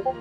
Fuck.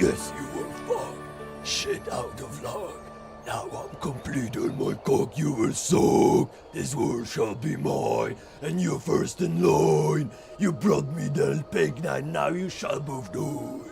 Yes, you were fucked. Shit out of luck. Now I'm complete on my cock, you will suck. This world shall be mine, and you're first in line. You brought me the pig, and now you shall both die.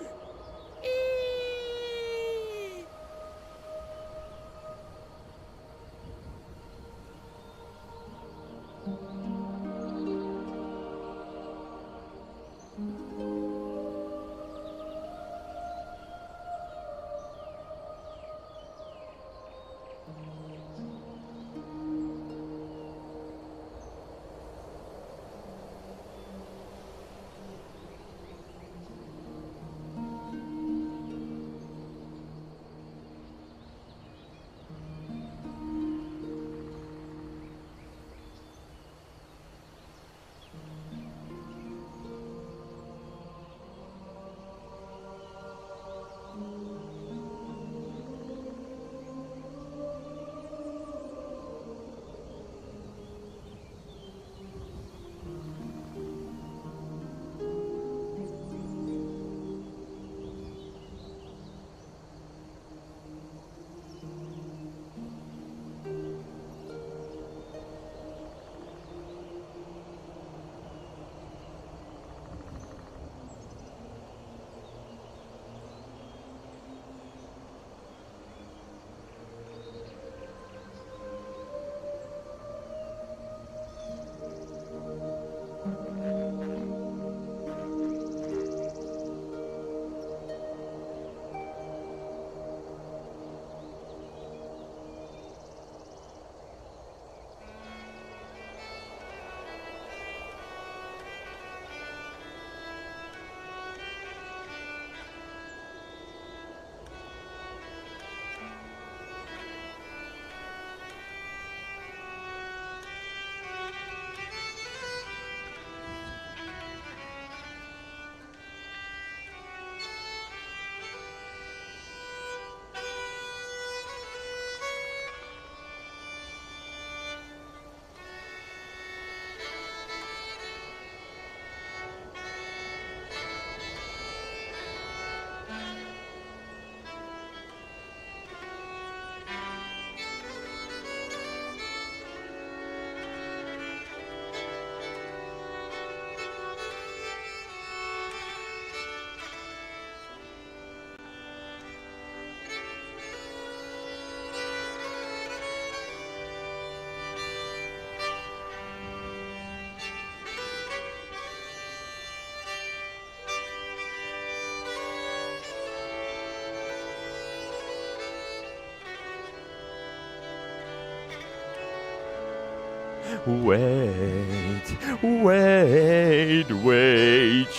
Wait,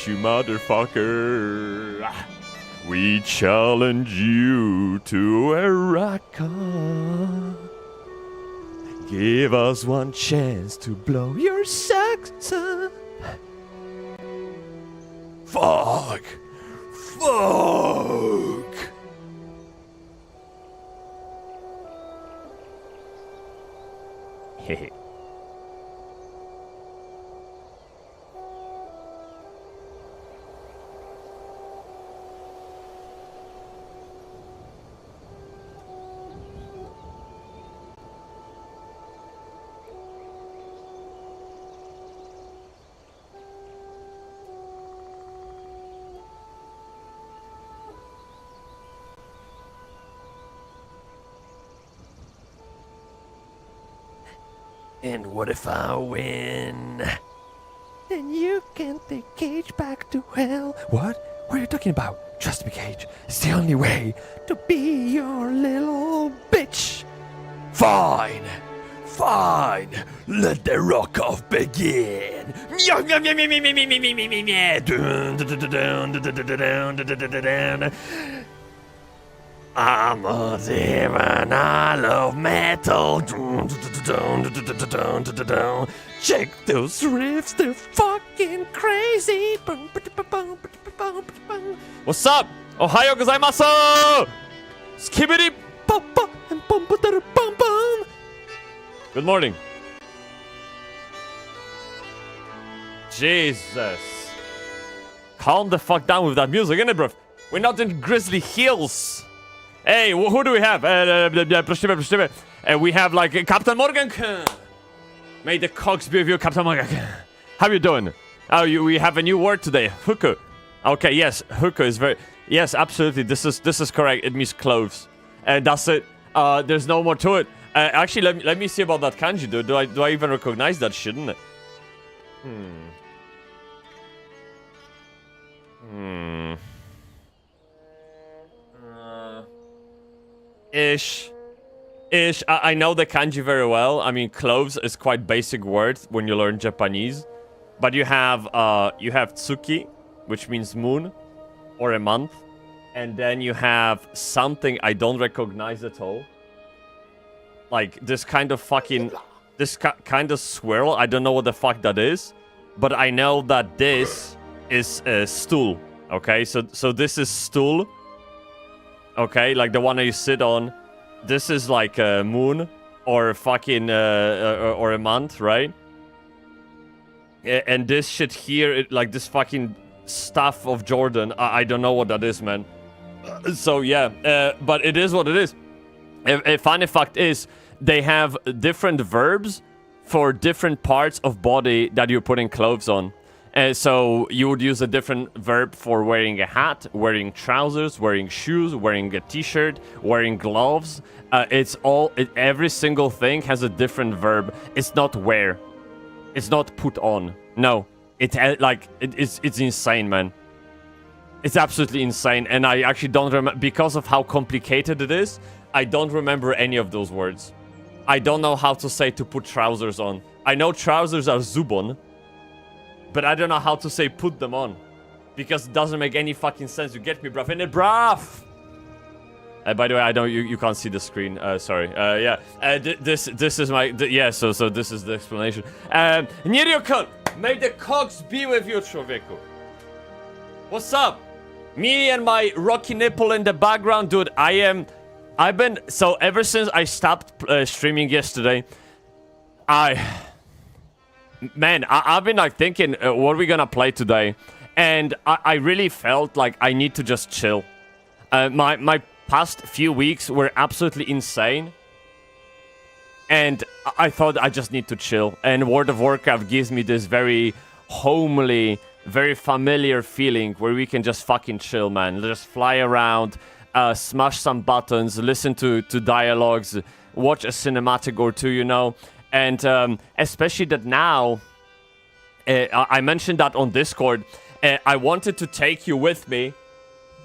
you motherfucker. We challenge you to a raka. Give us one chance to blow your socks up. Fuck! Fuck! Hehe. And what if I win? Then you can take Cage back to hell. What? What are you talking about? Trust me, Cage. It's the only way to be your little bitch. Fine! Fine! Let the rock-off begin! I'm a demon, I love metal. Check those riffs, they're fucking crazy. What's up? Ohayo gozaimasu! Skibbity papa and bum bum bum. Good morning. Jesus. Calm the fuck down with that music, innit, bruv? We're not in Grizzly Hills. Hey, who do we have? We have like Captain Morgan. May the cogs be with you, Captain Morgan. How you doing? Oh, we have a new word today. Hooker. Okay, yes, hooker is very. Yes, absolutely. This is correct. It means clothes. And that's it. There's no more to it. Actually, let me see about that kanji, dude. Do I even recognize that shit? Ish. I know the kanji very well. I mean, clothes is quite basic word when you learn Japanese. But you have tsuki, which means moon, or a month. And then you have something I don't recognize at all. Like this kind of fucking... This kind of swirl. I don't know what the fuck that is. But I know that this is a stool. Okay, so this is stool. Okay, like the one that you sit on. This is like a moon or fucking or a month, right? And this shit here, like this fucking stuff of Jordan, I don't know what that is, man. So yeah, but it is what it is. A funny fact is, they have different verbs for different parts of body that you're putting clothes on. So you would use a different verb for wearing a hat, wearing trousers, wearing shoes, wearing a t-shirt, wearing gloves. Every single thing has a different verb. It's not wear. It's not put on. No. It's insane, man. It's absolutely insane. And I actually don't remember, because of how complicated it is, I don't remember any of those words. I don't know how to say to put trousers on. I know trousers are zubon. But I don't know how to say put them on. Because it doesn't make any fucking sense. You get me, bruv? In it, bruv! By the way, I don't. You can't see the screen. Sorry. Yeah. This is my. So this is the explanation. Niryo-kun, may the cogs be with you, Choveku. What's up? Me and my rocky nipple in the background, dude. I've been. So ever since I stopped streaming yesterday, Man, I've been like thinking, what are we gonna play today? And I really felt like I need to just chill. My past few weeks were absolutely insane. And I thought I just need to chill. And World of Warcraft gives me this very homely, very familiar feeling where we can just fucking chill, man. Just fly around, smash some buttons, listen to dialogues, watch a cinematic or two, you know. And especially that now, I mentioned that on Discord, I wanted to take you with me,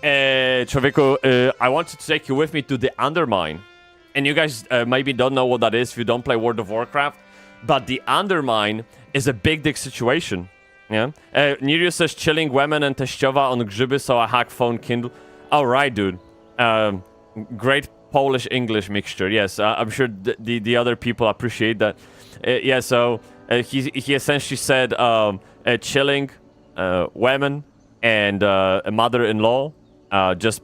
Choveku, I wanted to take you with me to the Undermine. And you guys maybe don't know what that is if you don't play World of Warcraft. But the Undermine is a big dick situation. Yeah? Nerius says chilling women and teściowa on grzyby, so a hack phone Kindle. Alright, dude. Great Polish-English mixture. Yes, I'm sure the other people appreciate that. Yeah, so he essentially said chilling women and a mother-in-law. Just,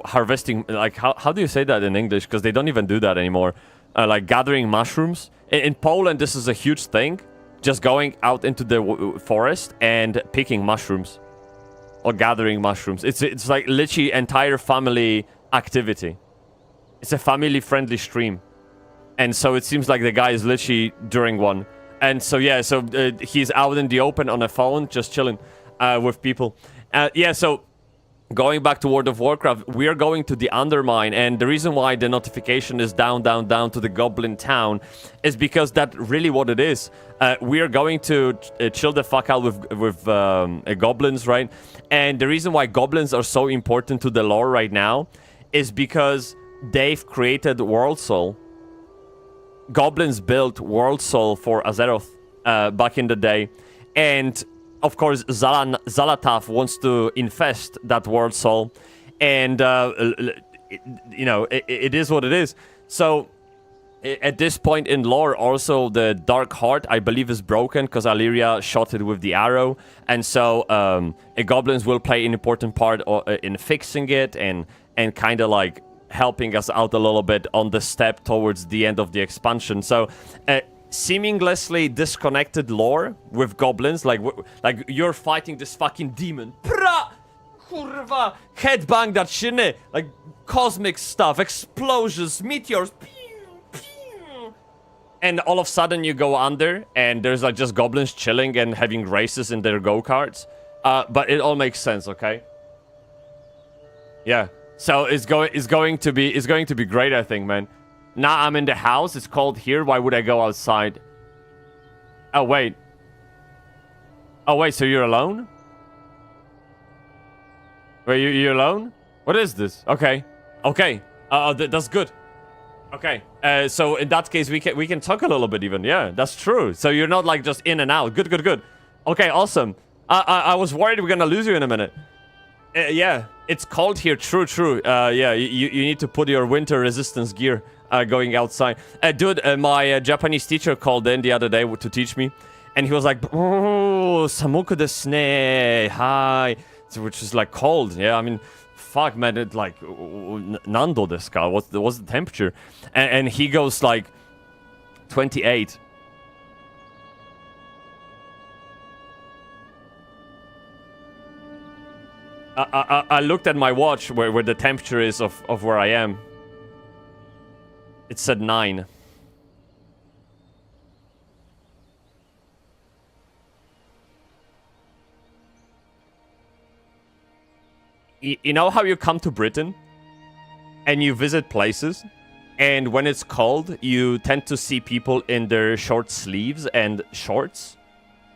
harvesting, like, how do you say that in English? Because they don't even do that anymore. Like, gathering mushrooms. In Poland, this is a huge thing. Just going out into the forest and picking mushrooms. Or gathering mushrooms. It's like literally entire family activity. It's a family-friendly stream. And so it seems like the guy is literally during one. And so, yeah, so he's out in the open on a phone, just chilling with people. Yeah, so going back to World of Warcraft, we are going to the Undermine, and the reason why the notification is down to the Goblin Town is because that's really what it is. We are going to chill the fuck out with goblins, right? And the reason why goblins are so important to the lore right now is because they've created World Soul. Goblins built World Soul for Azeroth back in the day, and of course, Zalatath wants to infest that World Soul, and, it is what it is. So, at this point in lore, also, the Dark Heart, I believe, is broken, because Illyria shot it with the arrow, and so, goblins will play an important part in fixing it, and kind of, like, helping us out a little bit on the step towards the end of the expansion. So, seamlessly disconnected lore with goblins, like you're fighting this fucking demon. Pra! Kurwa! Headbang that shit, like cosmic stuff, explosions, meteors. Pew, pew. And all of a sudden you go under and there's like just goblins chilling and having races in their go-karts. But it all makes sense, okay? Yeah. So it's going to be great, I think, man. Now I'm in the house. It's cold here. Why would I go outside? Oh, wait. Oh, wait. So you're alone? Wait, you're alone? What is this? Okay. Okay. That's good. Okay. So in that case, we can talk a little bit even. Yeah, that's true. So you're not like just in and out. Good, good, good. Okay, awesome. I was worried we're gonna lose you in a minute. Yeah, it's cold here. True, true. Yeah, you need to put your winter resistance gear. Going outside. Dude, my Japanese teacher called in the other day to teach me. And he was like, oh, samuku desu ne, hi. Which is like cold. Yeah, I mean, fuck, man. It like, nando desu ka? What's the temperature? And he goes like, 28. I looked at my watch where the temperature is of where I am. It said 9. You know how you come to Britain and you visit places, and when it's cold, you tend to see people in their short sleeves and shorts,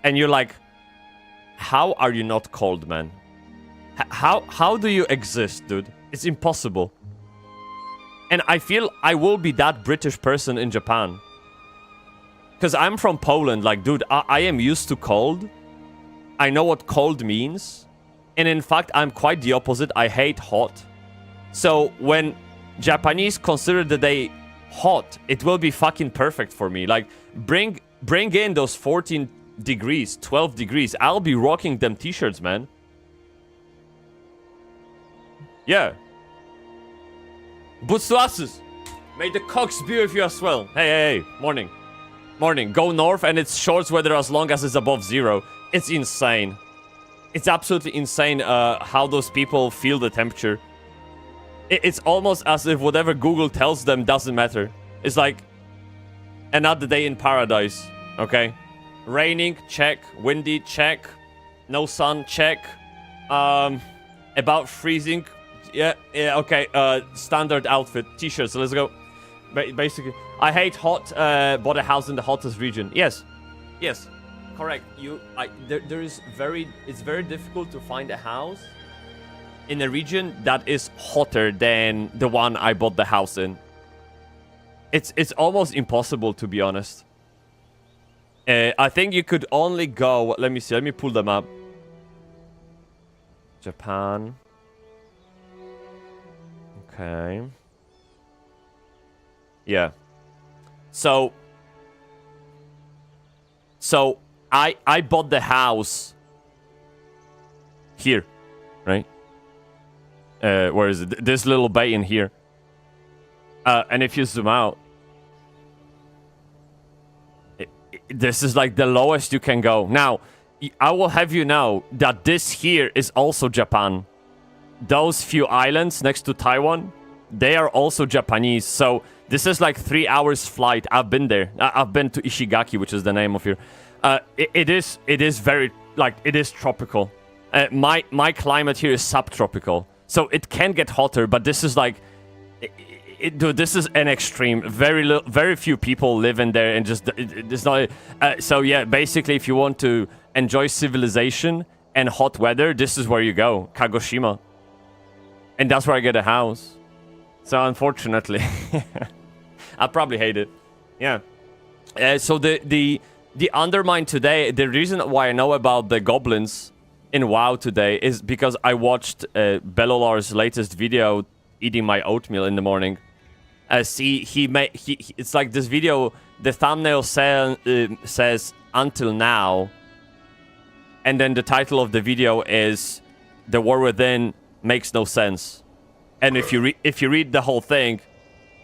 and you're like, how are you not cold, man? How do you exist, dude? It's impossible. And I feel I will be that British person in Japan. Because I'm from Poland. Like, dude, I am used to cold. I know what cold means. And in fact, I'm quite the opposite. I hate hot. So when Japanese consider the day hot, it will be fucking perfect for me. Like, bring in those 14 degrees, 12 degrees. I'll be rocking them t-shirts, man. Yeah. Butsuasus, may the cocks be with you as well. Hey, morning. Morning. Go north and it's shorts weather as long as it's above 0. It's insane. It's absolutely insane how those people feel the temperature. It's almost as if whatever Google tells them doesn't matter. It's like another day in paradise, okay? Raining, check. Windy, check. No sun, check. About freezing. Yeah, okay, standard outfit, t-shirts, so let's go. Basically, I hate hot, bought a house in the hottest region. Yes, correct. It's very difficult to find a house in a region that is hotter than the one I bought the house in. It's almost impossible, to be honest. I think you could only go... Let me see. Let me pull them up. Japan. Okay. Yeah. So I bought the house here, right? Where is it? This little bay in here. And if you zoom out, this is like the lowest you can go. Now, I will have you know that this here is also Japan. Those few islands next to Taiwan, they are also Japanese. So this is like 3 hours flight. I've been there. I've been to Ishigaki, which is the name of here. It is very, like, it is tropical. My climate here is subtropical. So it can get hotter, but this is like... dude, this is an extreme. Very few people live in there, and just it's not. So yeah, basically, if you want to enjoy civilization and hot weather, this is where you go, Kagoshima, and that's where I get a house. So unfortunately, I probably hate it. Yeah. So the Undermine today. The reason why I know about the goblins in WoW today is because I watched Bellolar's latest video, eating my oatmeal in the morning. It's like this video, the thumbnail says until now, and then the title of the video is The War Within Makes No Sense. And if you read the whole thing,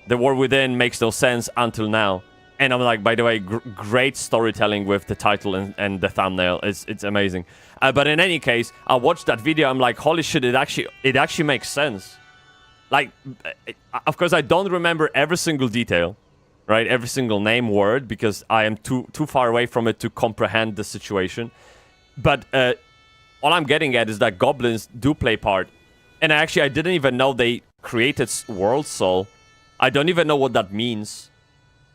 The War Within makes no sense until now. And I'm like, by the way, great storytelling with the title and the thumbnail. It's amazing. But in any case, I watched that video. I'm like, holy shit! It actually makes sense. Like, of course, I don't remember every single detail, right? Every single name, word, because I am too far away from it to comprehend the situation. But all I'm getting at is that goblins do play part. And actually, I didn't even know they created World Soul. I don't even know what that means.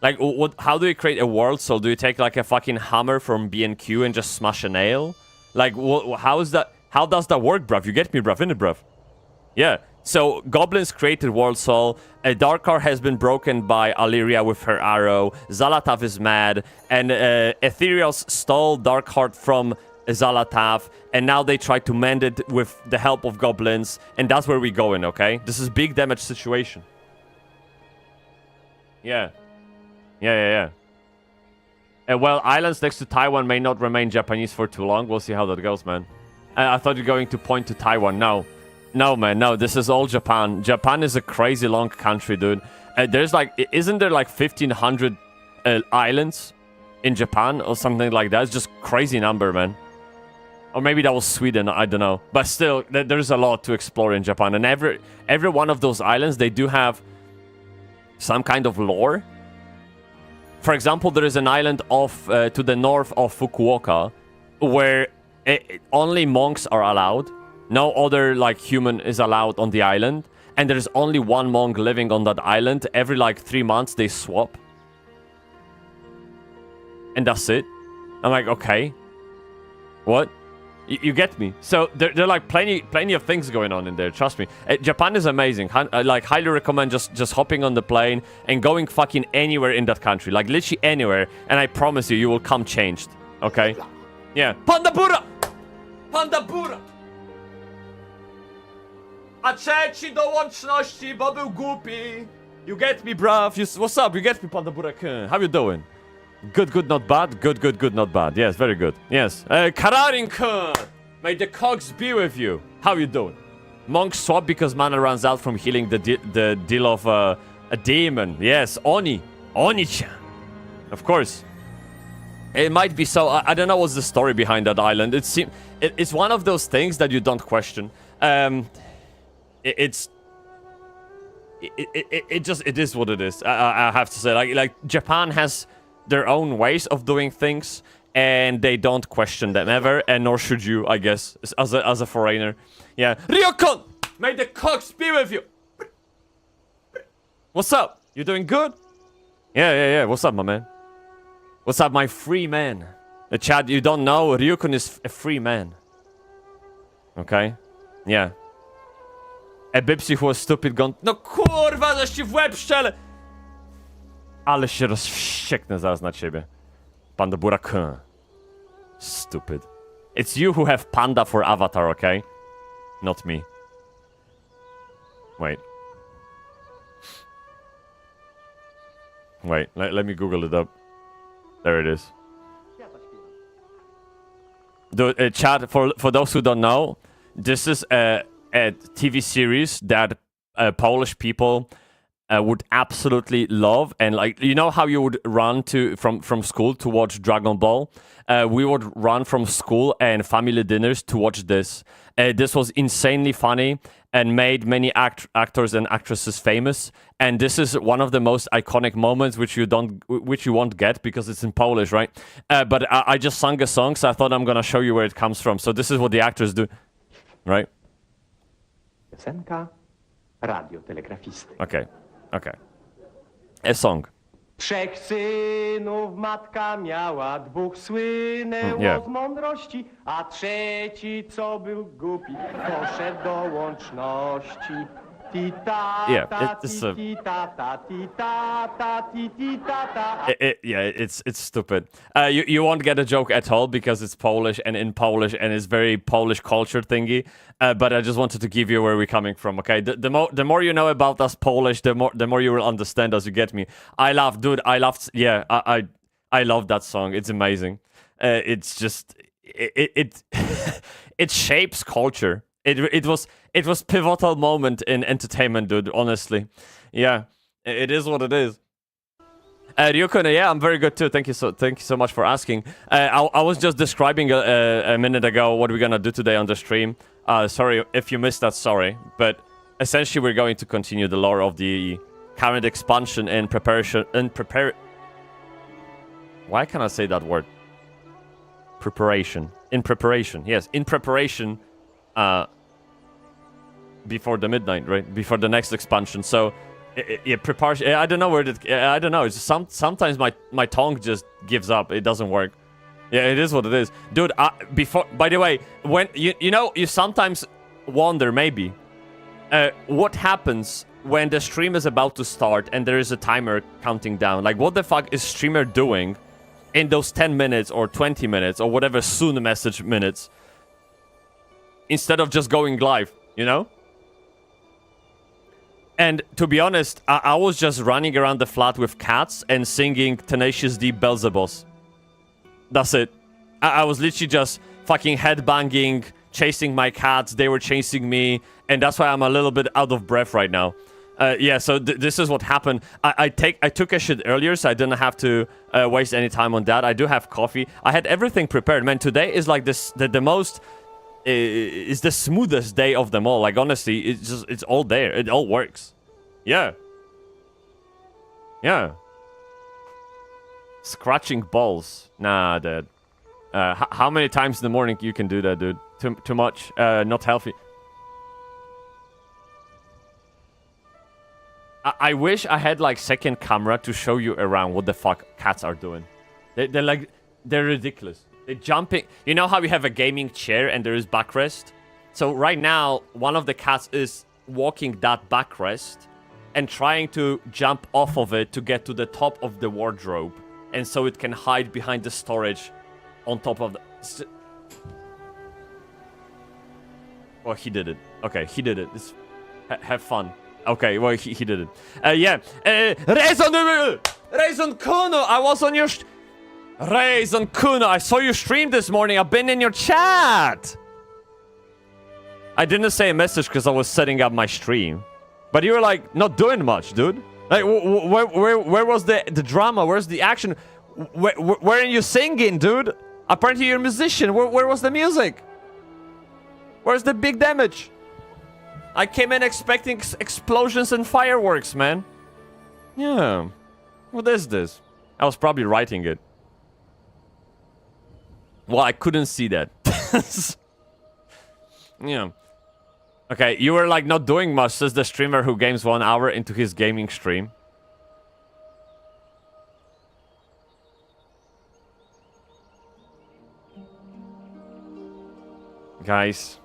Like, how do you create a World Soul? Do you take, like, a fucking hammer from B&Q and just smash a nail? Like, how is that? How does that work, bruv? You get me, bruv, innit, bruv? Yeah. So, goblins created World Soul. Darkar has been broken by Aliria with her arrow. Zalatav is mad. And Ethereos stole Darkheart from Zalatav. And now they try to mend it with the help of goblins. And that's where we're going, okay? This is big damage situation. Yeah. Yeah. Well, islands next to Taiwan may not remain Japanese for too long. We'll see how that goes, man. I thought you were going to point to Taiwan. No. No, man, no, this is all Japan. Japan is a crazy long country, dude. There's like, isn't there like 1,500 islands in Japan or something like that? It's just crazy number, man. Or maybe that was Sweden, I don't know. But still, there's a lot to explore in Japan. And every one of those islands, they do have some kind of lore. For example, there is an island off to the north of Fukuoka where only monks are allowed. No other, like, human is allowed on the island. And there's only one monk living on that island. Every, like, 3 months, they swap. And that's it. I'm like, okay. What? You get me? So, there are, like, plenty of things going on in there. Trust me. Japan is amazing. Like, highly recommend just hopping on the plane and going fucking anywhere in that country. Like, literally anywhere. And I promise you will come changed. Okay? Yeah. Pandabura! Pandabura! A trzeci do łączności, bo był głupi. You get me, bruv. What's up? You get me, Panda Burek. How you doing? Good, not bad. Good, not bad. Yes, very good. Yes. Kararin, may the cogs be with you. How you doing? Monks swap because mana runs out from healing the deal of a demon. Yes, Oni-chan. Of course. It might be so. I don't know what's the story behind that island. It's one of those things that you don't question. It is what it is. I have to say, like Japan has their own ways of doing things, and they don't question them ever, and nor should you, I guess, as a foreigner. Yeah, Ryokon, may the cogs be with you. What's up? You doing good? Yeah. What's up, my man? What's up, my free man? Chad, you don't know, Ryukun is a free man. Okay? Yeah. A Bybsie who was stupid gone... No kurwa, zaś ci w łeb szczelę! Ale się rozwścieknę zaraz na ciebie. Panda Burakin. Stupid. It's you who have panda for avatar, okay? Not me. Wait. Wait, let me Google it up. There it is. Chat, for those who don't know, this is a TV series that Polish people would absolutely love. And like, you know how you would run from school to watch Dragon Ball? We would run from school and family dinners to watch this. This was insanely funny and made many actors and actresses famous. And this is one of the most iconic moments which you won't get because it's in Polish, right? But I just sung a song, so I thought I'm gonna show you where it comes from. So this is what the actors do, right? Piosenka radiotelegrafisty. Okay. A song. Trzech synów matka miała, dwóch słynęło z mądrości, a trzeci, co był głupi, poszedł do łączności. It's stupid. You won't get a joke at all because it's Polish and in Polish and it's very Polish culture thingy. But I just wanted to give you where we're coming from. Okay, the more you know about us Polish, the more you will understand us. You get me? I love that song. It's amazing. It's just it shapes culture. It was pivotal moment in entertainment, dude. Honestly, yeah, it is what it is. Ryukun, yeah, I'm very good too. Thank you so much for asking. I was just describing a minute ago what we're gonna do today on the stream. Sorry if you missed that. Sorry, but essentially we're going to continue the lore of the current expansion in preparation. Why can't I say that word? Preparation. In preparation. Yes, in preparation. Before the midnight, right? Before the next expansion. So, it prepares. I don't know where it. I don't know. It's sometimes my tongue just gives up. It doesn't work. Yeah, it is what it is, dude. By the way, when you sometimes wonder maybe what happens when the stream is about to start and there is a timer counting down. Like, what the fuck is streamer doing in those 10 minutes or 20 minutes or whatever soon message minutes instead of just going live, you know? And to be honest, I was just running around the flat with cats and singing Tenacious D Beelzebub. That's it. I was literally just fucking headbanging, chasing my cats. They were chasing me. And that's why I'm a little bit out of breath right now. Yeah, so this is what happened. I took a shit earlier, so I didn't have to waste any time on that. I do have coffee. I had everything prepared. Man, today is like this the most... It's the smoothest day of them all. Like, honestly, it's all there. It all works. Yeah. Yeah. Scratching balls. Nah, dude. How many times in the morning you can do that, dude? Too much. Not healthy. I wish I had, like, second camera to show you around what the fuck cats are doing. They're ridiculous. They're jumping. You know how we have a gaming chair and there is backrest? So right now, one of the cats is walking that backrest and trying to jump off of it to get to the top of the wardrobe. And so it can hide behind the storage on top of the... Well, he did it. Okay, he did it. Have fun. Okay, well, he did it. Yeah. Raison Kuno, I was on your... Raison Kuno, I saw you stream this morning. I've been in your chat. I didn't say a message because I was setting up my stream. But you were like, not doing much, dude. Like, where was the drama? Where's the action? Where are you singing, dude? Apparently you're a musician. Where was the music? Where's the big damage? I came in expecting explosions and fireworks, man. Yeah. What is this? I was probably writing it. Well, I couldn't see that. Yeah. Okay, you were like not doing much, says the streamer who games 1 hour into his gaming stream. Guys.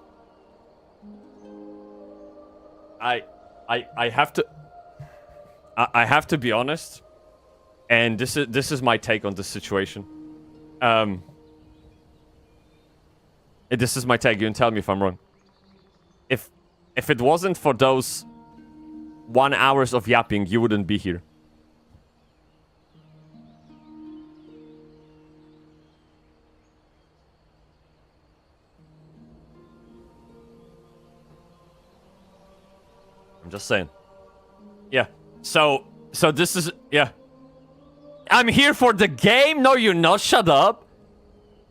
I have to... I have to be honest. And this is my take on this situation. This is my take. You can tell me if I'm wrong. If it wasn't for those 1 hour of yapping, you wouldn't be here. I'm just saying. Yeah. So this is, yeah. I'm here for the game? No, you're not. Shut up.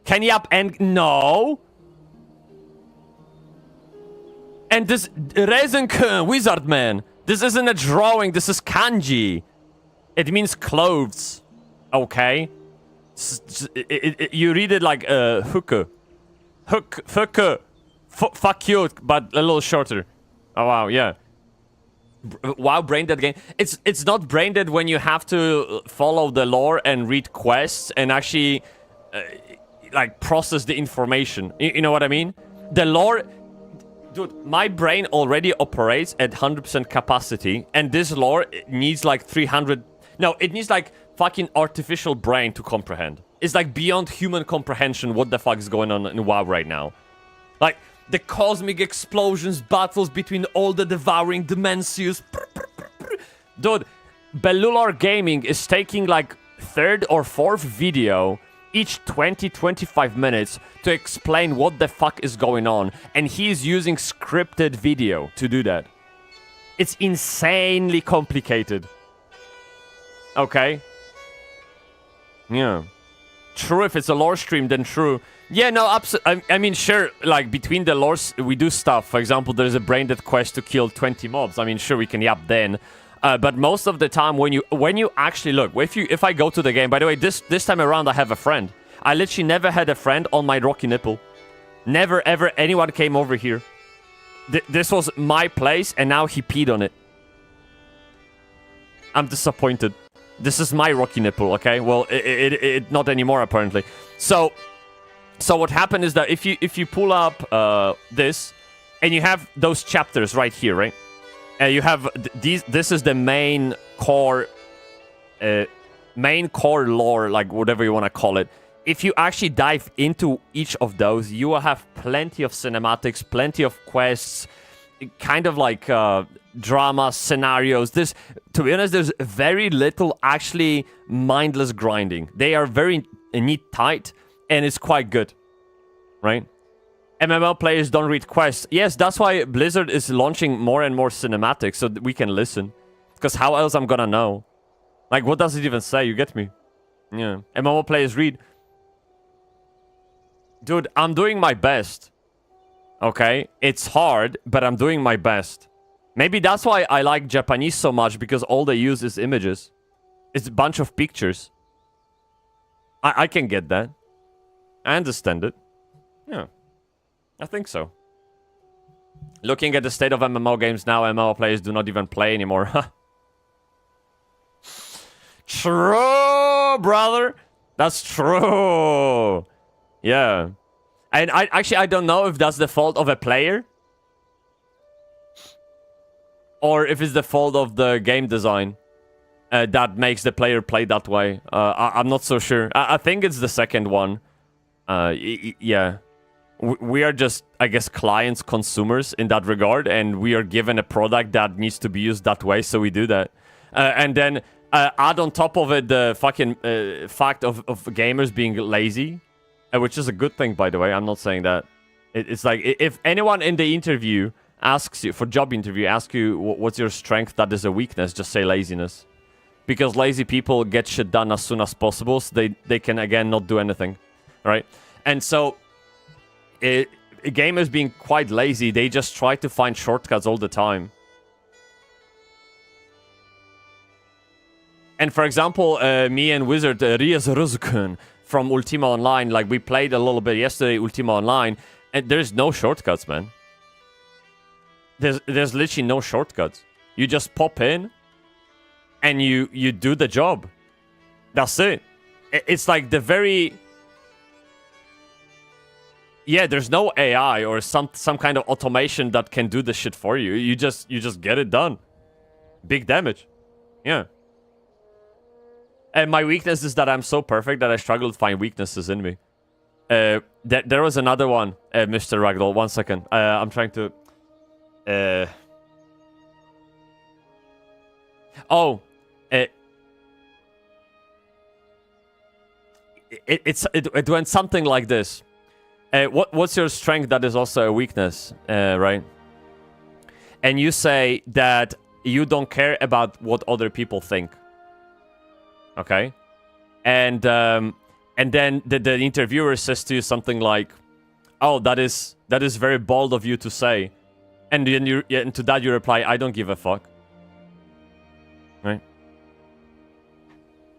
Can you up and no? And this Reisen wizard man. This isn't a drawing. This is kanji. It means clothes. Okay. You read it like hooker. Hooker. Fuck you, but a little shorter. Oh wow, yeah. Wow, brain dead game. It's not brain dead when you have to follow the lore and read quests and actually like process the information. You know what I mean? The lore, dude. My brain already operates at 100% capacity, and this lore needs like 300. No, it needs like fucking artificial brain to comprehend. It's like beyond human comprehension. What the fuck is going on in WoW right now? Like. The cosmic explosions, battles between all the devouring dimensions. Dude, Bellular Gaming is taking like third or fourth video each 20-25 minutes to explain what the fuck is going on. And he is using scripted video to do that. It's insanely complicated. Okay? Yeah. True, if it's a lore stream, then true. Yeah, no, absolutely. I mean, sure, like, between the lores, we do stuff. For example, there's a brain-dead quest to kill 20 mobs. I mean, sure, we can yap then. But most of the time, when you actually look, if I go to the game, by the way, this time around, I have a friend. I literally never had a friend on my rocky nipple. Never, ever, anyone came over here. This was my place, and now he peed on it. I'm disappointed. This is my rocky nipple, okay? Well, it not anymore, apparently. So what happened is that if you pull up this, and you have those chapters right here, right? You have these. This is the main core lore, like whatever you want to call it. If you actually dive into each of those, you will have plenty of cinematics, plenty of quests, kind of like drama scenarios. To be honest, there's very little actually mindless grinding. They are very neat, tight, and it's quite good, right? MMO players don't read quests. Yes, that's why Blizzard is launching more and more cinematics so that we can listen. Because how else I'm gonna know? Like, what does it even say? You get me? Yeah. MMO players read. Dude, I'm doing my best. Okay? It's hard, but I'm doing my best. Maybe that's why I like Japanese so much, because all they use is images. It's a bunch of pictures. I can get that. I understand it. Yeah. I think so. Looking at the state of MMO games now, MMO players do not even play anymore. True, brother. That's true. Yeah. And I don't know if that's the fault of a player. Or if it's the fault of the game design that makes the player play that way. I'm not so sure. I think it's the second one. Yeah. We are just, I guess, clients, consumers in that regard. And we are given a product that needs to be used that way. So we do that. And then add on top of it the fucking fact of gamers being lazy. Which is a good thing, by the way. I'm not saying that. It's like, if anyone in the interview asks you, for job interview, asks you what's your strength that is a weakness, just say laziness. Because lazy people get shit done as soon as possible, so they can, again, not do anything. Right? And so, gamers being quite lazy, they just try to find shortcuts all the time. And for example, me and Wizard Rias Ruzukun from Ultima Online, like we played a little bit yesterday, Ultima Online, and there's no shortcuts, man. There's literally no shortcuts. You just pop in, and you do the job. That's it. It's like the very... Yeah, there's no AI or some kind of automation that can do the shit for you. You just get it done. Big damage. Yeah. And my weakness is that I'm so perfect that I struggle to find weaknesses in me. There was another one, Mr. Ragdoll. 1 second. I'm trying to... It went something like this. What's your strength that is also a weakness, right? And you say that you don't care about what other people think. Okay? And then the interviewer says to you something like, "Oh, that is very bold of you to say." And then and to that you reply, "I don't give a fuck." Right?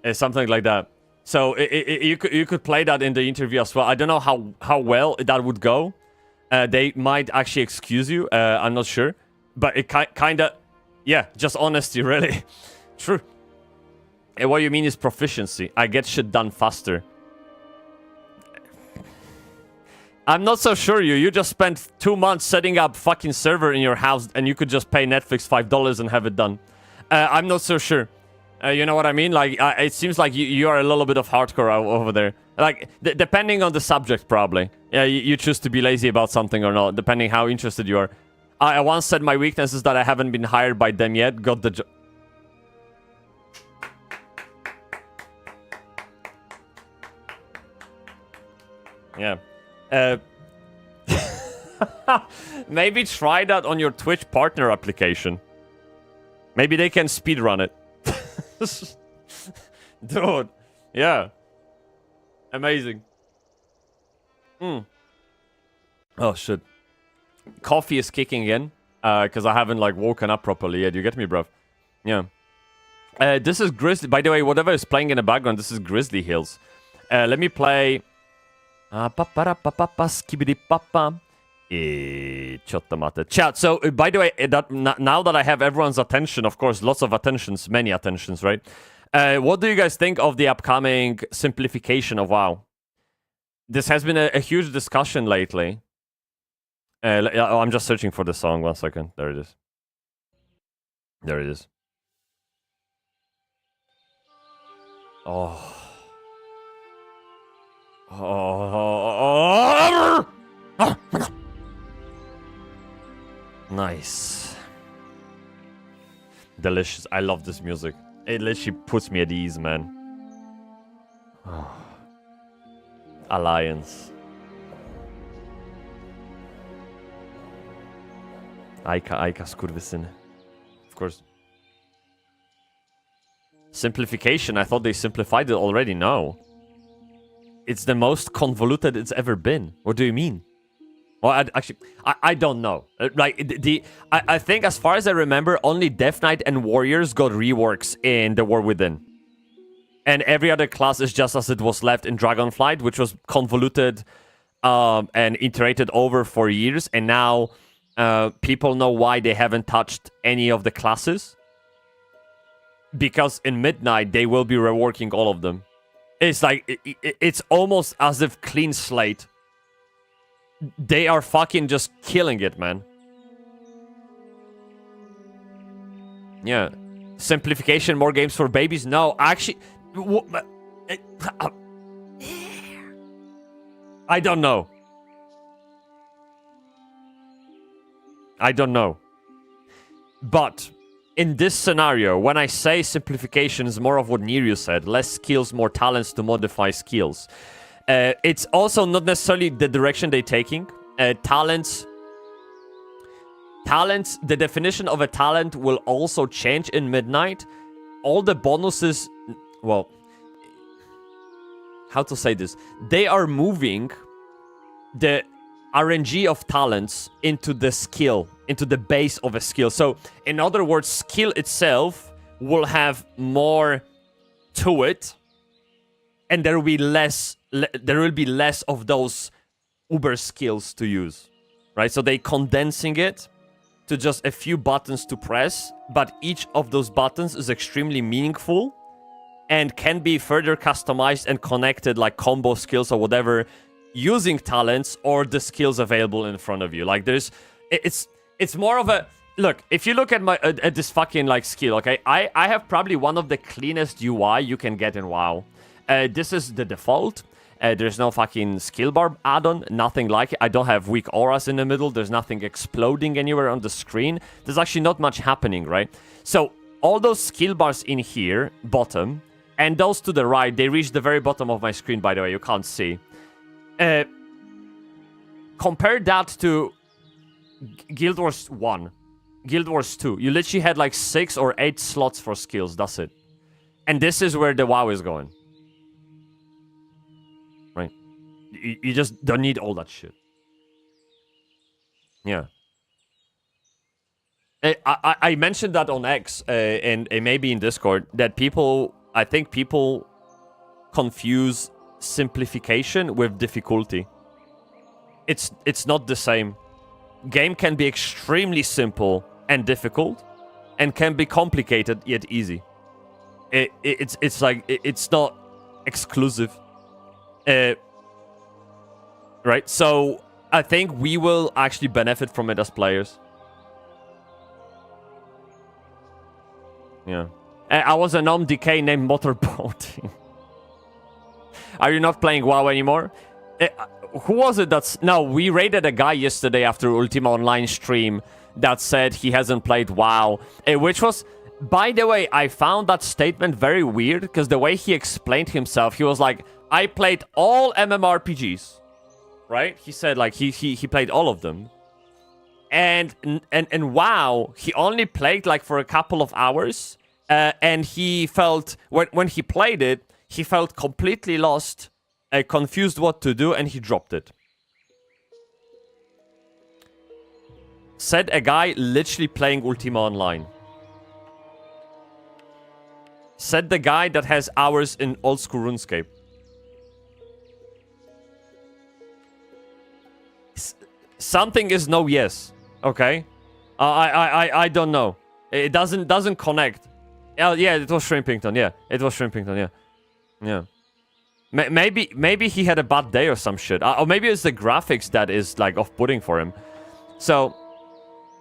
It's something like that. So you could play that in the interview as well. I don't know how well that would go. They might actually excuse you. I'm not sure, but it kind of, yeah, just honesty, really. True. And what you mean is proficiency. I get shit done faster. I'm not so sure you just spent 2 months setting up fucking server in your house and you could just pay Netflix $5 and have it done. I'm not so sure. You know what I mean? Like, it seems like you are a little bit of hardcore over there. Like, depending on the subject, probably. Yeah, you choose to be lazy about something or not, depending how interested you are. I once said my weakness is that I haven't been hired by them yet. Got the job. Yeah. Maybe try that on your Twitch partner application. Maybe they can speedrun it. Dude. Yeah. Amazing. Oh, shit. Coffee is kicking in. Because I haven't, like, woken up properly yet. You get me, bruv? Yeah. This is Grizzly. By the way, whatever is playing in the background, this is Grizzly Hills. Let me play... Chat, so by the way, now that I have everyone's attention, of course, lots of attentions, many attentions, right? What do you guys think of the upcoming simplification of WoW? This has been a huge discussion lately. I'm just searching for the song. 1 second. There it is. There it is. Oh. Oh. Nice. Delicious. I love this music. It literally puts me at ease, man. Oh. Alliance. Aika skurwysyn. Of course. Simplification. I thought they simplified it already. No. It's the most convoluted it's ever been. What do you mean? Well, I don't know. Like, I think as far as I remember, only Death Knight and Warriors got reworks in The War Within. And every other class is just as it was left in Dragonflight, which was convoluted and iterated over for years. And now people know why they haven't touched any of the classes. Because in Midnight, they will be reworking all of them. It's like, it's almost as if clean slate. They are fucking just killing it, man. Yeah. Simplification, more games for babies? No, actually... I don't know. I don't know. But... in this scenario, when I say simplification is more of what Niryu said, less skills, more talents to modify skills. It's also not necessarily the direction they're taking. Talents, the definition of a talent will also change in Midnight. All the bonuses, well, how to say this? They are moving the RNG of talents into the skill, into the base of a skill. So, in other words, skill itself will have more to it, and there will be less of those uber skills to use, right? So they're condensing it to just a few buttons to press, but each of those buttons is extremely meaningful and can be further customized and connected, like combo skills or whatever, using talents or the skills available in front of you. Like it's more of a look, if you look at my at this fucking like skill, okay, I have probably one of the cleanest UI you can get in WoW. This is the default. There's no fucking skill bar add-on, nothing like it. I don't have weak auras in the middle. There's nothing exploding anywhere on the screen. There's actually not much happening, right? So all those skill bars in here, bottom, and those to the right, they reach the very bottom of my screen, by the way. You can't see. Compare that to Guild Wars 1, Guild Wars 2. You literally had like 6 or 8 slots for skills. That's it. And this is where the WoW is going. Right? You just don't need all that shit. Yeah. I mentioned that on X and maybe in Discord that I think people confuse simplification with difficulty. It's not the same. Game can be extremely simple and difficult, and can be complicated yet easy. It's like it's not exclusive. Right? So I think we will actually benefit from it as players. Yeah. I was a gnome DK named Motorboating. Are you not playing WoW anymore? Who was it that's... No, we raided a guy yesterday after Ultima Online stream that said he hasn't played WoW. Which was... By the way, I found that statement very weird, because the way he explained himself, he was like, I played all MMORPGs. Right? He said, like, he played all of them. And WoW, he only played, like, for a couple of hours. And he felt... When he played it, he felt completely lost, confused what to do, and he dropped it. Said a guy literally playing Ultima Online. Said the guy that has hours in old school RuneScape. Something is no yes, okay? I don't know. It doesn't connect. Yeah, it was Shrimpington. Yeah, it was Shrimpington. Yeah. Maybe he had a bad day or some shit. Or maybe it's the graphics that is like off-putting for him. So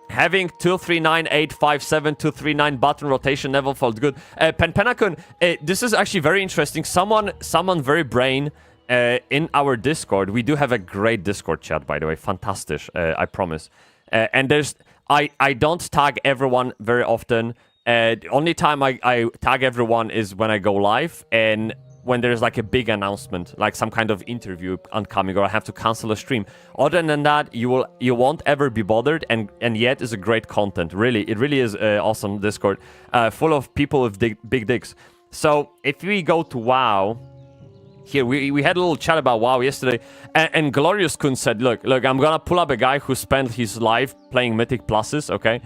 having 239-857-239 button rotation never felt good. Penpenakun, this is actually very interesting. Someone very brain in our Discord. We do have a great Discord chat, by the way. Fantastic, I promise. And there's I don't tag everyone very often. The only time I tag everyone is when I go live and when there's like a big announcement, like some kind of interview oncoming, or I have to cancel a stream. Other than that, you won't ever be bothered, and yet is a great content. Really, it really is awesome Discord, full of people with big dicks. So if we go to WoW, here we had a little chat about WoW yesterday, and Glorious Kun said, look, I'm gonna pull up a guy who spent his life playing Mythic Pluses, okay?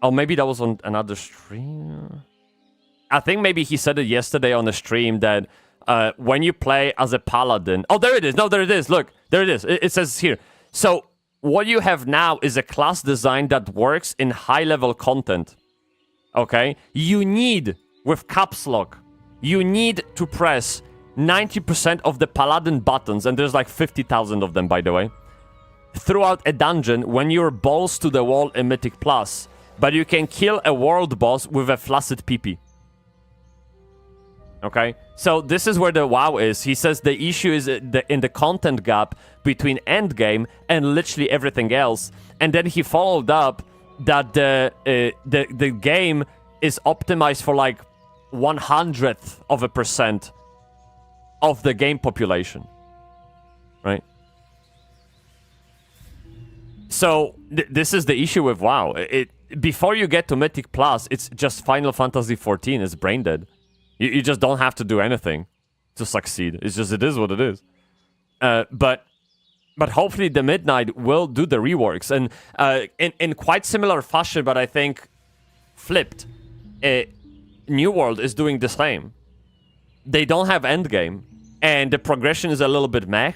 Oh, maybe that was on another stream. I think maybe he said it yesterday on the stream that when you play as a paladin... Oh, there it is. No, there it is. Look, there it is. It says here. So what you have now is a class design that works in high-level content. Okay? You need, with caps lock, you need to press 90% of the paladin buttons, and there's like 50,000 of them, by the way, throughout a dungeon when you're balls to the wall in Mythic Plus. But you can kill a world boss with a flaccid PP. Okay, so this is where the WoW is. He says the issue is in the content gap between endgame and literally everything else. And then he followed up that the game is optimized for like 100% of the game population. Right? So this is the issue with WoW. Before you get to Mythic Plus, it's just Final Fantasy XIV is brain dead. You just don't have to do anything to succeed. It's just, it is what it is. But hopefully the Midnight will do the reworks. And in quite similar fashion, but I think flipped, New World is doing the same. They don't have endgame, and the progression is a little bit meh.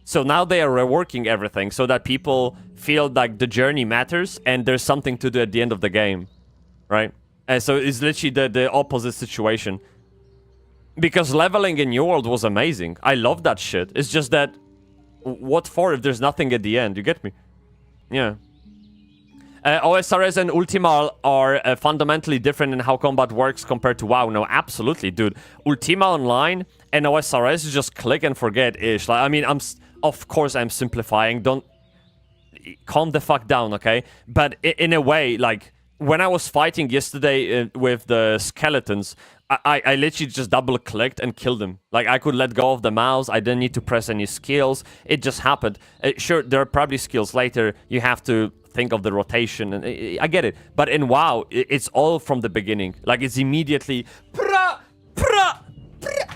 So now they are reworking everything so that people feel like the journey matters and there's something to do at the end of the game. Right? And so it's literally the opposite situation. Because leveling in New World was amazing. I love that shit. It's just that, what for if there's nothing at the end? You get me? Yeah. OSRS and Ultima are fundamentally different in how combat works compared to WoW. No, absolutely, dude. Ultima Online and OSRS is just click and forget-ish. Like, I mean, of course I'm simplifying. Don't... Calm the fuck down, okay? But in a way, like, when I was fighting yesterday with the skeletons, I literally just double-clicked and killed them. Like, I could let go of the mouse. I didn't need to press any skills. It just happened. Sure, there are probably skills later. You have to think of the rotation. And I get it. But in WoW, it's all from the beginning. Like, it's immediately...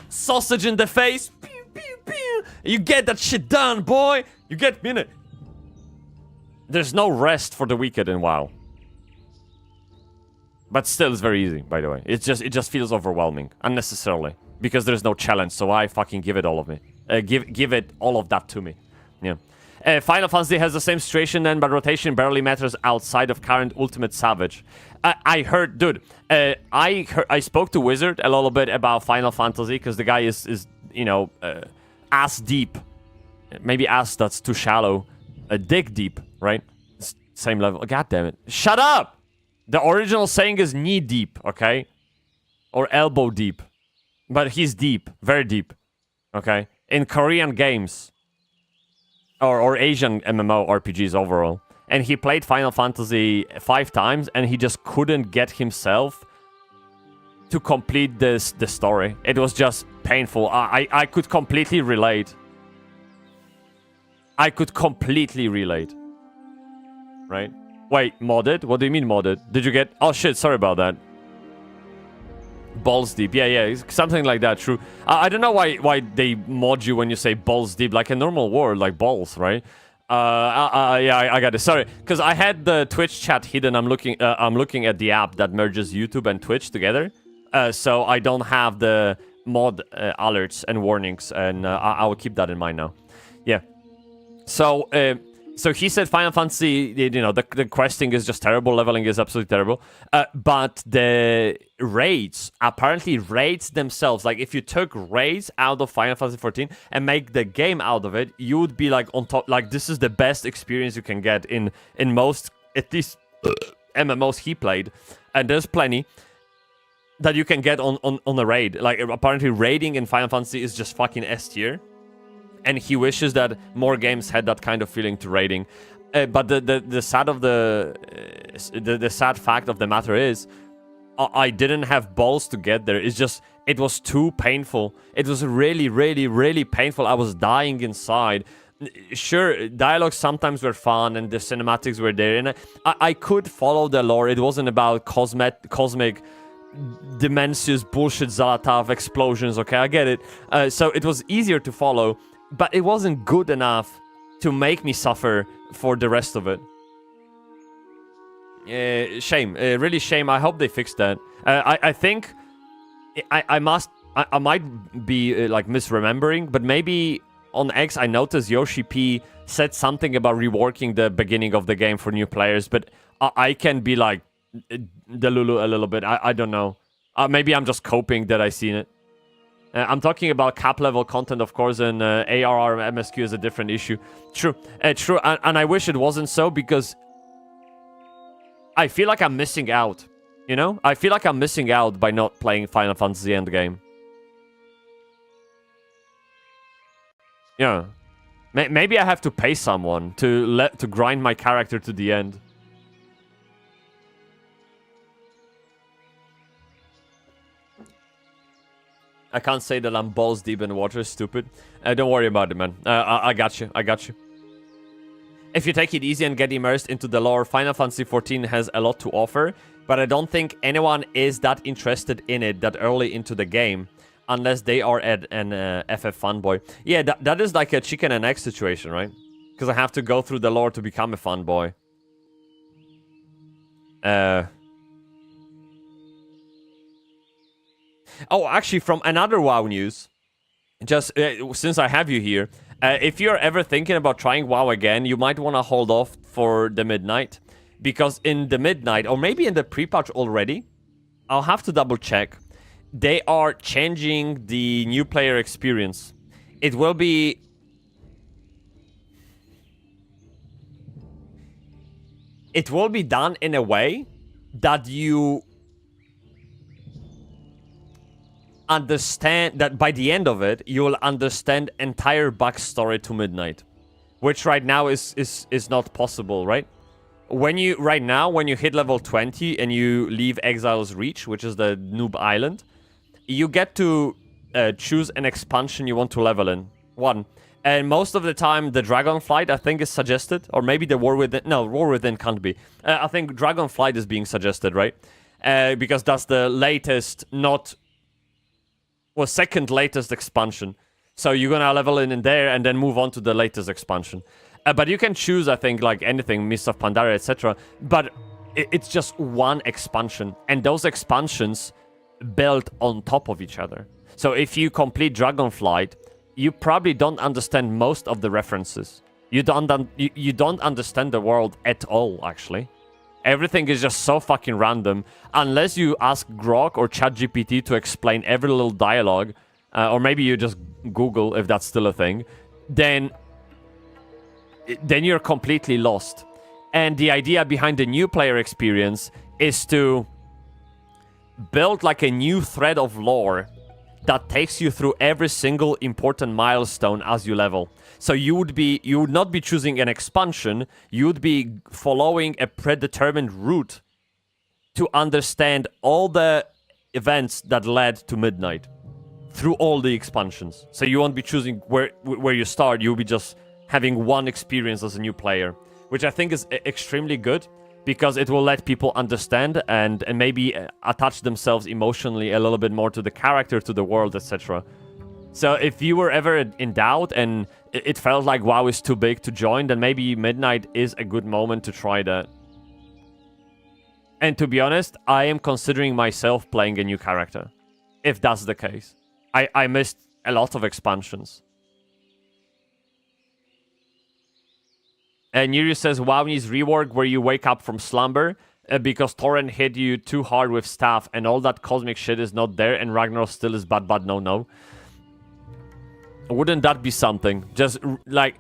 sausage in the face. Pew, pew, pew. You get that shit done, boy. You get me in it. There's no rest for the wicked in WoW. But still, it's very easy, by the way. It just feels overwhelming, unnecessarily, because there's no challenge. So I fucking give it all of me. Give it all of that to me. Yeah. Final Fantasy has the same situation then, but rotation barely matters outside of current Ultimate Savage. I heard, dude. I spoke to Wizard a little bit about Final Fantasy because the guy is you know ass deep. Maybe ass that's too shallow. Dick deep, right? Same level. God damn it! Shut up. The original saying is knee deep, okay? Or elbow deep. But he's deep. Very deep. Okay? In Korean games. Or Asian MMORPGs overall. And he played Final Fantasy 5 times and he just couldn't get himself to complete the story. It was just painful. I could completely relate. I could completely relate. Right? Wait, modded? What do you mean modded? Did you get... Oh shit, sorry about that. Balls deep. Yeah, something like that, true. I don't know why they mod you when you say balls deep, like a normal word, like balls, right? Yeah, I got it. Sorry, because I had the Twitch chat hidden. I'm looking at the app that merges YouTube and Twitch together. So I don't have the mod alerts and warnings, and I will keep that in mind now. Yeah. So he said Final Fantasy, you know, the questing is just terrible, leveling is absolutely terrible. But the raids, apparently raids themselves, like if you took raids out of Final Fantasy 14 and make the game out of it, you would be like on top, like this is the best experience you can get in most, at least MMOs he played. And there's plenty that you can get on a raid. Like apparently raiding in Final Fantasy is just fucking S tier. And he wishes that more games had that kind of feeling to raiding. But the sad fact of the matter is, I didn't have balls to get there. It's just, it was too painful. It was really, really, really painful. I was dying inside. Sure, dialogues sometimes were fun and the cinematics were there. And I could follow the lore. It wasn't about cosmic, dimensious bullshit Zalatav explosions, okay? I get it. So it was easier to follow. But it wasn't good enough to make me suffer for the rest of it. Shame. Really shame. I hope they fixed that. I think... I might be like misremembering, but maybe on X I noticed Yoshi P said something about reworking the beginning of the game for new players, but I can be like Delulu a little bit. I don't know. Maybe I'm just coping that I seen it. I'm talking about cap level content, of course, and ARR MSQ is a different issue. True, true, and I wish it wasn't so because I feel like I'm missing out. You know, I feel like I'm missing out by not playing Final Fantasy Endgame. Yeah, maybe I have to pay someone to grind my character to the end. I can't say that I'm balls deep in water, stupid. Don't worry about it, man. I got you. I got you. If you take it easy and get immersed into the lore, Final Fantasy XIV has a lot to offer, but I don't think anyone is that interested in it that early into the game, unless they are an FF fanboy. Yeah, that is like a chicken and egg situation, right? Because I have to go through the lore to become a fanboy. Oh, actually, from another WoW news, just since I have you here, if you're ever thinking about trying WoW again, you might want to hold off for the midnight, because in the midnight, or maybe in the pre-patch already, I'll have to double check, they are changing the new player experience. It will be... it will be done in a way that you understand, that by the end of it, you will understand entire backstory to Midnight. Which right now is not possible, right? When you hit level 20 and you leave Exile's Reach, which is the noob island, you get to choose an expansion you want to level in. One. And most of the time, the Dragonflight, I think, is suggested. Or maybe the War Within. No, War Within can't be. I think Dragonflight is being suggested, right? Because that's the latest, second latest expansion. So you're gonna level in there and then move on to the latest expansion. But you can choose, I think, like anything, Mist of Pandaria, etc. But it's just one expansion. And those expansions build on top of each other. So if you complete Dragonflight, you probably don't understand most of the references. You don't understand the world at all, actually. Everything is just so fucking random. Unless you ask Grok or ChatGPT to explain every little dialogue, or maybe you just Google if that's still a thing, then you're completely lost. And the idea behind the new player experience is to build like a new thread of lore that takes you through every single important milestone as you level. So you would not be choosing an expansion, you would be following a predetermined route to understand all the events that led to Midnight through all the expansions. So you won't be choosing where you start, you'll be just having one experience as a new player, which I think is extremely good because it will let people understand and maybe attach themselves emotionally a little bit more to the character, to the world, etc. So if you were ever in doubt and it felt like WoW is too big to join, then maybe Midnight is a good moment to try that. And to be honest, I am considering myself playing a new character, if that's the case. I missed a lot of expansions. And Niri says, WoW needs rework where you wake up from slumber because Torrent hit you too hard with staff and all that cosmic shit is not there and Ragnar still is bad, no. Wouldn't that be something? Just like...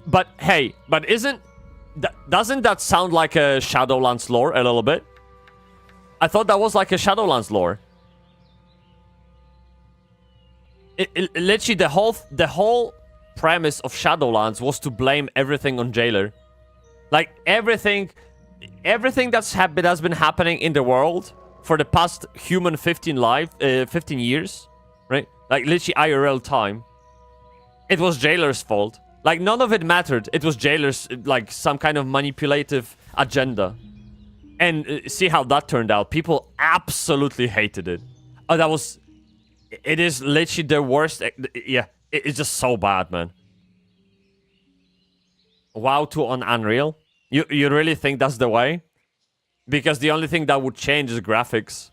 but hey, but doesn't that sound like a Shadowlands lore a little bit? I thought that was like a Shadowlands lore. Literally, the whole premise of Shadowlands was to blame everything on Jailer. Like, everything that's been happening in the world for the past human 15 years, right? Like, literally IRL time. It was Jailer's fault. Like, none of it mattered. It was Jailer's, like, some kind of manipulative agenda. And see how that turned out. People absolutely hated it. Oh, that was... It is literally the worst... Yeah, it's just so bad, man. WoW 2 on Unreal? You really think that's the way? Because the only thing that would change is graphics.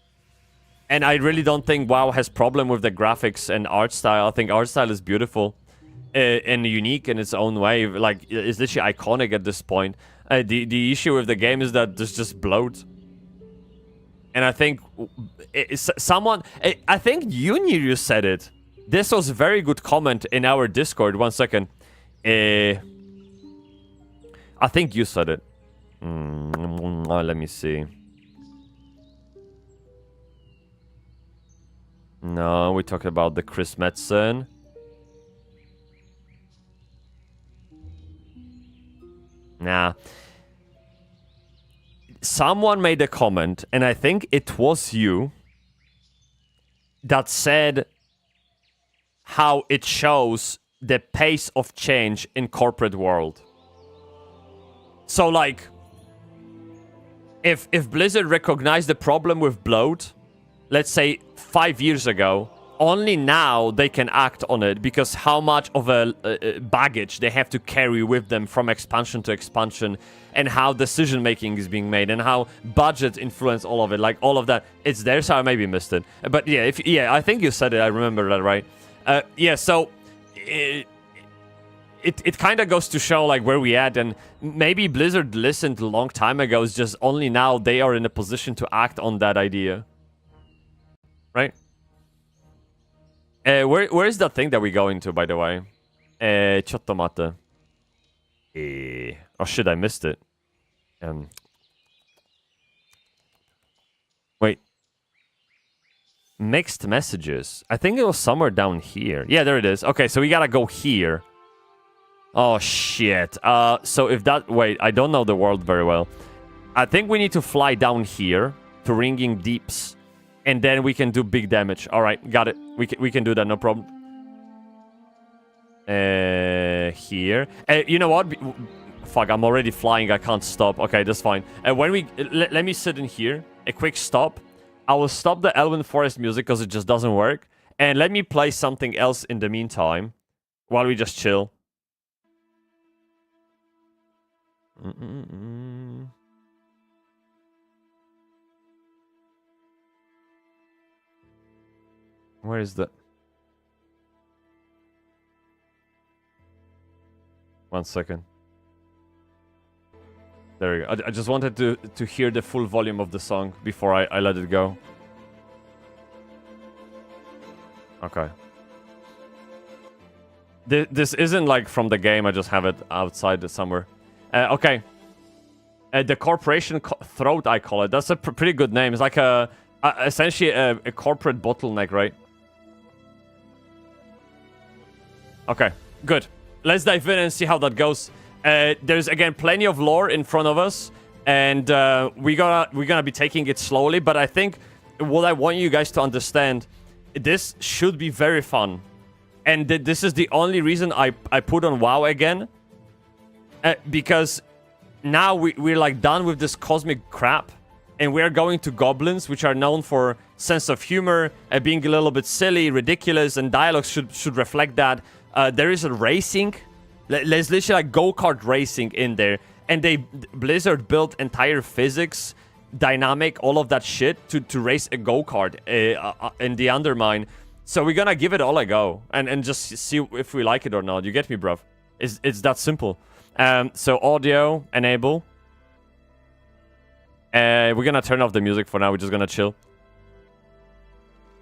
And I really don't think WoW has problem with the graphics and art style. I think art style is beautiful. And unique in its own way. Like, it's literally iconic at this point. The issue with the game is that there's just bloat. And I think someone... I think you said it. This was a very good comment in our Discord. 1 second. I think you said it. Let me see. No, we talked about the Chris Metzen. Nah. Someone made a comment, and I think it was you, that said how it shows the pace of change in corporate world. So, like, if Blizzard recognized the problem with bloat, let's say 5 years ago, only now they can act on it because how much of a baggage they have to carry with them from expansion to expansion and how decision making is being made and how budget influence all of it, like all of that. It's there, so I maybe missed it. But yeah, I think you said it. I remember that, right? Yeah, so it kind of goes to show like where we at, and maybe Blizzard listened a long time ago. It's just only now they are in a position to act on that idea, right? Where is that thing that we go into, by the way? Chattomate. Oh shit, I missed it. Wait. Mixed messages. I think it was somewhere down here. Yeah, there it is. Okay, so we gotta go here. Oh, shit. So if that... Wait, I don't know the world very well. I think we need to fly down here to Ringing Deeps. And then we can do big damage. Alright, got it. We can do that, no problem. Here. You know what? Fuck, I'm already flying. I can't stop. Okay, that's fine. When we... Let me sit in here. A quick stop. I will stop the Elven Forest music because it just doesn't work. And let me play something else in the meantime. While we just chill. Where is the... One second. There we go. I just wanted to hear the full volume of the song before I let it go. Okay. This isn't like from the game. I just have it outside somewhere. Okay. The Corporation Throat, I call it. That's a pretty good name. It's like essentially a corporate bottleneck, right? Okay, good. Let's dive in and see how that goes. There's again plenty of lore in front of us, and we're gonna be taking it slowly. But I think what I want you guys to understand, this should be very fun, and this is the only reason I put on WoW again, because now we're like done with this cosmic crap, and we're going to goblins, which are known for sense of humor, being a little bit silly, ridiculous, and dialogue should reflect that. There is a racing. There's literally like go-kart racing in there. And Blizzard built entire physics, dynamic, all of that shit to race a go-kart in the Undermine. So we're gonna give it all a go. And just see if we like it or not. You get me, bruv? It's that simple. So audio, enable. We're gonna turn off the music for now. We're just gonna chill.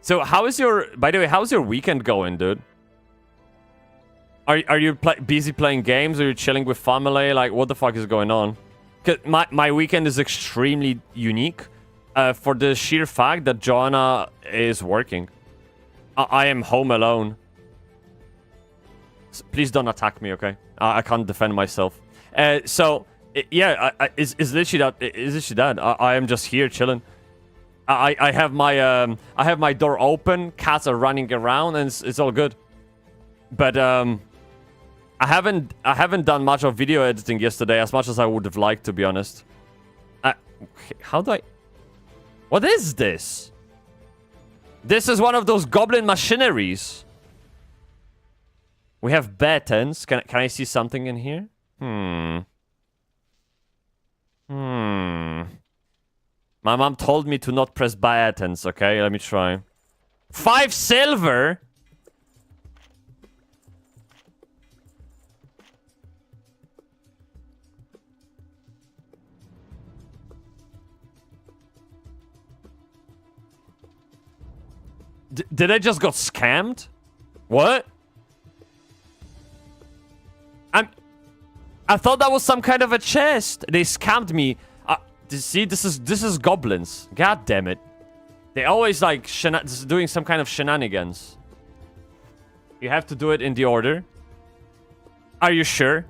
So how is your... By the way, how's your weekend going, dude? Are you busy playing games? Or are you chilling with family? Like, what the fuck is going on? Cause my weekend is extremely unique for the sheer fact that Joanna is working. I am home alone. So please don't attack me, okay? I can't defend myself. So, yeah, it's literally that. I am just here chilling. I have my door open. Cats are running around, and it's all good. But I haven't done much of video editing yesterday, as much as I would have liked, to be honest. How do I... What is this? This is one of those goblin machineries. We have buttons. Can I see something in here? My mom told me to not press buttons, okay? Let me try. 5 silver? Did I just got scammed? What? I thought that was some kind of a chest. They scammed me. See, this is goblins. God damn it. They always like doing some kind of shenanigans. You have to do it in the order. Are you sure?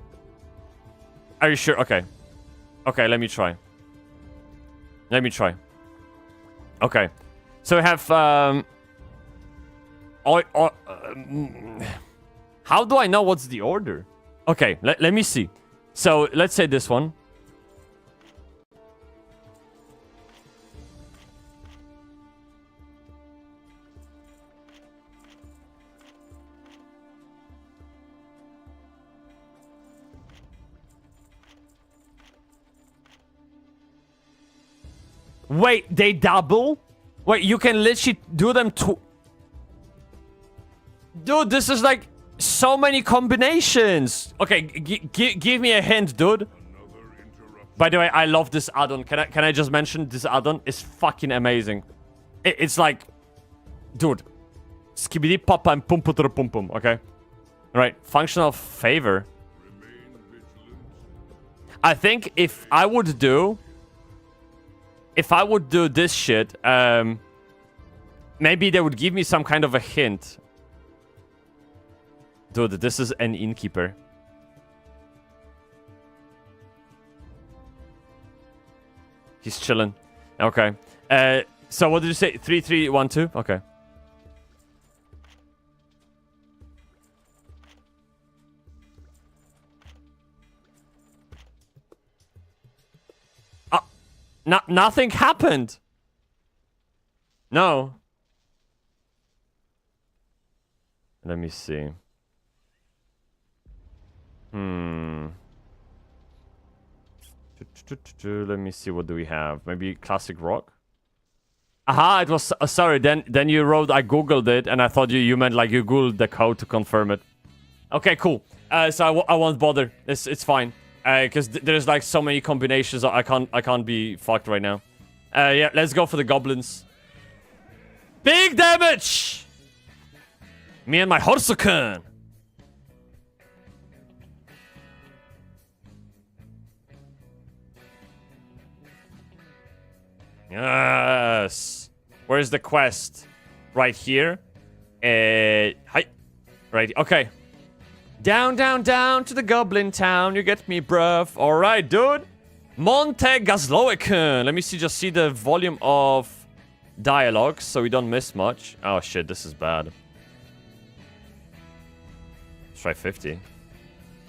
Are you sure? Okay. Okay, let me try. Let me try. Okay. So we have how do I know what's the order? Okay, let me see. So let's say this one. Wait, they double? Wait, you can literally do them to... Dude, this is like so many combinations. Okay, give me a hint, dude. By the way, I love this add-on. Can I just mention this add-on is fucking amazing. It's like, dude, skibidi papa and pum pum pum pum. Okay, right. Functional favor. I think if I would do if I would do this shit, maybe they would give me some kind of a hint. Dude, this is an innkeeper. He's chilling. Okay. So what did you say? 3312? Okay. Nothing happened. No. Let me see. Let me see, what do we have? Maybe classic rock? Aha, it was... sorry, then you wrote I googled it, and I thought you meant like you googled the code to confirm it. Okay, cool. So I won't bother. It's fine. Because there's like so many combinations, I can't be fucked right now. Yeah, let's go for the goblins. Big damage! Me and my Horsuken! Yes! Where's the quest? Right here. Hi. Right, okay. Down, down, down to the goblin town. You get me, bruv. Alright, dude. Monte Gazloiken. Let me just see the volume of dialogue so we don't miss much. Oh shit, this is bad. Let's try 50.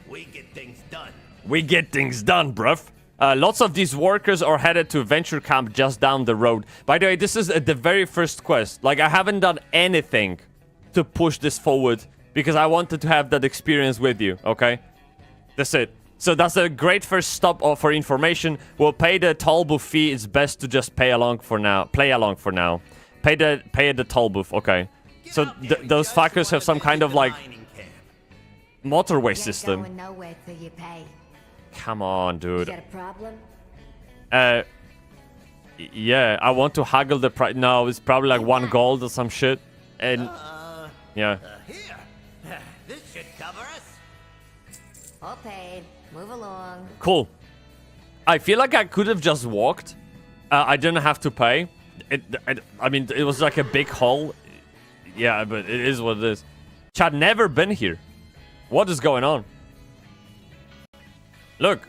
We get things done. We get things done, bruv. Lots of these workers are headed to Venture Camp just down the road. By the way, this is the very first quest. Like, I haven't done anything to push this forward because I wanted to have that experience with you, okay? That's it. So that's a great first stop for information. We'll pay the toll booth fee. It's best to just play along for now. Pay the toll booth, okay. So those fuckers have some kind of like motorway system. Going nowhere till you pay. Come on, dude. Got a problem? Yeah, I want to haggle the price. No, it's probably like 1 gold or some shit. And yeah. Here. This should cover us. All paid. Move along. Cool. I feel like I could have just walked. I didn't have to pay. I mean, it was like a big hole. Yeah, but it is what it is. Chad, never been here. What is going on? Look.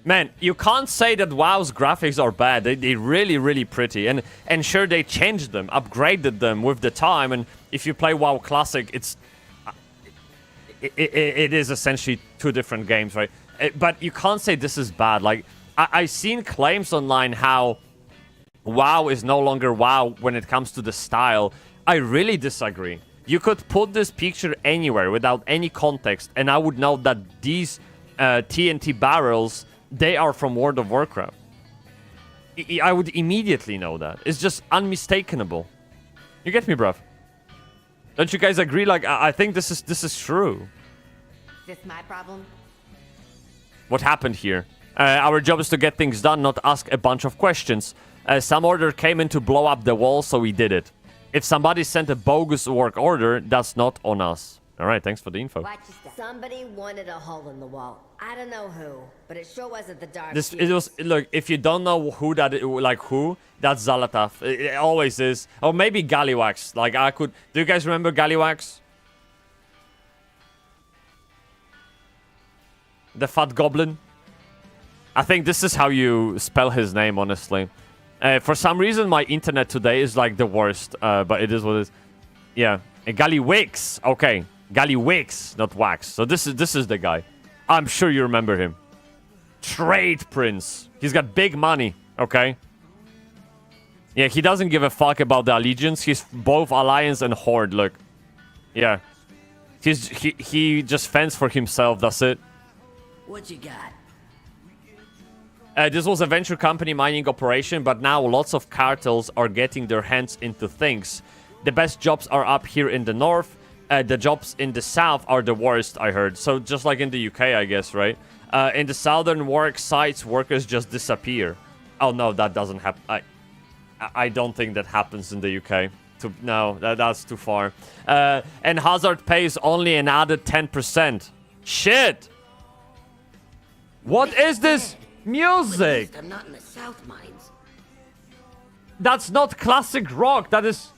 Man, you can't say that WoW's graphics are bad. They're really, really pretty. And sure, they changed them, upgraded them with the time. And if you play WoW Classic, it is essentially 2 different games, right? But you can't say this is bad. Like, I've seen claims online how WoW is no longer WoW when it comes to the style. I really disagree. You could put this picture anywhere without any context, and I would know that these TNT barrels, they are from World of Warcraft. I would immediately know that. It's just unmistakable. You get me, bruv? Don't you guys agree? Like, I think this is true. Is this my problem? What happened here? Our job is to get things done, not ask a bunch of questions. Some order came in to blow up the wall, so we did it. If somebody sent a bogus work order, that's not on us. Alright, thanks for the info. Watch your step. Somebody wanted a hole in the wall. I don't know who, but it sure wasn't the dark. Look, if you don't know who that is, like who, that's Zalatath. It always is. Or maybe Galliwax. Like, do you guys remember Galliwax? The fat goblin? I think this is how you spell his name, honestly. For some reason, my internet today is like the worst, but it is what it is. Yeah, Galliwix. Okay, Galliwix, not wax. So this is the guy. I'm sure you remember him. Trade Prince. He's got big money. Okay. Yeah, he doesn't give a fuck about the allegiance. He's both alliance and horde. Look. Yeah. He just fends for himself. That's it. What you got? This was a venture company mining operation, but now lots of cartels are getting their hands into things. The best jobs are up here in the north. The jobs in the south are the worst, I heard. So just like in the UK, I guess, right? In the southern work sites, workers just disappear. Oh, no, that doesn't happen. I don't think that happens in the UK. No, that's too far. And hazard pays only another 10%. Shit! What is this? music. I'm not in the South Mines. That's not classic rock. That is.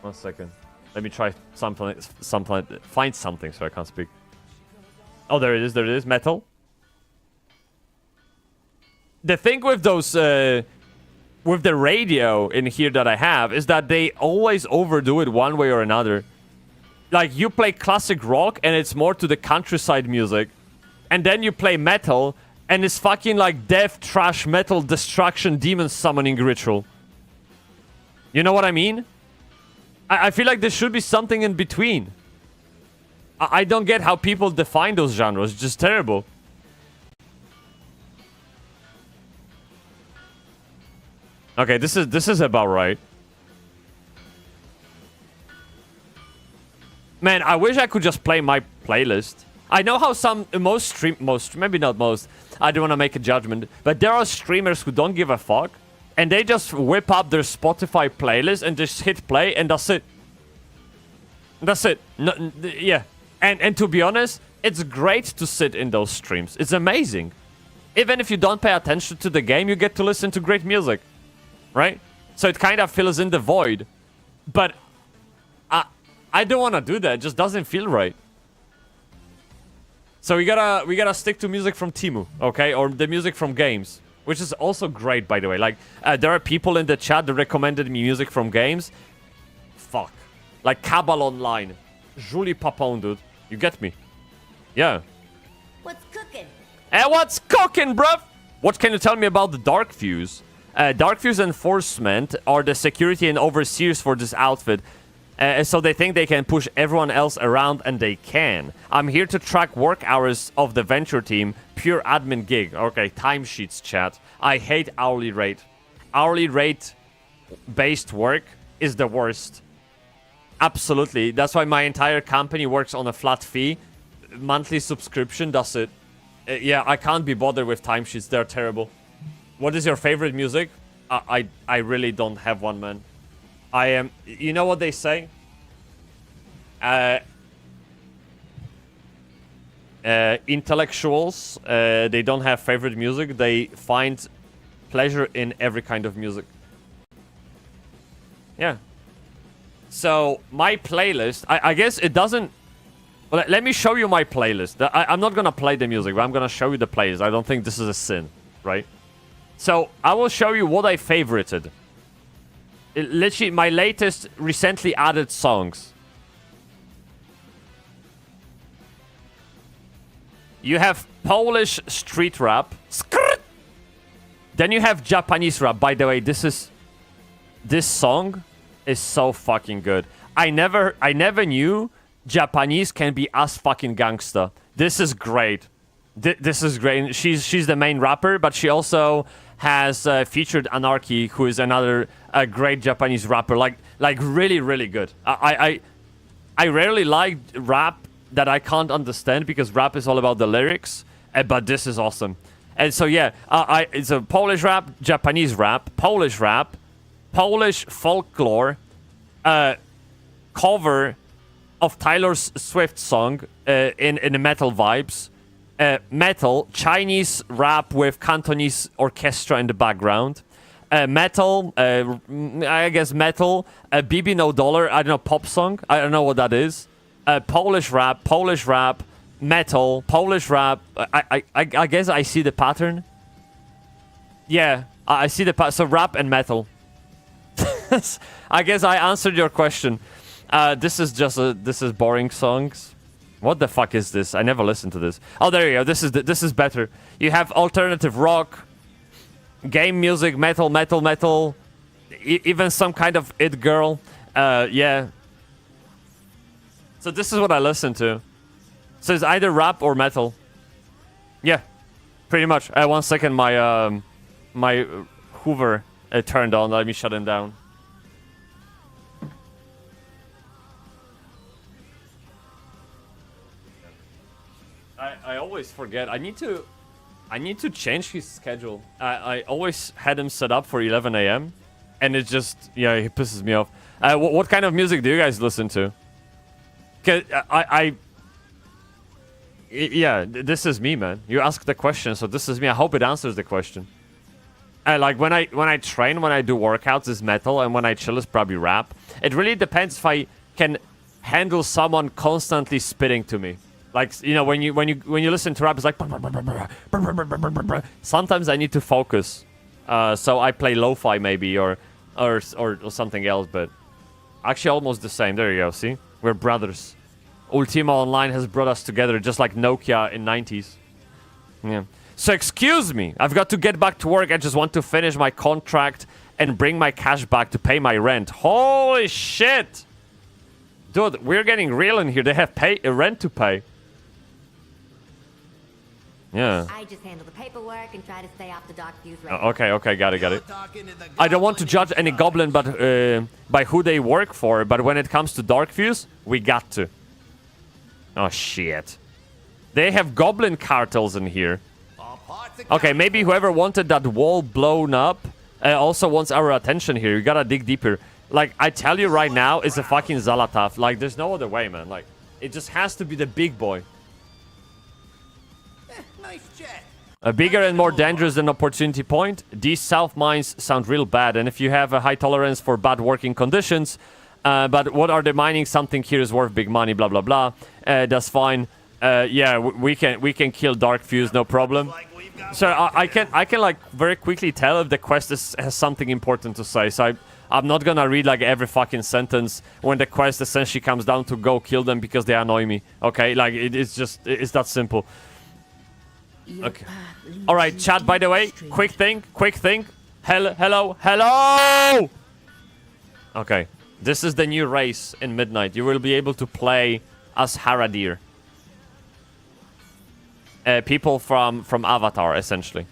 One second. Let me try something. Find something so I can't speak. Oh, there it is. There it is. Metal. The thing with those, with the radio in here that I have is that they always overdo it one way or another. Like, you play classic rock and it's more to the countryside music. And then you play metal and it's fucking like death, trash, metal, destruction, demon summoning ritual. You know what I mean? I feel like there should be something in between. I don't get how people define those genres. It's just terrible. Okay, this is about right. Man, I wish I could just play my playlist. I know how maybe not most, I don't want to make a judgment, but there are streamers who don't give a fuck, and they just whip up their Spotify playlist and just hit play, and that's it. That's it. No, yeah. And to be honest, it's great to sit in those streams. It's amazing. Even if you don't pay attention to the game, you get to listen to great music. Right? So it kind of fills in the void. But I don't want to do that. It just doesn't feel right. So we gotta stick to music from Temu, okay? Or the music from games. Which is also great, by the way. Like, there are people in the chat that recommended me music from games. Fuck. Like Cabal Online. Julie Papon, dude. You get me? Yeah. What's cooking? Hey, what's cooking, bruv? What can you tell me about the Dark Fuse? Dark Fuse Enforcement are the security and overseers for this outfit. So they think they can push everyone else around, and they can. I'm here to track work hours of the venture team. Pure admin gig. Okay, timesheets, chat. I hate hourly rate. Hourly rate based work is the worst. Absolutely. That's why my entire company works on a flat fee. Monthly subscription, that's it. Yeah, I can't be bothered with timesheets. They're terrible. What is your favorite music? I really don't have one, man. I am... You know what they say? Intellectuals, they don't have favorite music. They find pleasure in every kind of music. Yeah. So, my playlist... I guess it doesn't... Well, let me show you my playlist. I'm not gonna play the music, but I'm gonna show you the playlist. I don't think this is a sin, right? So, I will show you what I favorited. Literally, my latest, recently added songs. You have Polish street rap. Then you have Japanese rap. By the way, this song is so fucking good. I never knew Japanese can be as fucking gangsta. This is great. This is great. She's the main rapper, but she also has featured Anarchy, who is another great Japanese rapper. Like really, really good. I rarely like rap that I can't understand, because rap is all about the lyrics. But this is awesome. And so yeah, it's a Polish rap, Japanese rap, Polish folklore, cover of Taylor Swift's song in the metal vibes. Metal, Chinese rap with Cantonese orchestra in the background. Metal, I guess metal. BB No Dollar, I don't know, pop song. I don't know what that is. Polish rap, metal, Polish rap. I guess I see the pattern. Yeah, I see the pattern. So rap and metal. I guess I answered your question. This is boring songs. What the fuck is this? I never listened to this. Oh, there you go. This is better. You have alternative rock, game music, metal, even some kind of it girl. Yeah. So this is what I listen to. So it's either rap or metal. Yeah, pretty much. 1 second, my my Hoover turned on. Let me shut him down. I always forget. I need to change his schedule. I always had him set up for 11 a.m. and it just, yeah, he pisses me off. What kind of music do you guys listen to? 'Cause Yeah, this is me, man. You asked the question, so this is me. I hope it answers the question. Like when I train, when I do workouts, is metal, and when I chill, is probably rap. It really depends if I can handle someone constantly spitting to me. Like, you know, when you listen to rap, it's like sometimes I need to focus. So I play lo-fi maybe or something else, but actually almost the same. There you go. See, we're brothers. Ultima Online has brought us together, just like Nokia in 90s. Yeah. So excuse me, I've got to get back to work. I just want to finish my contract and bring my cash back to pay my rent. Holy shit! Dude, we're getting real in here. They have rent to pay. Yeah. I just handle the paperwork and try to stay off the dark views. Okay, got it. I don't want to judge any goblin but by who they work for, but when it comes to dark views, we got to. Oh, shit. They have goblin cartels in here. Okay, maybe whoever wanted that wall blown up also wants our attention here. You gotta dig deeper. Like, I tell you right now, it's a fucking Zalatath. Like, there's no other way, man. Like, it just has to be the big boy. Nice jet. A bigger and more dangerous than Opportunity Point. These south mines sound real bad, and if you have a high tolerance for bad working conditions, but what are they mining? Something here is worth big money, blah, blah, blah. That's fine. Yeah, we can kill Dark Fuse, no problem. So I can like very quickly tell if the quest has something important to say. So I'm not gonna read like every fucking sentence when the quest essentially comes down to go kill them because they annoy me. Okay, like it's that simple. Okay. All right, chat. By the way, quick thing. Hello. Okay, this is the new race in Midnight. You will be able to play as Haradir. People from Avatar, essentially.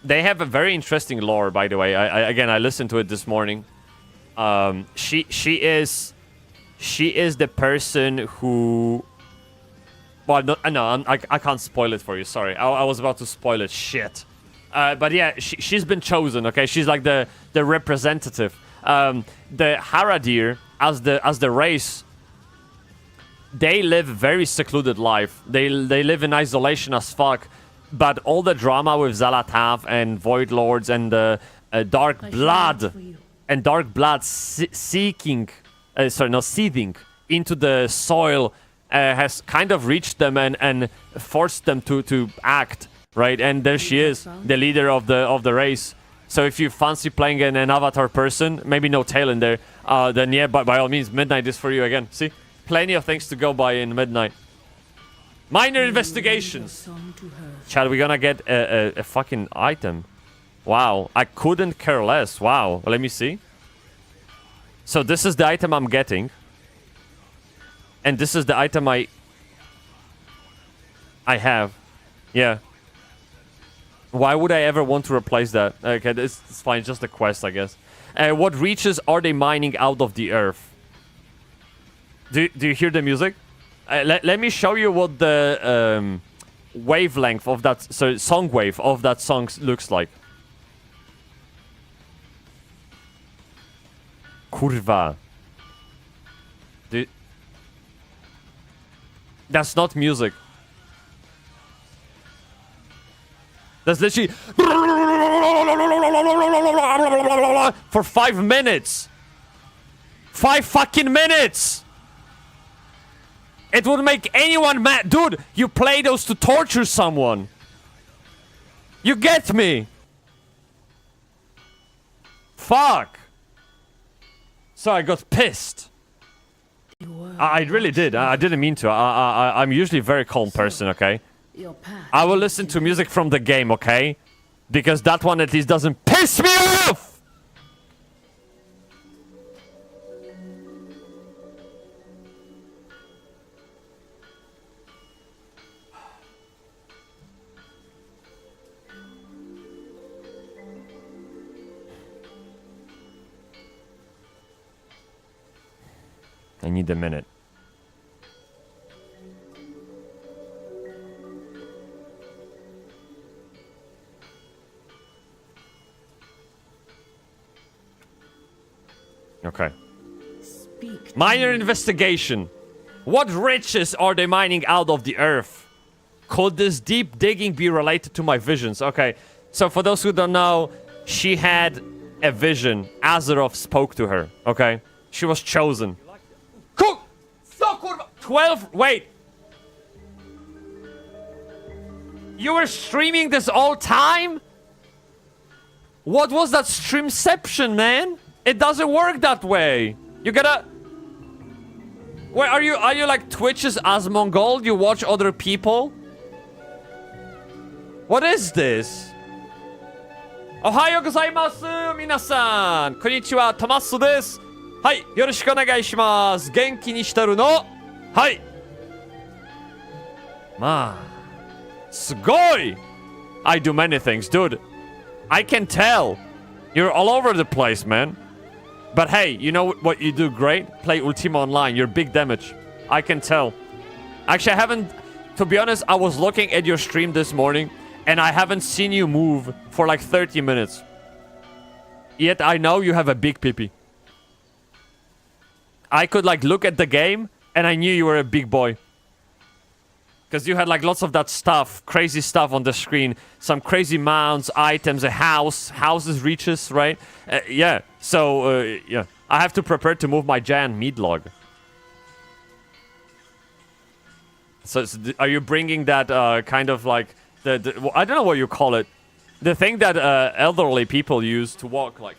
They have a very interesting lore, by the way. I listened to it this morning. She is the person who. Well, no, I can't spoil it for you. Sorry, I was about to spoil it. Shit. But yeah, she's been chosen. Okay, she's like the representative. The Haradir as the race. They live very secluded life. They live in isolation as fuck. But all the drama with Zalatath and Void Lords and Dark Blood seething into the soil has kind of reached them and forced them to act, right? And there she is, the leader of the race. So if you fancy playing an Avatar person, maybe no tail in there, then yeah, by all means, Midnight is for you again. See? Plenty of things to go by in Midnight. Minor investigations. Chad, we're gonna get a fucking item. Wow, I couldn't care less. Wow, let me see. So this is the item I'm getting. And this is the item I have. Yeah. Why would I ever want to replace that? Okay, it's fine, it's just a quest, I guess. What reaches are they mining out of the earth? Do you hear the music? Let me show you what the wavelength of that, so song wave of that song looks like. Kurwa. That's not music. That's literally for 5 minutes. 5 fucking minutes. It would make anyone mad. Dude, you play those to torture someone. You get me? Fuck. So I got pissed. I really did. I didn't mean to. I'm usually a very calm person, okay? I will listen to music from the game, okay? Because that one at least doesn't piss me off! I need a minute. Okay. Minor investigation. What riches are they mining out of the earth? Could this deep digging be related to my visions? Okay, so for those who don't know, she had a vision. Azeroth spoke to her, okay? She was chosen. Cook! 12, wait. You were streaming this all time? What was that streamception, man? It doesn't work that way. You gotta... Wait, are you like Twitch's Asmongold? You watch other people? What is this? Ohayo gozaimasu, minasan! Konnichiwa, Tomasu desu. Hai, yoroshiku onegai shimasu. Genki ni shiteru no? Hai! Man. Sugoi! I do many things, dude. I can tell. You're all over the place, man. But hey, you know what you do great? Play Ultima Online. You're big damage. I can tell. Actually, I haven't... To be honest, I was looking at your stream this morning, and I haven't seen you move for like 30 minutes. Yet I know you have a big pipi. I could like look at the game, and I knew you were a big boy. Because you had like lots of that stuff, crazy stuff on the screen. Some crazy mounts, items, a house, houses reaches, right? Yeah, so, yeah. I have to prepare to move my giant meat log. So, are you bringing that kind of like, well, I don't know what you call it. The thing that elderly people use to walk, like.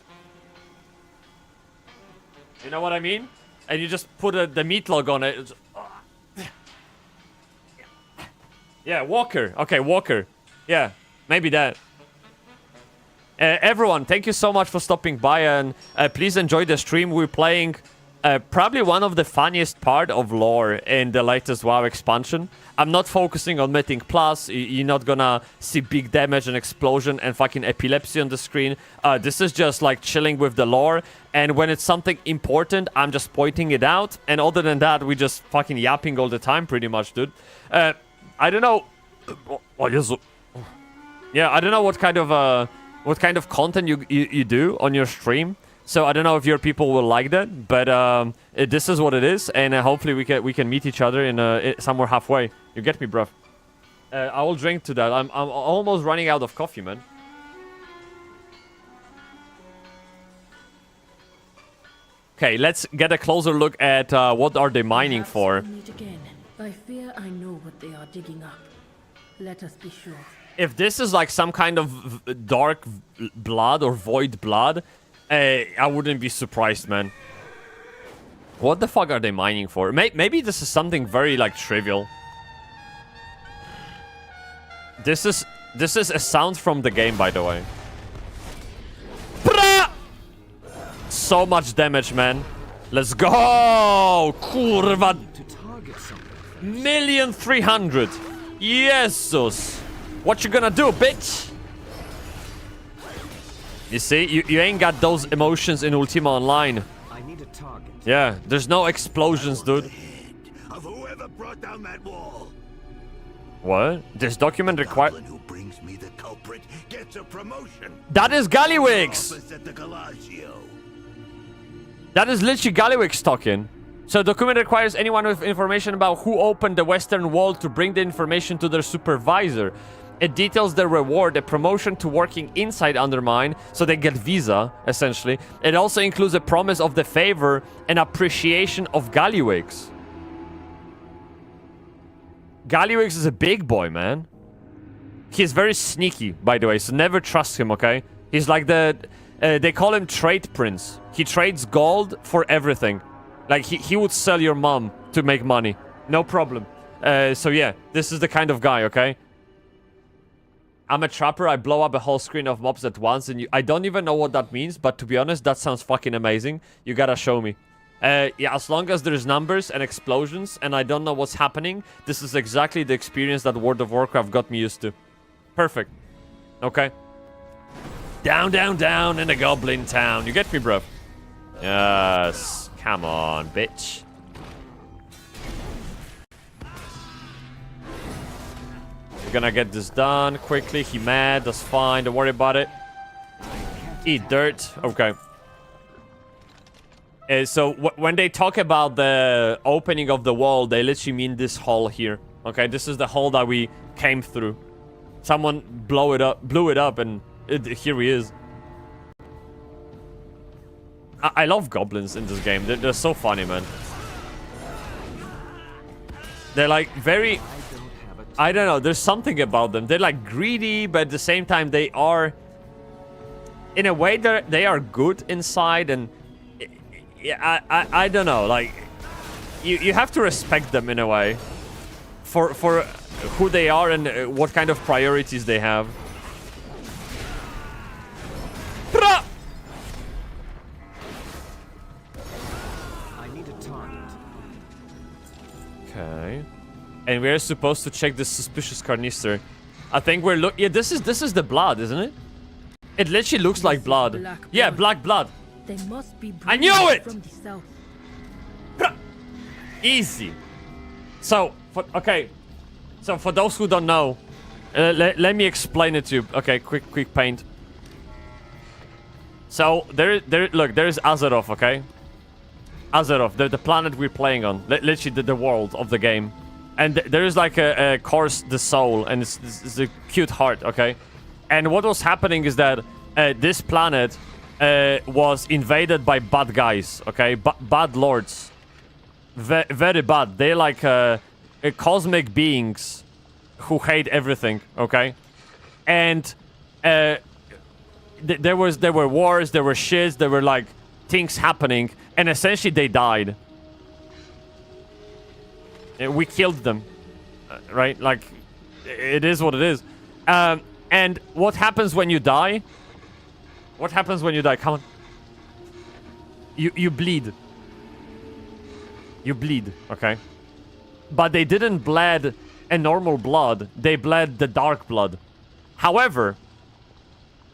You know what I mean? And you just put the meat log on it. Yeah, Walker. Okay, Walker. Yeah, maybe that. Everyone, thank you so much for stopping by, and please enjoy the stream. We're playing probably one of the funniest part of lore in the latest WoW expansion. I'm not focusing on Mythic Plus. You're not gonna see big damage and explosion and fucking epilepsy on the screen. This is just like chilling with the lore, and when it's something important, I'm just pointing it out. And other than that, we just fucking yapping all the time, pretty much, dude. I don't know. Yeah, I don't know what kind of content you do on your stream. So I don't know if your people will like that, but this is what it is, and hopefully we can meet each other in somewhere halfway. You get me, bruv? I will drink to that. I'm almost running out of coffee, man. Okay, let's get a closer look at what are they mining for. I fear I know what they are digging up. Let us be sure. If this is like some kind of dark blood or void blood, I wouldn't be surprised, man. What the fuck are they mining for? Maybe this is something very like trivial. This is a sound from the game, by the way. So much damage, man. Let's go! Kurva! 1,300,000. Jesus. What you gonna do, bitch? You see, you ain't got those emotions in Ultima Online. I need a target. Yeah, there's no explosions, dude. Of whoever brought down that wall. What? This document requires... Who brings me the culprit gets a promotion. That is Gallywix! Office at the Galasio. That is literally Gallywix talking. So document requires anyone with information about who opened the western wall to bring the information to their supervisor. It details the reward, a promotion to working inside Undermine, so they get visa, essentially. It also includes a promise of the favor and appreciation of Gallywix. Gallywix is a big boy, man. He's very sneaky, by the way, so never trust him, okay? He's like the... they call him Trade Prince. He trades gold for everything. Like, he would sell your mom to make money. No problem. So yeah, this is the kind of guy, okay? I'm a trapper, I blow up a whole screen of mobs at once, and I don't even know what that means, but to be honest, that sounds fucking amazing. You gotta show me. Yeah, as long as there's numbers and explosions, and I don't know what's happening, this is exactly the experience that World of Warcraft got me used to. Perfect. Okay. Down, down, down in a goblin town. You get me, bro? Yes. Come on, bitch. We're gonna get this done quickly. He mad. That's fine. Don't worry about it. Eat dirt. Okay. So when they talk about the opening of the wall, they literally mean this hole here. Okay, this is the hole that we came through. Someone blew it up, and here he is. I love goblins in this game. They're so funny, man. They're like very... I don't know, there's something about them. They're like greedy, but at the same time they are... In a way, they are good inside, and... I don't know, like... You have to respect them in a way. For who they are and what kind of priorities they have. Okay. And we're supposed to check this suspicious canister. I think we're yeah, this is the blood, isn't it? It literally looks like blood. Yeah, black blood. They must be I knew it! from the south. Easy. So, okay. So for those who don't know, let me explain it to you. Okay, quick paint. So look, there's Azeroth, okay? Azeroth, the planet we're playing on, literally the world of the game, and there is like a course, the soul, and it's a cute heart, okay? And what was happening is that this planet was invaded by bad guys, okay? Bad lords, very bad. They're like cosmic beings who hate everything, okay? And there were wars, there were shits, there were like things happening. And essentially, they died. We killed them, right? Like, it is what it is. And what happens when you die? What happens when you die? Come on. You bleed. You bleed, okay? But they didn't bleed a normal blood. They bled the dark blood. However,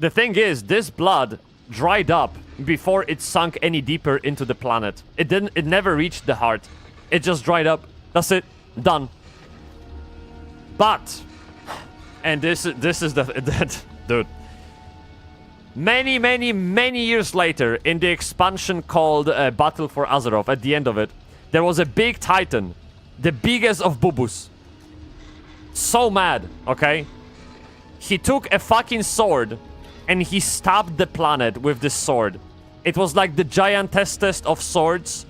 the thing is, this blood dried up before it sunk any deeper into the planet. It never reached the heart. It just dried up. That's it. Done. But, and this is that dude. Many years later, in the expansion called Battle for Azeroth, at the end of it, there was a big titan, the biggest of Bubus. So mad, okay? He took a fucking sword and he stabbed the planet with this sword. It was like the giantessest of swords.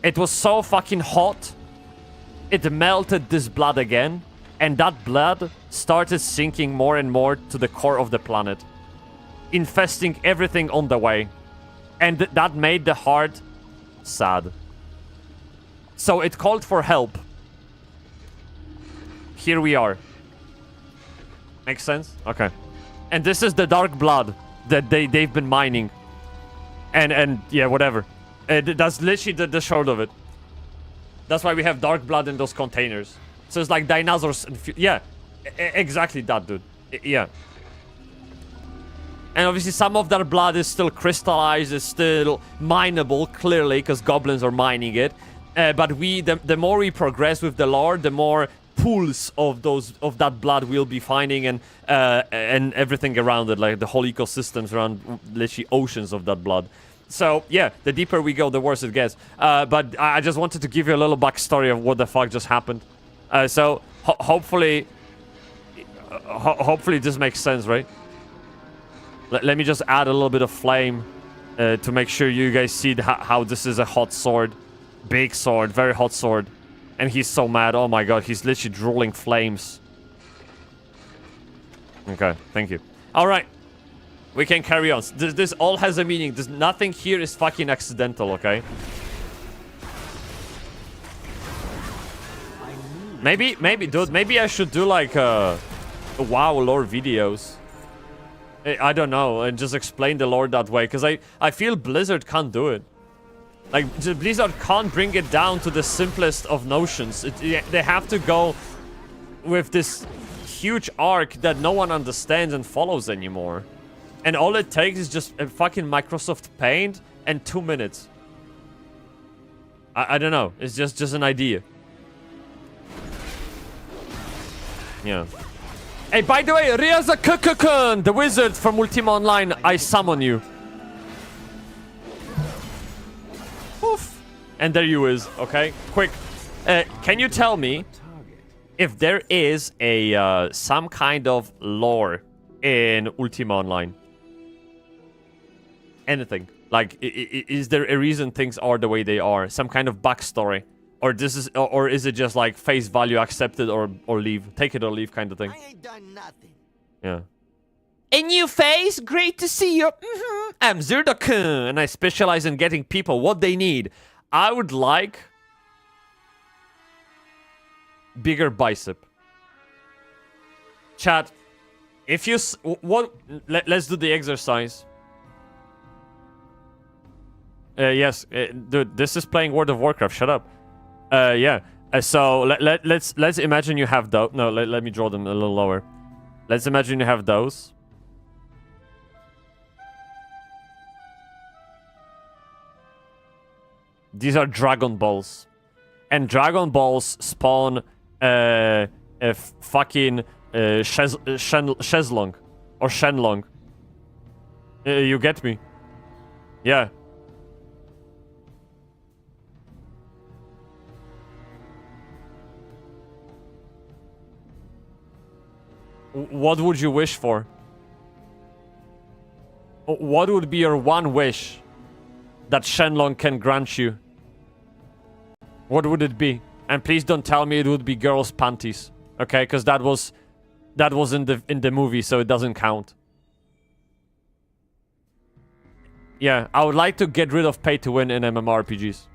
It was so fucking hot. It melted this blood again. And that blood started sinking more and more to the core of the planet. Infesting everything on the way. And that made the heart sad. So it called for help. Here we are. Makes sense? Okay. And this is the dark blood that they've been mining. And yeah, whatever. That's literally the short of it. That's why we have dark blood in those containers. So it's like dinosaurs. Yeah, exactly that, dude. Yeah. And obviously some of that blood is still crystallized, is still mineable, clearly, because goblins are mining it. But the more we progress with the lore, the more pools of that blood we'll be finding, and everything around it, like the whole ecosystems around, literally oceans of that blood. So yeah, the deeper we go, the worse it gets. But I just wanted to give you a little backstory of what the fuck just happened. So hopefully this makes sense, right? Let me just add a little bit of flame to make sure you guys see how this is a hot sword, big sword, very hot sword. And he's so mad. Oh my god, he's literally drooling flames. Okay, thank you. Alright. We can carry on. This all has a meaning. Nothing here is fucking accidental, okay? Maybe, dude, maybe I should do like WoW lore videos. I don't know, and just explain the lore that way. Because I feel Blizzard can't do it. Like, Blizzard can't bring it down to the simplest of notions. They have to go with this huge arc that no one understands and follows anymore. And all it takes is just a fucking Microsoft Paint and 2 minutes. I don't know. It's just an idea. Yeah. Hey, by the way, Riaza Kukukun, the wizard from Ultima Online, I summon you. Oof. And there you is, okay? Quick, can you tell me if there is a some kind of lore in Ultima Online, anything like, is there a reason things are the way they are? Some kind of backstory, or is it just like face value, accepted or leave, take it or leave kind of thing? I ain't done nothing. Yeah. A new face, great to see you. I'm Zerda-kun, and I specialize in getting people what they need. I would like bigger bicep. Chat, if you let's do the exercise. Yes, dude, this is playing World of Warcraft. Shut up. Yeah. So let's imagine you have those. No, let me draw them a little lower. Let's imagine you have those. These are Dragon Balls, and Dragon Balls spawn a fucking Shezlong or Shenlong. You get me? Yeah. What would you wish for? What would be your one wish that Shenlong can grant you? What would it be? And please don't tell me it would be girls' panties, okay? Because that was in the movie, so it doesn't count. Yeah, I would like to get rid of pay to win in MMORPGs.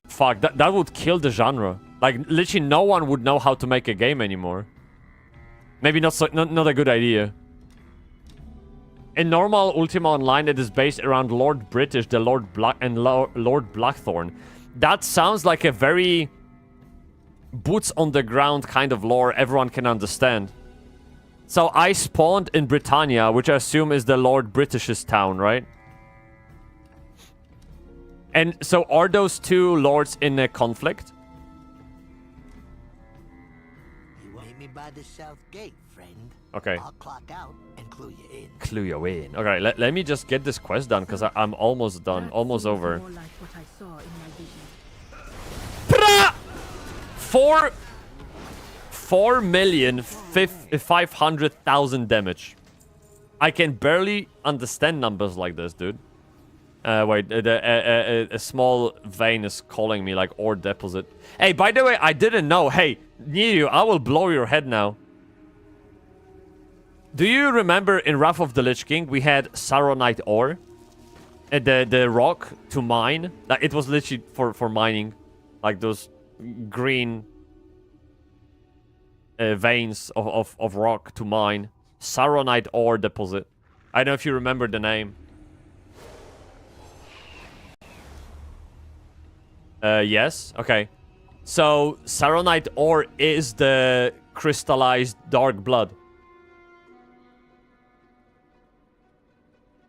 Fuck, that would kill the genre. Like, literally no one would know how to make a game anymore. Maybe not a good idea. In normal Ultima Online, it is based around Lord British, the Lord Lord Blackthorn. That sounds like a very boots on the ground kind of lore everyone can understand. So I spawned in Britannia, which I assume is the Lord British's town, right? And so are those two lords in a conflict? You meet me by the south gate, friend. Okay. I'll clock out and clue you in. Clue you in. Okay, let me just get this quest done, because I'm almost done. That Almost seems over. more like what I saw in my vision. 4,500,000 damage. I can barely understand numbers like this, dude. Wait, a small vein is calling me, like ore deposit. Hey, by the way, I didn't know. Hey, Niru, I will blow your head now. Do you remember in Wrath of the Lich King, we had Saronite ore? The rock to mine? Like, it was literally for mining. Like those green veins of rock to mine. Saronite ore deposit. I don't know if you remember the name. Yes? Okay. So, Saronite ore is the crystallized dark blood.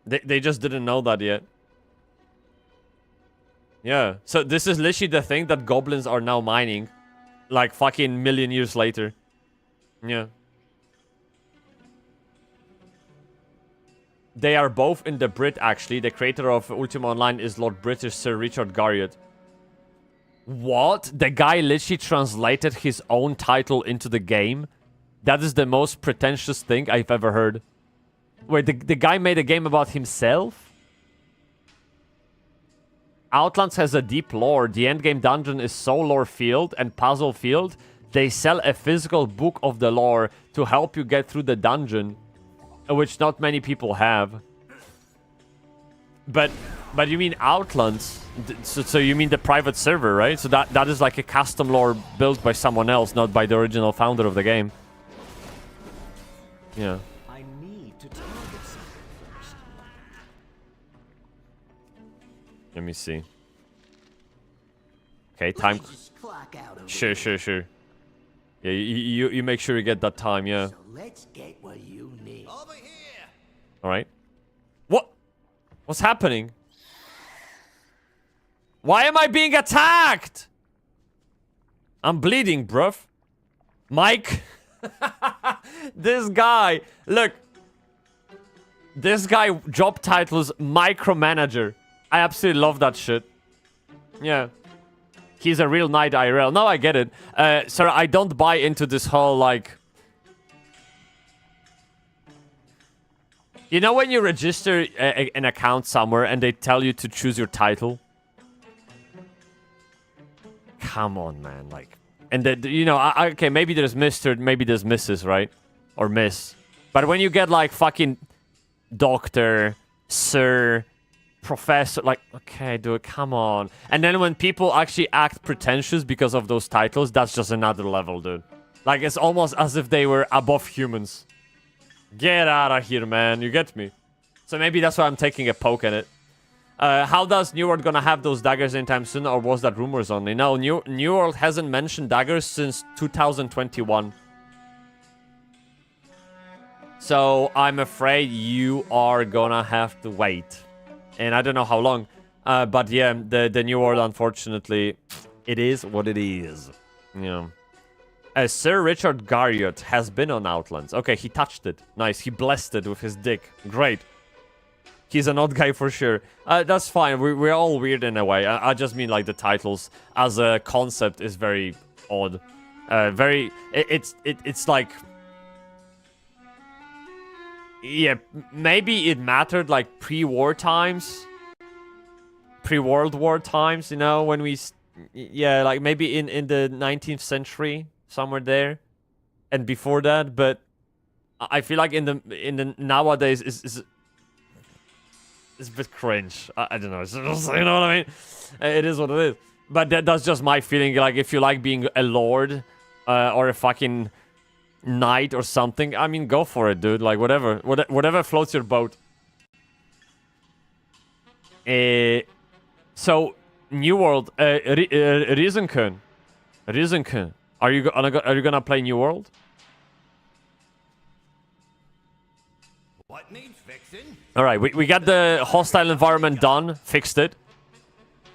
They just didn't know that yet. Yeah. So, this is literally the thing that goblins are now mining. Like, fucking million years later. Yeah. They are both in the Brit, actually. The creator of Ultima Online is Lord British Sir Richard Garriott. What? The guy literally translated his own title into the game? That is the most pretentious thing I've ever heard. Wait, the guy made a game about himself? Outlands has a deep lore. The endgame dungeon is so lore-filled and puzzle-filled. They sell a physical book of the lore to help you get through the dungeon, which not many people have. But you mean Outlands? So you mean the private server, right? So that is like a custom lore built by someone else, not by the original founder of the game. Yeah. I need to target something first. Let me see. Okay, time. Just clock out over Sure. Yeah, you make sure you get that time, yeah. So let's get what you need. Over here. All right. What? What's happening? Why am I being attacked? I'm bleeding, bruv. Mike. This guy. Look. This guy job title is micromanager. I absolutely love that shit. Yeah. He's a real knight IRL. No, I get it. Sir, I don't buy into this whole, like... You know when you register an account somewhere and they tell you to choose your title? Come on, man. Like, and you know, okay, maybe there's Mr., maybe there's Mrs., right? Or Miss. But when you get like fucking Doctor, Sir, Professor, like, okay, dude, come on. And then when people actually act pretentious because of those titles, that's just another level, dude. Like, it's almost as if they were above humans. Get out of here, man. You get me? So maybe that's why I'm taking a poke at it. How does New World gonna have those daggers anytime soon, or was that rumors only? No, New World hasn't mentioned daggers since 2021. So I'm afraid you are gonna have to wait. And I don't know how long. But yeah, the New World, unfortunately, it is what it is. Yeah. Sir Richard Garriott has been on Outlands. Okay, he touched it. Nice. He blessed it with his dick. Great. He's an odd guy for sure. That's fine. We're all weird in a way. I just mean like the titles as a concept is very odd. It's like... Yeah, maybe it mattered like pre-war times. Pre-World War times, you know, when we... Yeah, like maybe in the 19th century. Somewhere there, and before that, but I feel like in the nowadays is a bit cringe. I don't know. It's just, you know what I mean? It is what it is. But that's just my feeling. Like if you like being a lord or a fucking knight or something, I mean, go for it, dude. Like whatever floats your boat. So New World, Riesenkön. Are you gonna play New World? What needs fixing? All right, we got the hostile environment done, fixed it.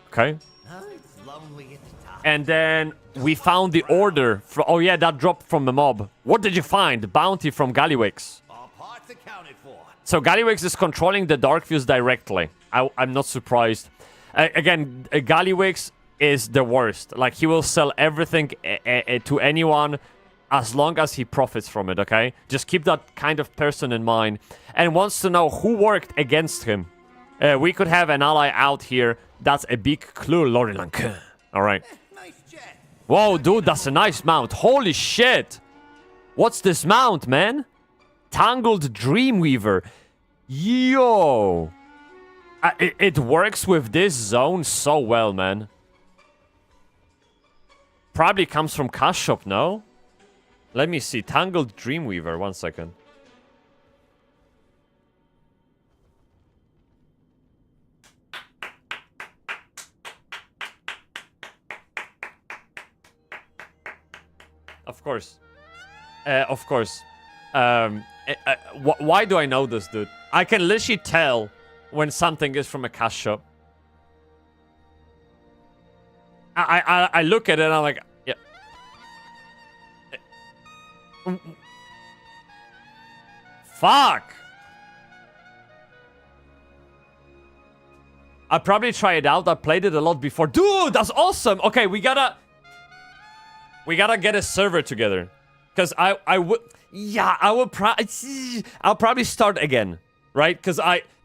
Okay. It's lonely at the top. And then we found the order. Oh yeah, that dropped from the mob. What did you find? Bounty from Gallywix. All parts accounted for. So Gallywix is controlling the Dark Views directly. I'm not surprised. Again, Gallywix is the worst. Like, he will sell everything to anyone as long as he profits from it, okay? Just keep that kind of person in mind. And wants to know who worked against him. We could have an ally out here. That's a big clue, Lorilank. Alright. Nice jet. Whoa, dude, that's a nice mount. Holy shit! What's this mount, man? Tangled Dreamweaver. Yo! It works with this zone so well, man. Probably comes from Cash Shop, no? Let me see. Tangled Dreamweaver. 1 second. Of course. Of course. Why do I know this, dude? I can literally tell when something is from a Cash Shop. I look at it and I'm like, yeah. Fuck! I'll probably try it out. I played it a lot before. Dude, that's awesome! Okay, we gotta get a server together. Because I would... Yeah, I'll probably start again. Right? Because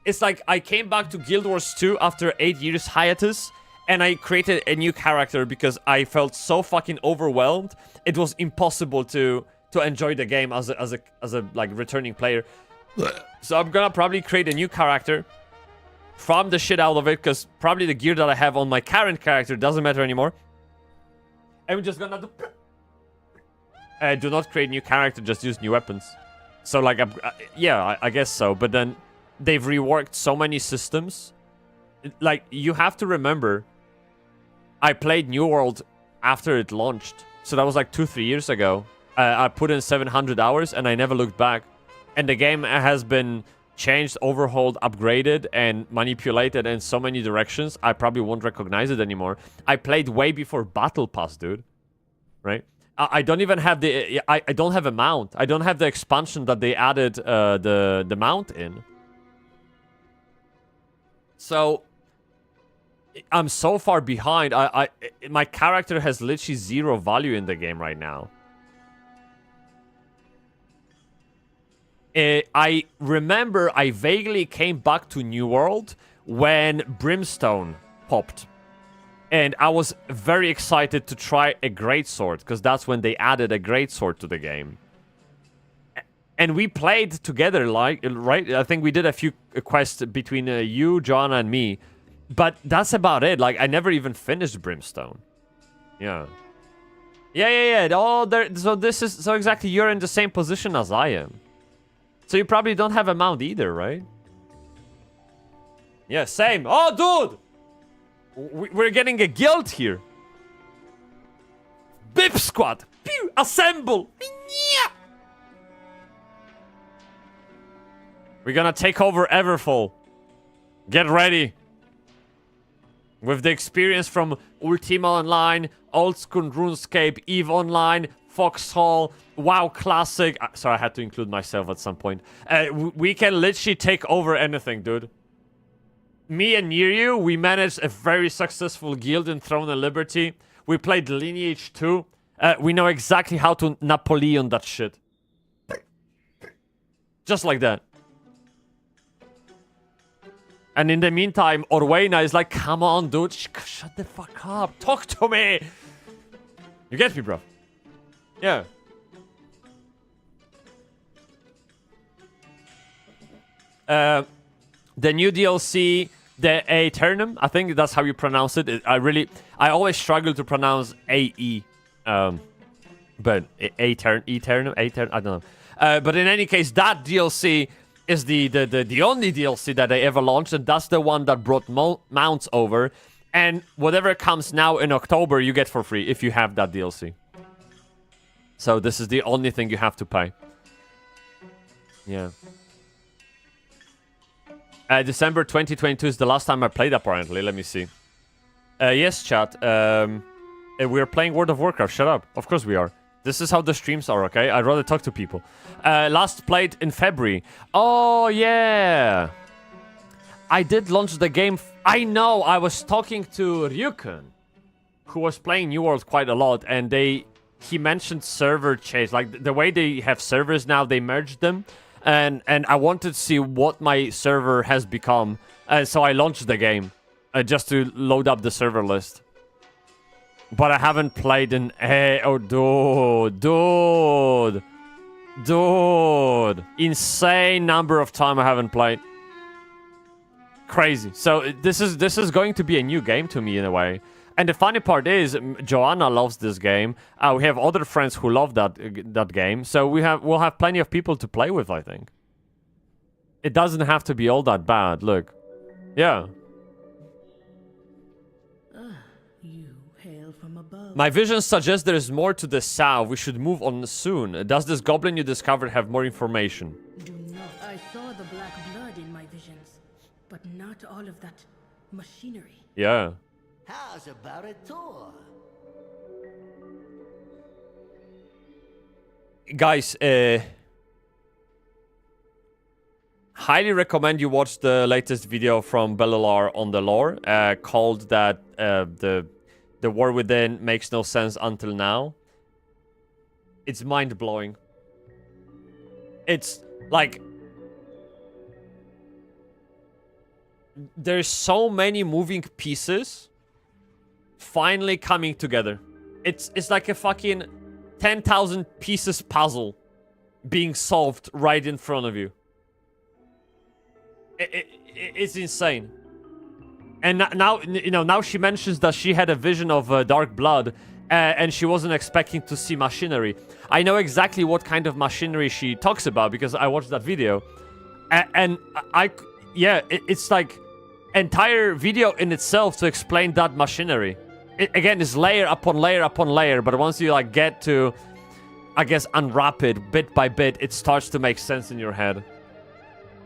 it's like I came back to Guild Wars 2 after 8 years hiatus. And I created a new character because I felt so fucking overwhelmed. It was impossible to enjoy the game as a like returning player. So I'm gonna probably create a new character, farm the shit out of it, because probably the gear that I have on my current character doesn't matter anymore. And we're just gonna do not create new character, just use new weapons. So like, yeah, I guess so. But then they've reworked so many systems. Like, you have to remember, I played New World after it launched. So that was like 2-3 years ago. I put in 700 hours and I never looked back. And the game has been changed, overhauled, upgraded, and manipulated in so many directions, I probably won't recognize it anymore. I played way before Battle Pass, dude. Right? I don't even have the... I don't have a mount. I don't have the expansion that they added the mount in. So... I'm so far behind. My character has literally 0 value in the game right now. I remember I vaguely came back to New World when Brimstone popped. And I was very excited to try a greatsword, because that's when they added a greatsword to the game. And we played together, like, right? I think we did a few quests between you, Joanna, and me. But that's about it. Like, I never even finished Brimstone. Yeah. Yeah. Oh, so exactly, you're in the same position as I am. So you probably don't have a mount either, right? Yeah, same. Oh, dude! We're getting a guild here. Bip squad. Pew! Assemble. Yeah. We're gonna take over Everfall. Get ready. With the experience from Ultima Online, Old School RuneScape, EVE Online, Foxhole, WoW Classic. Sorry, I had to include myself at some point. We can literally take over anything, dude. Me and Niryu, we managed a very successful guild in Throne and Liberty. We played Lineage 2. We know exactly how to Napoleon that shit. Just like that. And in the meantime, Orwena is like, come on, dude. Shut the fuck up. Talk to me. You get me, bro? Yeah. The new DLC, the Aeternum, I think that's how you pronounce it. I always struggle to pronounce AE. But Aeternum, I don't know. But in any case, that DLC is the only DLC that they ever launched, and that's the one that brought mounts over. And whatever comes now in October, you get for free if you have that DLC. So this is the only thing you have to pay. Yeah. December 2022 is the last time I played, apparently. Let me see. Yes, chat. We're playing World of Warcraft. Shut up. Of course we are. This is how the streams are, okay? I'd rather talk to people. Last played in February. Oh, yeah. I did launch the game. I know. I was talking to Ryukun, who was playing New World quite a lot, and he mentioned server change. Like, the way they have servers now, they merged them. And I wanted to see what my server has become. So I launched the game just to load up the server list. But I haven't played in... Oh, dude. Insane number of time I haven't played. Crazy. So this is going to be a new game to me in a way. And the funny part is, Joanna loves this game. We have other friends who love that game. So we'll have plenty of people to play with, I think. It doesn't have to be all that bad. Look. Yeah. You hail from above. My visions suggest there is more to the south. We should move on soon. Does this goblin you discovered have more information? Do not. I saw the black blood in my visions, but not all of that machinery. Yeah. How's about a tour? Guys, highly recommend you watch the latest video from Bellular on the lore, called that the War Within makes no sense until now. It's mind-blowing. It's like... There's so many moving pieces finally coming together. It's like a fucking 10,000 pieces puzzle being solved right in front of you. It's insane. And now, you know, now she mentions that she had a vision of dark blood, and she wasn't expecting to see machinery. I know exactly what kind of machinery she talks about because I watched that video, and yeah, it's like entire video in itself to explain that machinery. Again, it's layer upon layer upon layer, but once you like get to, I guess, unwrap it bit by bit, it starts to make sense in your head.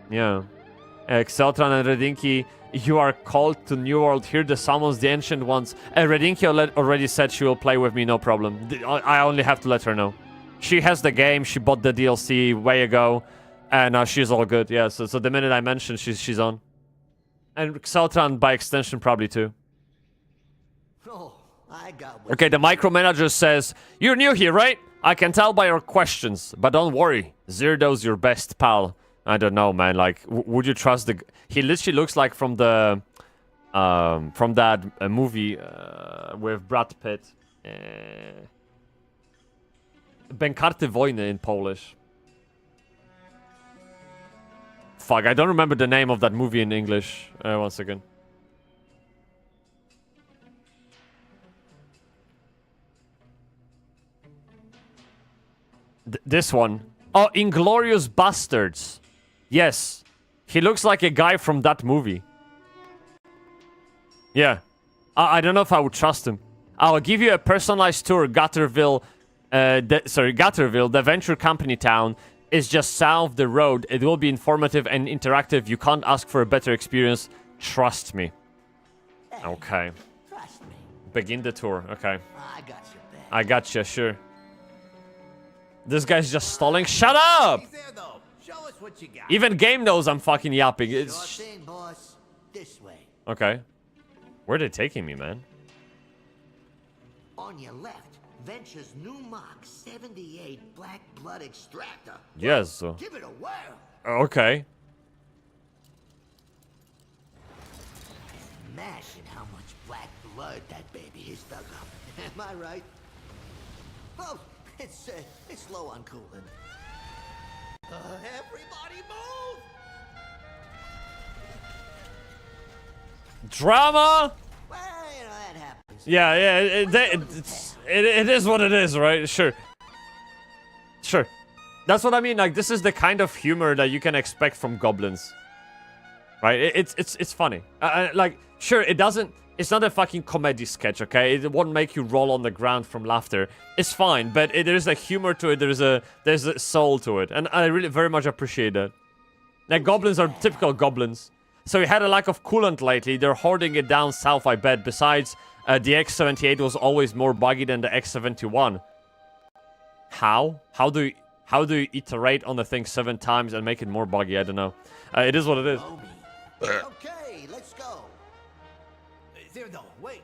Yeah. Xeltran and Redinki, you are called to New World. Hear the summons, the ancient ones. Redinki already said she will play with me, no problem. I only have to let her know. She has the game, she bought the DLC way ago, and she's all good. Yeah, so the minute I mention, she's on. And Xeltran, by extension, probably too. Oh, I got what Okay, the micromanager says, "You're new here, right? I can tell by your questions, but don't worry. Zirdo's your best pal." I don't know, man. Like, would you trust the... He literally looks like from the... from that movie with Brad Pitt. Bękarty wojny in Polish. Fuck, I don't remember the name of that movie in English. One second. This one. Oh, Inglorious Bastards. Yes. He looks like a guy from that movie. Yeah. I don't know if I would trust him. I'll give you a personalized tour. Gutterville, the venture company town is just south the road. It will be informative and interactive. You can't ask for a better experience. Trust me. Okay. trust me. Begin the tour. Okay. I got your back. I gotcha, sure. This guy's just stalling. Shut up! Hey there, though. Show us what you got. Even game knows I'm fucking yapping. Sure It's... thing, boss. This way. Okay. Where are they taking me, man? On your left, Venture's new Mach 78 Black Blood Extractor. Yes. Give it a whirl. Okay. Imagine how much black blood that baby has dug up. Am I right? Well, it's low on coolant. Everybody move! Drama? Well, you know, that happens. Yeah, it is what it is, right? Sure. Sure. That's what I mean. Like, this is the kind of humor that you can expect from goblins. Right? It's funny. Like, sure, it's not a fucking comedy sketch, okay? It won't make you roll on the ground from laughter. It's fine, but there's a humor to it. There's a soul to it. And I really very much appreciate that. Like, goblins are typical goblins. So we had a lack of coolant lately. They're hoarding it down south, I bet. Besides, the X78 was always more buggy than the X71. How? How do you iterate on the thing 7 times and make it more buggy? I don't know. It is what it is. Okay, let's go. Zirdo, wait.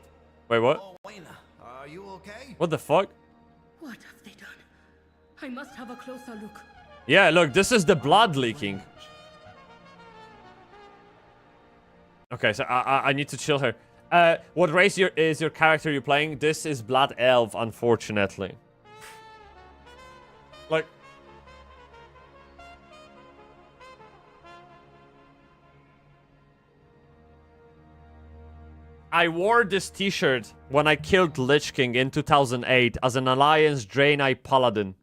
Wait, what? Oh, Wayne, are you okay? What the fuck? What have they done? I must have a closer look. Yeah, look, this is the blood leaking. Okay, so I need to chill her. What race is your character you're playing? This is Blood Elf, unfortunately. Like... I wore this t-shirt when I killed Lich King in 2008 as an Alliance Draenei Paladin.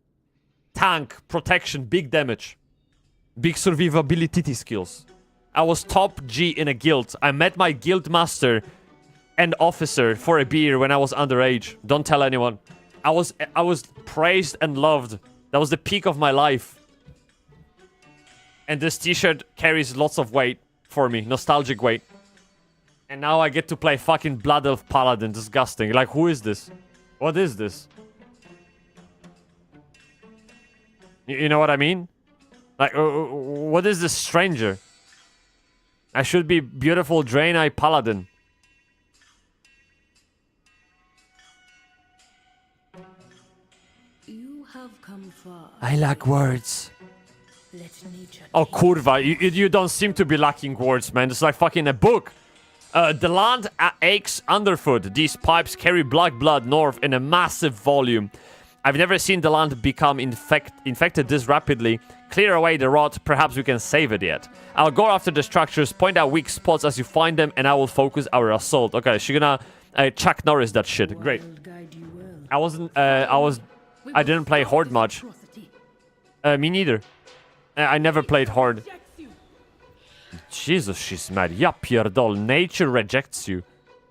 Tank, protection, big damage. Big survivability skills. I was top G in a guild. I met my guild master and officer for a beer when I was underage. Don't tell anyone. I was praised and loved. That was the peak of my life. And this t-shirt carries lots of weight for me. Nostalgic weight. And now I get to play fucking Blood Elf Paladin. Disgusting. Like, who is this? What is this? You know what I mean? Like, what is this stranger? I should be beautiful Draenei Paladin. You have come far. I lack words. Let nature. Oh, kurwa, you don't seem to be lacking words, man. It's like fucking a book. The land aches underfoot. These pipes carry black blood north in a massive volume. I've never seen the land become infected this rapidly. Clear away the rot, perhaps we can save it yet. I'll go after the structures, point out weak spots as you find them, and I will focus our assault. Okay, she's gonna Chuck Norris that shit. Great. I didn't play Horde much. Me neither. I never played Horde. Jesus, she's mad. Ja pierdol, nature rejects you.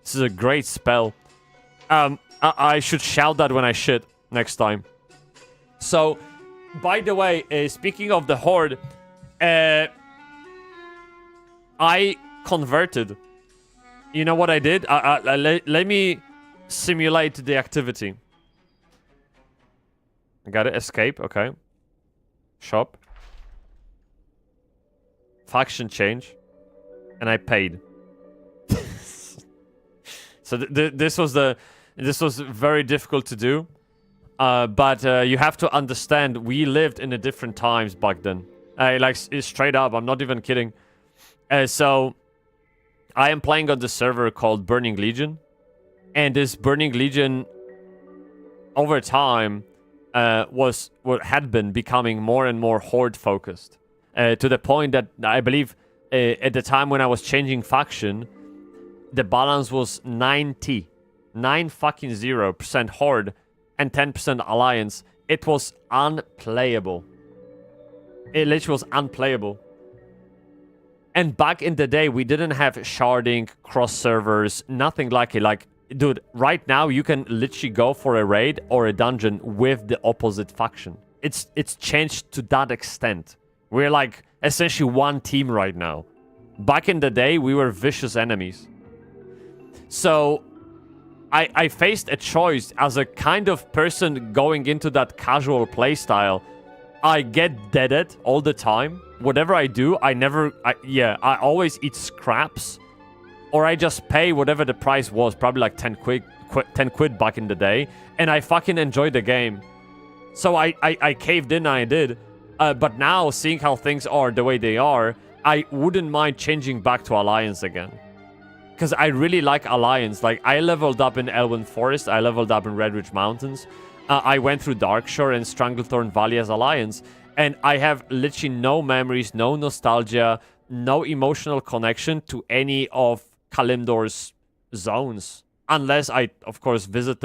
This is a great spell. I should shout that when I shit next time. So, by the way, speaking of the Horde, I converted. You know what I did? Let me simulate the activity. Got it. Escape. Okay. Shop. Faction change. And I paid. So this was very difficult to do. But you have to understand, we lived in a different times back then. Like, straight up, I'm not even kidding. So, I am playing on the server called Burning Legion. And this Burning Legion, over time, had been becoming more and more horde-focused. To the point that, I believe, at the time when I was changing faction, the balance was 9% horde, and 10% alliance. It was unplayable. It literally was unplayable. And back in the day, we didn't have sharding, cross servers, nothing like it. Like, dude, right now you can literally go for a raid or a dungeon with the opposite faction. It's changed to that extent. We're like essentially one team right now. Back in the day, we were vicious enemies. So I faced a choice as a kind of person going into that casual playstyle. I get deaded all the time. Whatever I do, I always eat scraps. Or I just pay whatever the price was, probably like 10 quid back in the day. And I fucking enjoyed the game. So I caved in and I did. But now, seeing how things are the way they are, I wouldn't mind changing back to Alliance again. Because I really like Alliance. Like, I leveled up in Elwyn Forest. I leveled up in Red Ridge Mountains. I went through Darkshore and Stranglethorn Valley as Alliance. And I have literally no memories, no nostalgia, no emotional connection to any of Kalimdor's zones. Unless I, of course, visited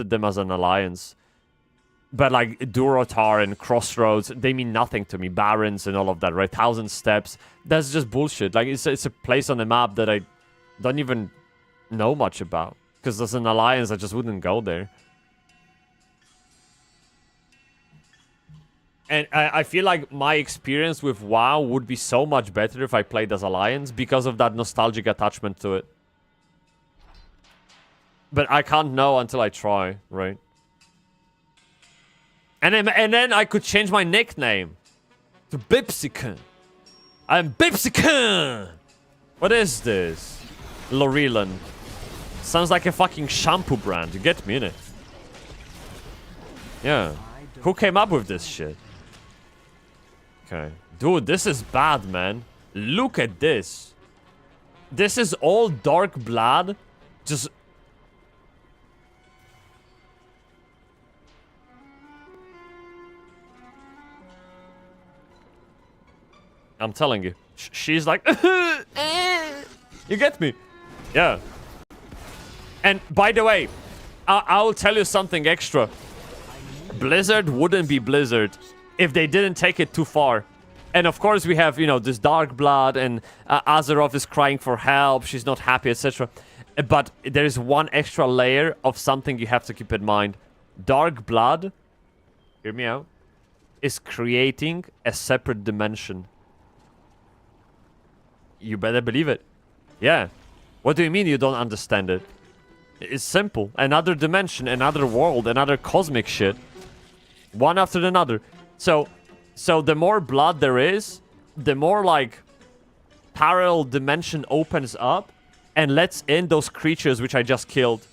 them as an Alliance. But like Durotar and Crossroads, they mean nothing to me. Barrens and all of that, right? 1,000 Steps. That's just bullshit. Like, it's a place on the map that I don't even know much about. Because as an Alliance, I just wouldn't go there. And I feel like my experience with WoW would be so much better if I played as Alliance because of that nostalgic attachment to it. But I can't know until I try, right? And then I could change my nickname to Bybsie. I'm Bybsie. What is this? Lorelan. Sounds like a fucking shampoo brand. You get me in it? Yeah. Who came up with this shit? Okay. Dude, this is bad, man. Look at this. This is all dark blood. Just... I'm telling you. She's like... You get me? Yeah. And by the way, I'll tell you something extra. Blizzard wouldn't be Blizzard if they didn't take it too far. And of course we have, you know, this dark blood and Azeroth is crying for help. She's not happy, etc. But there is one extra layer of something you have to keep in mind. Dark blood, hear me out, is creating a separate dimension. You better believe it. Yeah. What do you mean you don't understand it? It's simple. Another dimension, another world, another cosmic shit. One after another. So the more blood there is, the more like parallel dimension opens up and lets in those creatures which I just killed.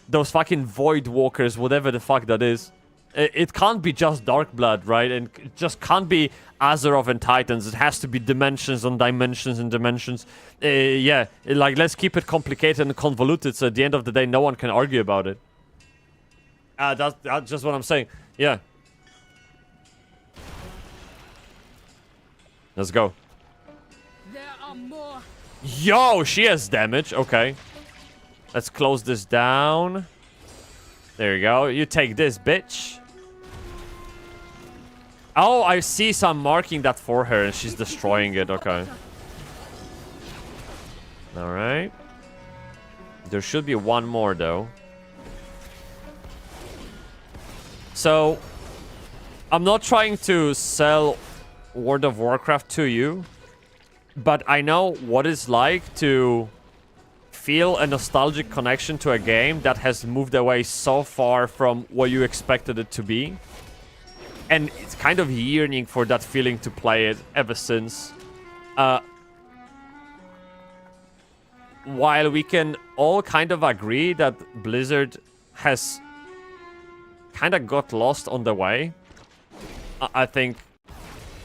Those fucking void walkers, whatever the fuck that is. It can't be just dark blood, right? And it just can't be Azeroth and Titans. It has to be dimensions on dimensions and dimensions. Yeah, like, let's keep it complicated and convoluted so at the end of the day no one can argue about it. That's just what I'm saying. Yeah. Let's go. There are more. Yo, she has damage. Okay. Let's close this down. There you go. You take this, bitch. Oh, I see some marking that for her and she's destroying it. Okay. Alright. There should be one more, though. So, I'm not trying to sell World of Warcraft to you, but I know what it's like to feel a nostalgic connection to a game that has moved away so far from what you expected it to be. And it's kind of yearning for that feeling to play it ever since. while we can all kind of agree that Blizzard has kind of got lost on the way, I think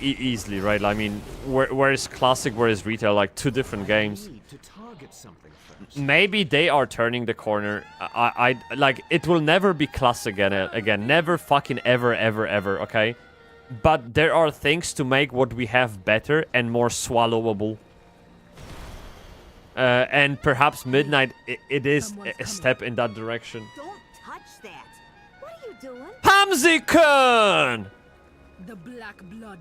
easily, right? I mean, where is classic, where is retail? Like, two different games. Maybe they are turning the corner. I like, it will never be classic again. Never fucking ever, okay? But there are things to make what we have better and more swallowable. And perhaps Midnight, it is a step in that direction. Don't touch that. What are you doing? Pamzi-kun! The black blood.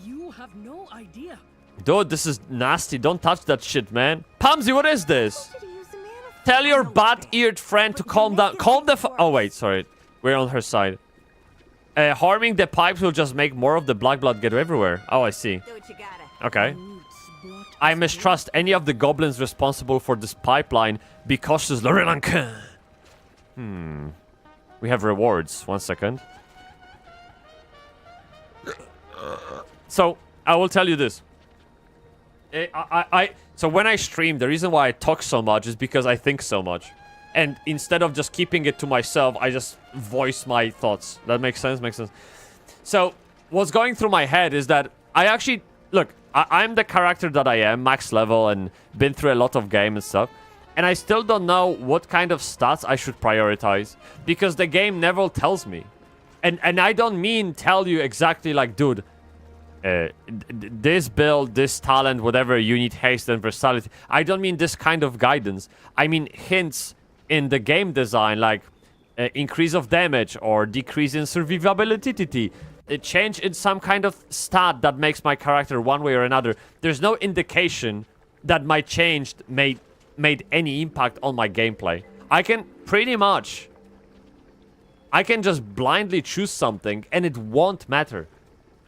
You have no idea. Dude, this is nasty. Don't touch that shit, man. Pamzi, what is this? Should have used the mana. Tell your bat-eared friend to calm down. Calm the oh, wait, sorry. We're on her side. Harming the pipes will just make more of the black blood get everywhere. Oh, I see. Do what you gotta. Okay. I mistrust any of the goblins responsible for this pipeline. Be cautious, Lorelanka. We have rewards. 1 second. So, I will tell you this. So when I stream, the reason why I talk so much is because I think so much. And instead of just keeping it to myself, I just voice my thoughts. That makes sense? Makes sense. So, what's going through my head is that I actually... Look, I'm the character that I am, max level, and been through a lot of game and stuff. And I still don't know what kind of stats I should prioritize. Because the game never tells me. And I don't mean tell you exactly like, dude... this build, this talent, whatever, you need haste and versatility. I don't mean this kind of guidance. I mean hints in the game design, like increase of damage or decrease in survivability. A change in some kind of stat that makes my character one way or another. There's no indication that my change made any impact on my gameplay. I can pretty much... I can just blindly choose something and it won't matter.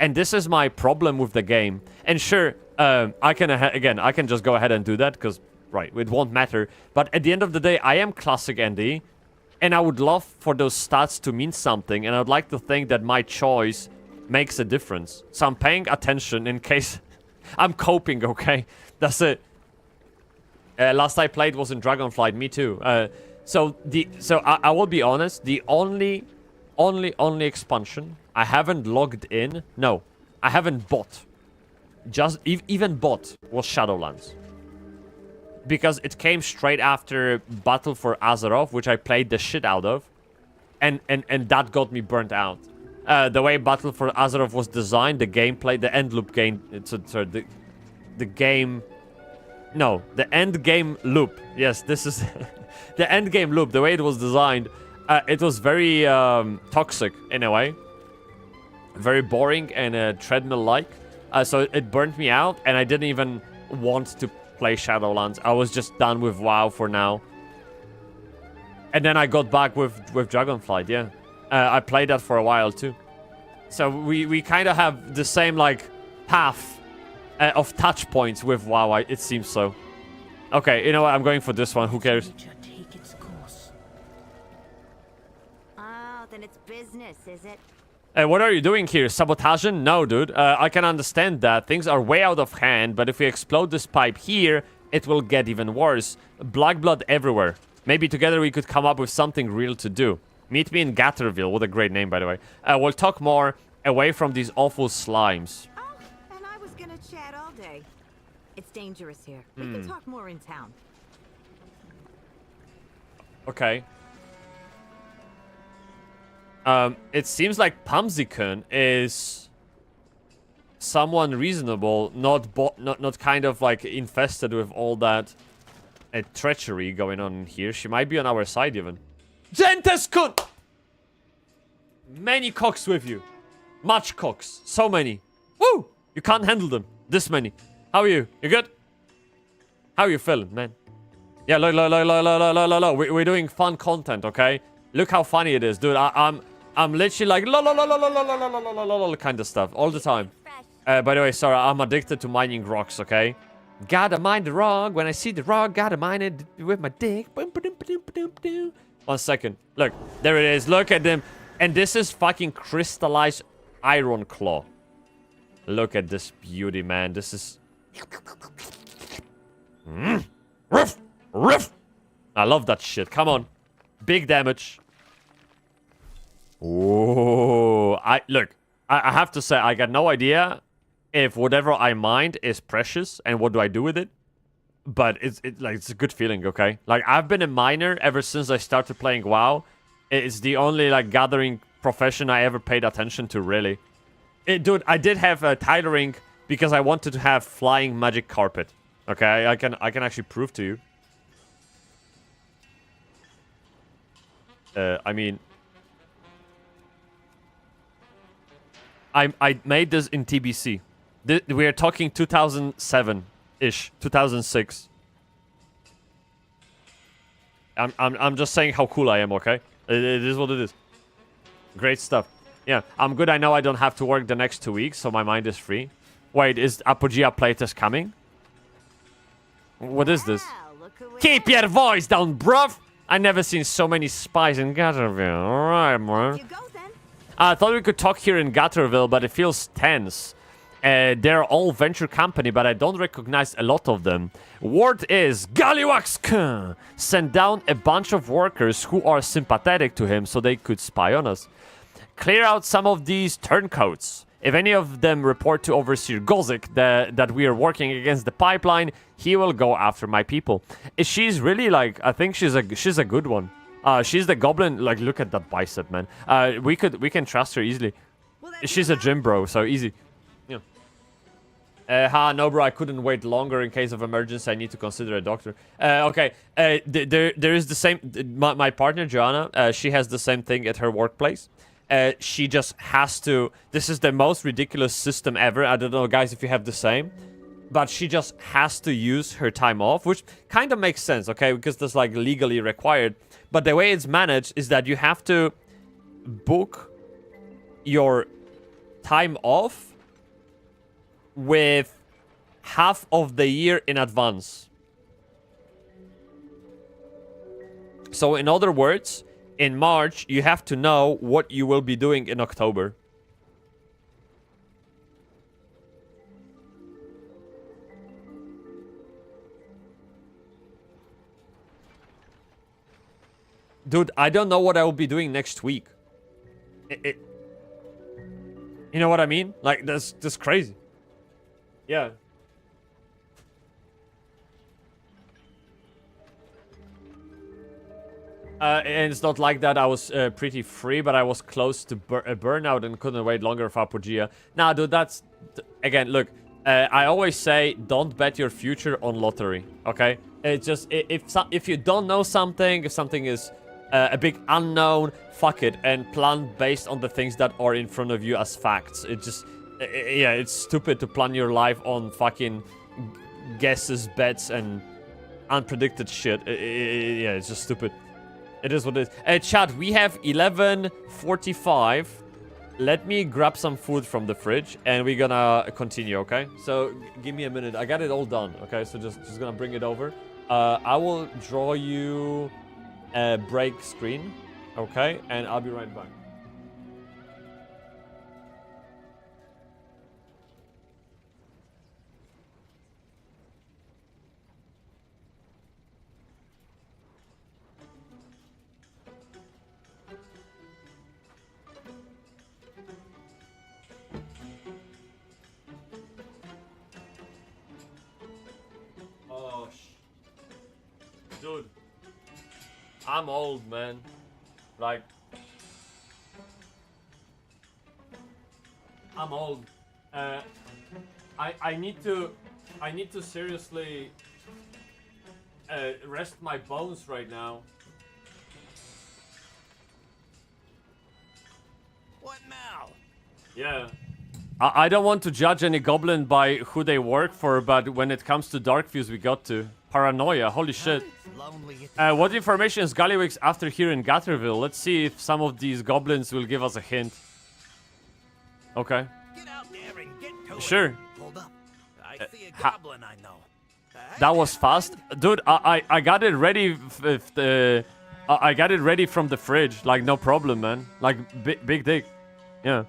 And this is my problem with the game. And sure, I can just go ahead and do that because, right, it won't matter. But at the end of the day, I am classic Andy. And I would love for those stats to mean something. And I would like to think that my choice makes a difference. So I'm paying attention in case... I'm coping, okay? That's it. Last I played was in Dragonflight, me too. So I will be honest, the only expansion I haven't logged in. No, I haven't bought. Just even bought was Shadowlands. Because it came straight after Battle for Azeroth, which I played the shit out of. And that got me burnt out. The way Battle for Azeroth was designed, the gameplay, the end loop game... Sorry, the game... No, the end game loop. Yes, this is... the end game loop, the way it was designed, it was very toxic in a way. Very boring and treadmill-like. So it burnt me out, and I didn't even want to play Shadowlands. I was just done with WoW for now. And then I got back with Dragonflight, yeah. I played that for a while too. So we kind of have the same, like, path of touch points with WoW, it seems so. Okay, you know what? I'm going for this one. Who cares? Take its course. Oh, then it's business, is it? What are you doing here? Sabotaging? No, dude. I can understand that. Things are way out of hand, but if we explode this pipe here, it will get even worse. Black blood everywhere. Maybe together we could come up with something real to do. Meet me in Gatterville. What a great name, by the way. We'll talk more away from these awful slimes. Oh, and I was gonna chat all day. It's dangerous here. We can talk more in town. Okay. It seems like Pamzi-kun is someone reasonable, not kind of like infested with all that treachery going on here. She might be on our side even. Gentes-kun! Many cocks with you. Much cocks. So many. Woo! You can't handle them. This many. How are you? You good? How are you feeling, man? Yeah, look. We're doing fun content, okay? Look how funny it is, dude. I'm literally like la kind of stuff all the time. By the way, sorry, I'm addicted to mining rocks, okay? Gotta mine the rock. When I see the rock, gotta mine it with my dick. 1 second. Look, there it is. Look at them. And this is fucking crystallized iron claw. Look at this beauty, man. This is... Riff! I love that shit. Come on. Big damage. Oh, I have to say, I got no idea if whatever I mined is precious and what do I do with it. But it's a good feeling, okay? Like, I've been a miner ever since I started playing WoW. It's the only, like, gathering profession I ever paid attention to, really. Dude, I did have tailoring because I wanted to have flying magic carpet. Okay, I can actually prove to you. I mean... I made this in TBC. We are talking 2007-ish, 2006. I'm just saying how cool I am, okay? It is what it is. Great stuff. Yeah, I'm good. I know I don't have to work the next 2 weeks, so my mind is free. Wait, is Apogea playtest coming? What is this? Keep your voice down, bruv! I never seen so many spies in Gatterville. Alright, man. You go then. I thought we could talk here in Gatterville, but it feels tense. They're all venture company, but I don't recognize a lot of them. Word is, Galliwax sent down a bunch of workers who are sympathetic to him so they could spy on us. Clear out some of these turncoats. If any of them report to Overseer Gozik that we are working against the pipeline, he will go after my people. She's really like, I think she's a good one. She's the goblin. Like, look at that bicep, man. We can trust her easily. She's a gym bro, so easy. Yeah. No, bro. I couldn't wait longer in case of emergency. I need to consider a doctor. Okay. There is the same. My partner Joanna. She has the same thing at her workplace. She just has to... This is the most ridiculous system ever. I don't know, guys, if you have the same. But she just has to use her time off, which kind of makes sense, okay? Because that's, like, legally required. But the way it's managed is that you have to book your time off with half of the year in advance. So, in other words... In March, you have to know what you will be doing in October. Dude, I don't know what I will be doing next week. You know what I mean? Like, that's crazy. Yeah. And it's not like that I was pretty free, but I was close to a burnout and couldn't wait longer for Apogea. Nah, dude, that's... Again, look, I always say, don't bet your future on lottery, okay? It's just, if you don't know something, if something is a big unknown, fuck it, and plan based on the things that are in front of you as facts. It just... Yeah, it's stupid to plan your life on fucking guesses, bets, and unpredicted shit. Yeah, it's just stupid. It is what it is. Chat, we have 11:45. Let me grab some food from the fridge, and we're gonna continue, okay? So, give me a minute. I got it all done, okay? So, just gonna bring it over. I will draw you a break screen, okay? And I'll be right back. Dude, I'm old, man. Like, I'm old. I need to seriously rest my bones right now. What now? Yeah. I don't want to judge any goblin by who they work for, but when it comes to Darkfuse, we got to. Paranoia, holy shit. What information is Gallywix after here in Gatterville? Let's see if some of these goblins will give us a hint. Okay. Get out there and get to sure. It. Hold up. I see a goblin I know. That was fast. Dude, I got it ready with the... I got it ready from the fridge. Like, no problem, man. Like, big dick. Yeah.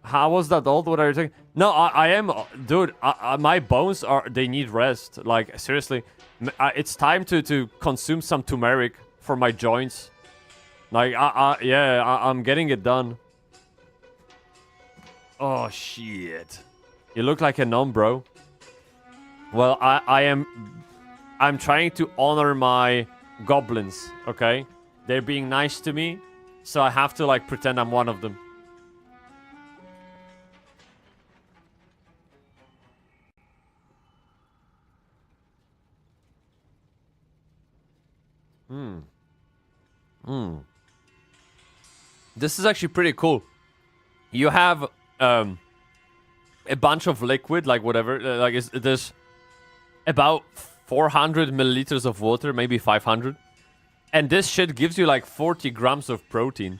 How was that old? What are you saying? No, I am... Dude, my bones they need rest. Like, seriously. It's time to consume some turmeric for my joints. Like, yeah, I'm getting it done. Oh, shit. You look like a gnome, bro. Well, I'm trying to honor my goblins, okay? They're being nice to me, so I have to, like, pretend I'm one of them. This is actually pretty cool. You have a bunch of liquid, like whatever, there's about 400 milliliters of water, maybe 500. And this shit gives you like 40 grams of protein.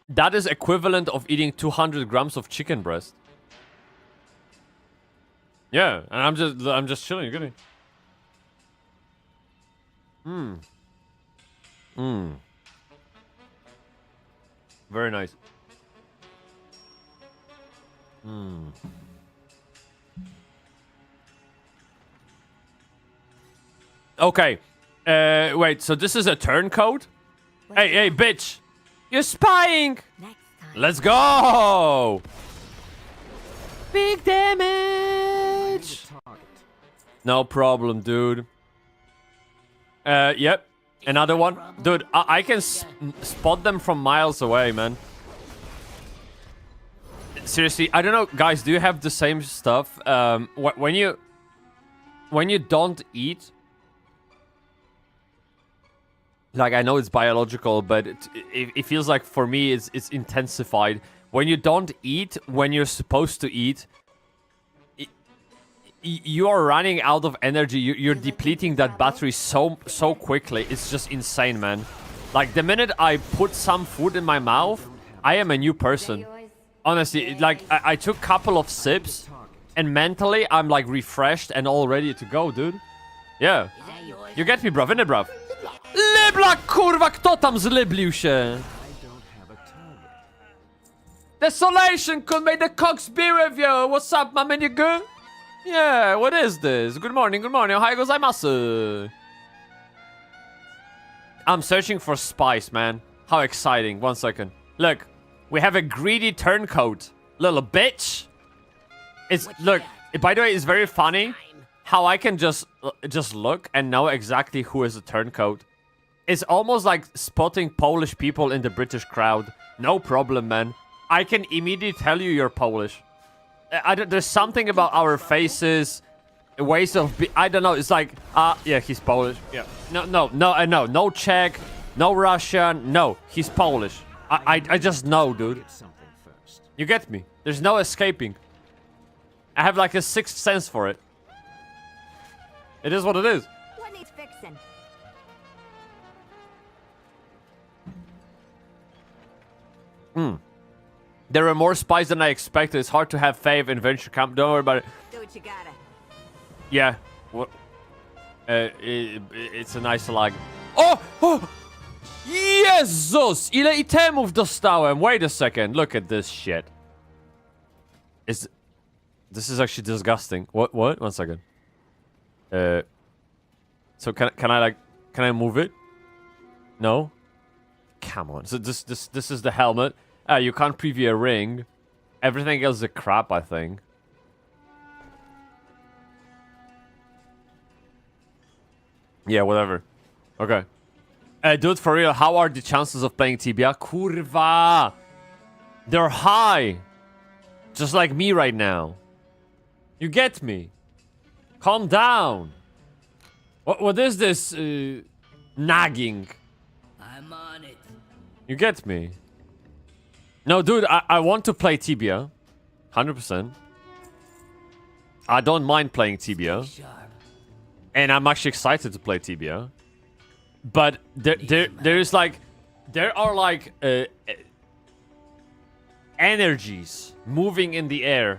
That is equivalent of eating 200 grams of chicken breast. Yeah, and I'm just chilling, you're kidding. Very nice. Okay. Wait, so this is a turncoat? Hey, bitch! You're spying! Next time. Let's go! Big damage! No problem, dude. Yep. Another one. Dude, I can spot them from miles away, man. Seriously, I don't know, guys, do you have the same stuff? When you don't eat... Like, I know it's biological, but it feels like, for me, it's intensified. When you don't eat when you're supposed to eat, you are running out of energy. You're depleting that battery so quickly. It's just insane, man. Like, the minute I put some food in my mouth, I am a new person. Honestly, like, I took a couple of sips, and mentally, I'm, like, refreshed and all ready to go, dude. Yeah. You get me, bruv, innit, bruv? Libla, kurwa, kto tam zliblił się? Desolation could make the Cox be with you. What's up, my man, you good? Yeah, what is this? Good morning, ohayou gozaimasu. I'm searching for spice, man. How exciting. 1 second. Look, we have a greedy turncoat. Little bitch. Look, by the way, it's very funny how I can just look and know exactly who is a turncoat. It's almost like spotting Polish people in the British crowd. No problem, man. I can immediately tell you you're Polish. There's something about our faces, ways of... I don't know, it's like... yeah, he's Polish. Yeah. No Czech, no Russian. No, he's Polish. I just know, dude. You get me? There's no escaping. I have like a sixth sense for it. It is what it is. What needs fixing? There are more spies than I expected. It's hard to have faith in venture camp. Don't worry about it. Do what you gotta. Yeah. What? It's a nice lag. Oh! Jezus! Ile itemów dostałem? Wait a second. Look at this shit. This is actually disgusting. What? 1 second. So can I move it? No? Come on. So this is the helmet. You can't preview a ring. Everything else is a crap, I think. Yeah, whatever. Okay. Dude, for real, how are the chances of playing Tibia? Kurwa! They're high! Just like me right now. You get me? Calm down. What is this nagging? I'm on it. You get me? No, dude, I want to play Tibia. 100%. I don't mind playing Tibia. And I'm actually excited to play Tibia. But there are like energies moving in the air.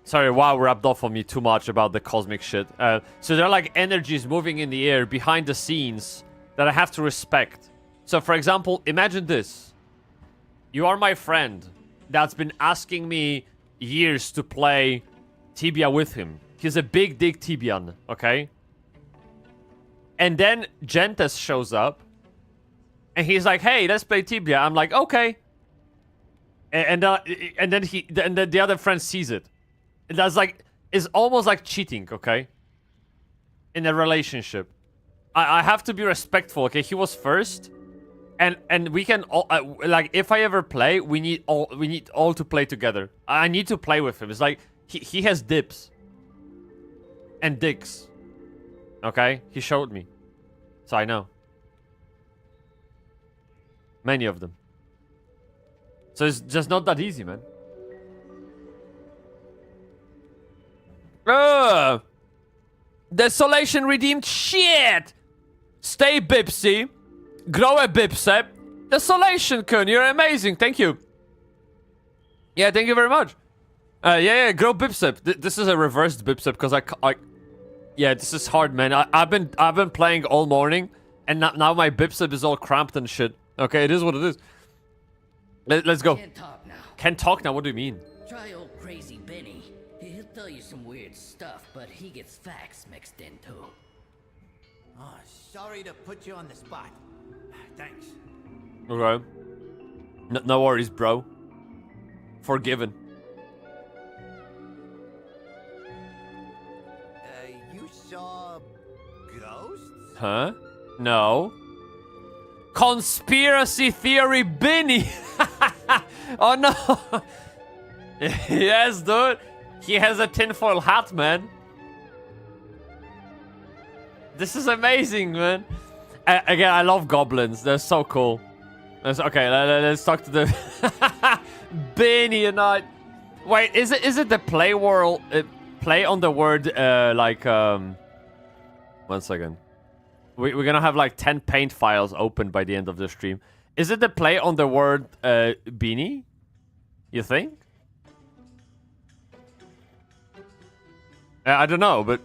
Sorry, WoW rubbed off on me too much about the cosmic shit. So there are like energies moving in the air behind the scenes that I have to respect. So for example, imagine this. You are my friend that's been asking me years to play Tibia with him. He's a big dick Tibian, okay? And then Gentes shows up. And he's like, hey, let's play Tibia. I'm like, okay. And then the other friend sees it. And that's like, it's almost like cheating, okay? In a relationship. I have to be respectful, okay? He was first. And we can all, like, if I ever play, we need all to play together. I need to play with him. It's like, he has dips. And dicks. Okay? He showed me. So I know. Many of them. So it's just not that easy, man. Desolation redeemed shit! Stay Bybsie. Grow a Bybsie. Desolation kun, you're amazing. Thank you. Yeah, thank you very much. Yeah, grow Bybsie. This is a reversed Bybsie because I yeah, this is hard, man. I've been playing all morning, and now my Bybsie is all cramped and shit. Okay, it is what it is. Let's go. Can't talk now. Can't talk now. What do you mean? Try old crazy Benny. He'll tell you some weird stuff, but he gets facts mixed in too. Oh, sorry to put you on the spot. Thanks. Okay. No worries, bro. Forgiven. You saw ghosts? Huh? No. Conspiracy theory Benny. Oh no. Yes, dude. He has a tinfoil hat, man. This is amazing, man. Again, I love goblins. They're so cool. Okay, let's talk to the Benny and I. Wait, is it the play world? Play on the word like 1 second. We're gonna have like 10 paint files open by the end of the stream. Is it the play on the word beanie? You think? I don't know, but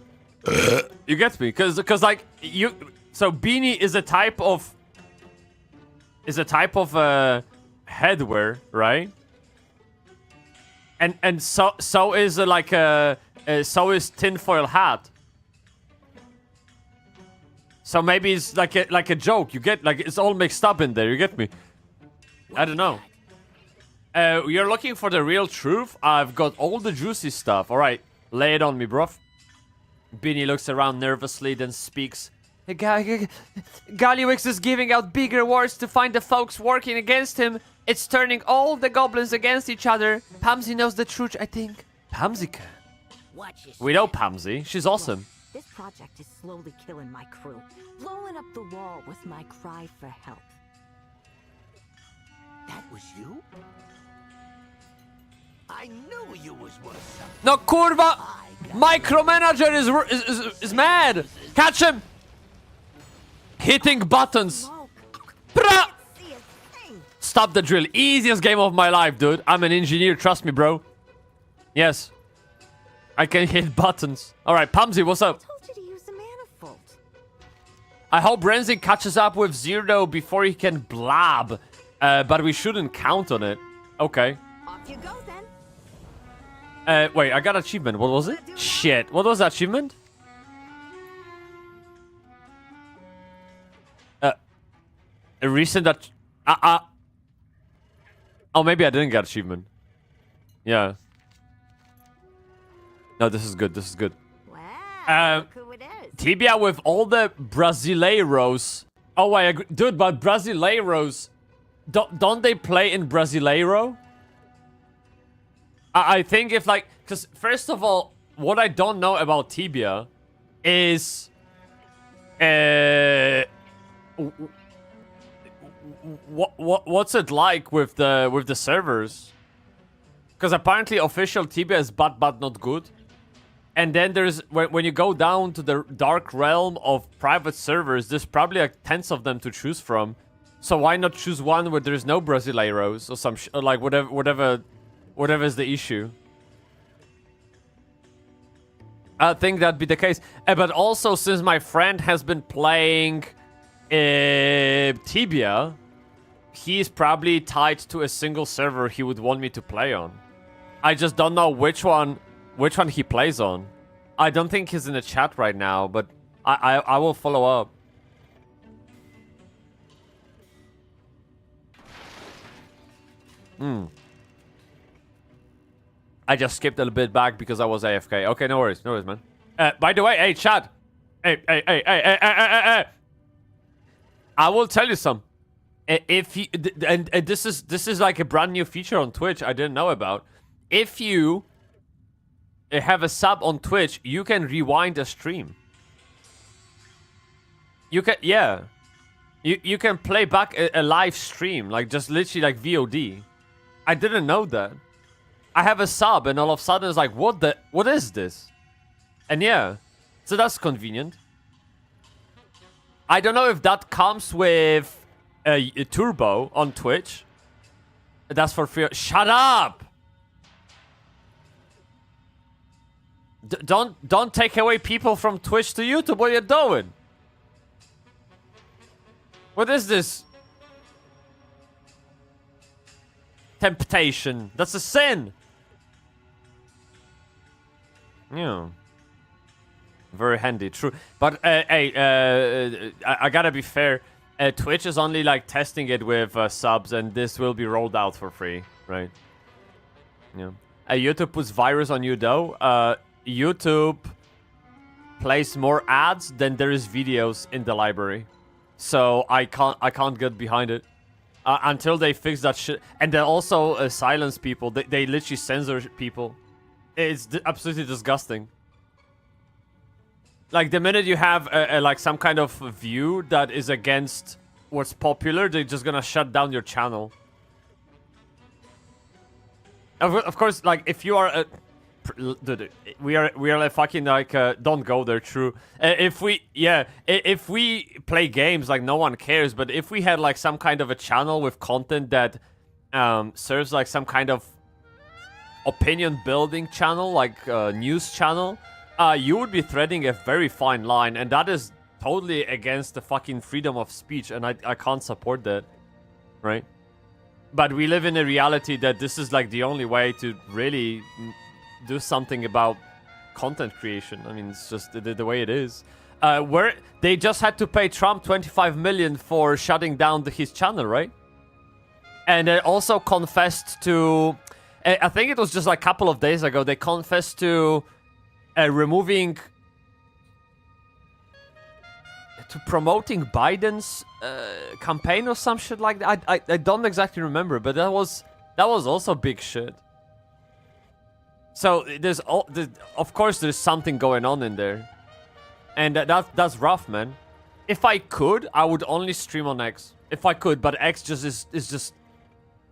you get me, cause like you. So beanie is a type of headwear, right? And so is like so is tinfoil hat. So maybe it's like a joke. You get, like, it's all mixed up in there. You get me? I don't know. You're looking for the real truth? I've got all the juicy stuff. All right, lay it on me, bruv. Beanie looks around nervously, then speaks. Gallywix is giving out big rewards to find the folks working against him. It's turning all the goblins against each other. Pamsy knows the truth, I think. Pamsy can. We know Pamsy. She's awesome. This project is slowly killing my crew. Blowing up the wall was my cry for help. That was you? I knew you was worth something. No, kurwa! Micromanager is mad! Catch him! Hitting buttons. Bra! Stop the drill. Easiest game of my life, dude. I'm an engineer, trust me, bro. Yes. I can hit buttons. Alright, Pamsy, what's up? I told you to use the manifold. I hope Renzi catches up with Zero before he can blab. But we shouldn't count on it. Okay. Off you go then. Wait, I got achievement. What was it? Shit. What was the achievement? A recent Oh, maybe I didn't get achievement. Yeah. No, this is good. This is good. Wow, look who it is. Tibia with all the Brasileiros. Oh, I agree. Dude, but Brasileiros... Don't they play in Brasileiro? I think if like... Because first of all, what I don't know about Tibia is... What's it like with the servers? Because apparently official Tibia is bad but not good. And then there's when you go down to the dark realm of private servers, there's probably like tens of them to choose from. So why not choose one where there's no Brasileiros or some or like whatever is the issue? I think that'd be the case. But also since my friend has been playing Tibia, he's probably tied to a single server he would want me to play on. I just don't know which one he plays on. I don't think he's in the chat right now, but I will follow up. I just skipped a little bit back because I was AFK. Okay, no worries, man. By the way, hey, chat. Hey. I will tell you some. If you and this is like a brand new feature on Twitch I didn't know about. If you have a sub on Twitch, you can rewind a stream. You can, yeah. You can play back a live stream, like just literally like VOD. I didn't know that. I have a sub and all of a sudden it's like, what is this? And yeah, so that's convenient. I don't know if that comes with a turbo on Twitch. That's for free. Shut up! Don't take away people from Twitch to YouTube. What are you doing? What is this? Temptation. That's a sin. Yeah. Very handy, true. But hey, I gotta be fair. Twitch is only like testing it with subs, and this will be rolled out for free, right? Yeah. YouTube puts virus on you though. YouTube plays more ads than there is videos in the library, so I can't get behind it until they fix that shit. And they also silence people. They literally censor people. It's absolutely disgusting. Like, the minute you have like some kind of view that is against what's popular, they're just gonna shut down your channel. Of course, like, if you are dude, we are like fucking like don't go there, true. If we play games, like, no one cares. But if we had like some kind of a channel with content that serves like some kind of opinion building channel, like news channel, you would be threading a very fine line, and that is totally against the fucking freedom of speech, and I can't support that, right? But we live in a reality that this is like the only way to really do something about content creation. I mean, it's just the way it is. Where they just had to pay Trump 25 million for shutting down his channel, right? And they also confessed to, I think it was just like a couple of days ago, they confessed to removing, to promoting Biden's campaign or some shit like that. I don't exactly remember, but that was also big shit. So of course there's something going on in there, and that's rough, man. If I could, I would only stream on X. If I could, but X just is just,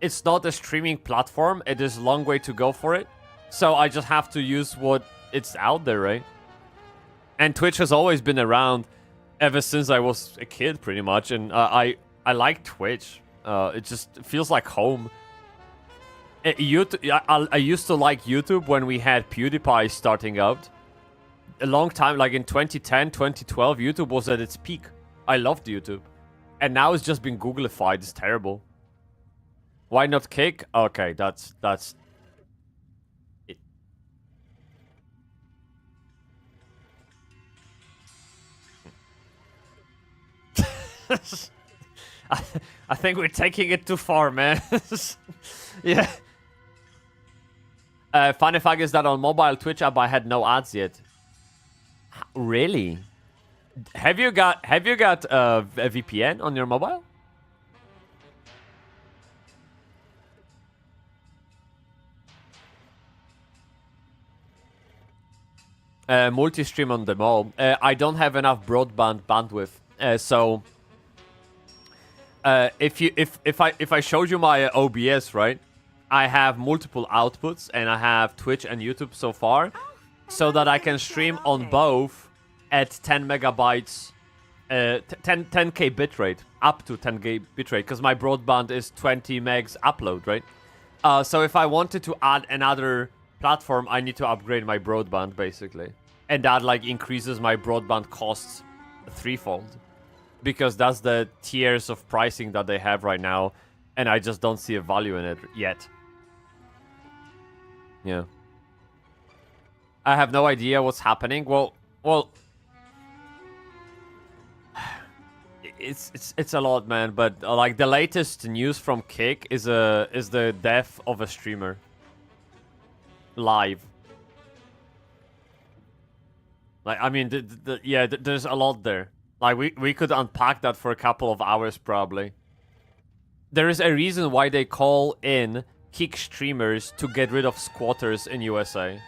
it's not a streaming platform. It is a long way to go for it. So I just have to use what it's out there, right? And Twitch has always been around ever since I was a kid, pretty much. And I like Twitch. It just feels like home. I used to like YouTube when we had PewDiePie starting out. A long time, like in 2010, 2012, YouTube was at its peak. I loved YouTube. And now it's just been Googleified. It's terrible. Why not Kick? Okay, that's it. I think we're taking it too far, man. Yeah. Funny fact is that on mobile Twitch app I had no ads yet. Really? Have you got a VPN on your mobile? Multi-stream on the mall. I don't have enough broadband bandwidth. So if I showed you my OBS, right? I have multiple outputs, and I have Twitch and YouTube so far, so that I can stream on both at 10 megabytes, 10k bitrate, up to 10k bitrate, because my broadband is 20 megs upload, right? So if I wanted to add another platform, I need to upgrade my broadband, basically. And that, like, increases my broadband costs threefold. Because that's the tiers of pricing that they have right now. And I just don't see a value in it yet. Yeah. I have no idea what's happening. Well, it's a lot, man. But like the latest news from Kick is the death of a streamer live. Like, I mean, there's a lot there. Like, we could unpack that for a couple of hours, probably. There is a reason why they call in Kick streamers to get rid of squatters in USA.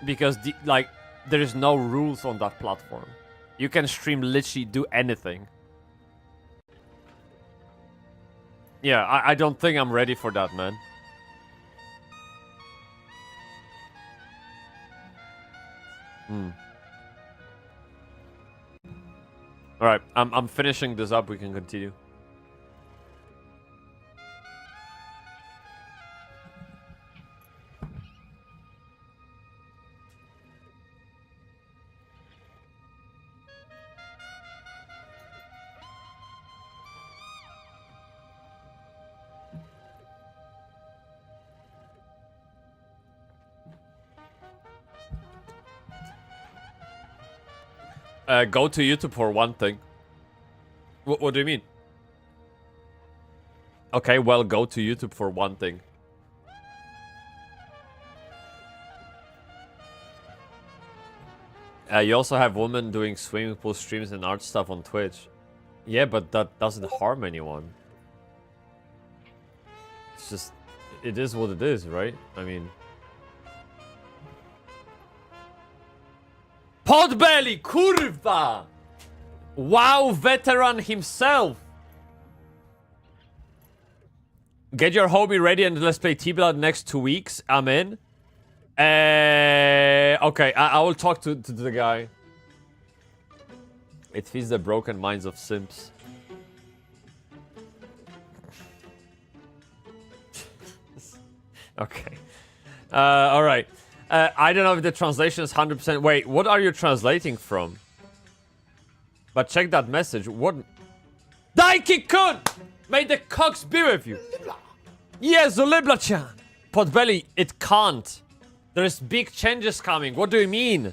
Because, like, there is no rules on that platform. You can stream literally do anything. Yeah, I don't think I'm ready for that, man. Alright, I'm finishing this up, we can continue. Go to YouTube for one thing. What do you mean? Okay, well, go to YouTube for one thing. You also have women doing swimming pool streams and art stuff on Twitch. Yeah, but that doesn't harm anyone. It's just... It is what it is, right? I mean... Podbelly, kurwa! WoW veteran himself! Get your hobby ready and let's play T-Blood next 2 weeks. I'm in. Okay, I will talk to the guy. It feeds the broken minds of simps. Okay. Alright. I don't know if the translation is 100%. Wait, what are you translating from? But check that message. What? Daiki-kun! May the cocks be with you. Yes, Zulibla-chan. Podbelly, it can't. There's big changes coming. What do you mean?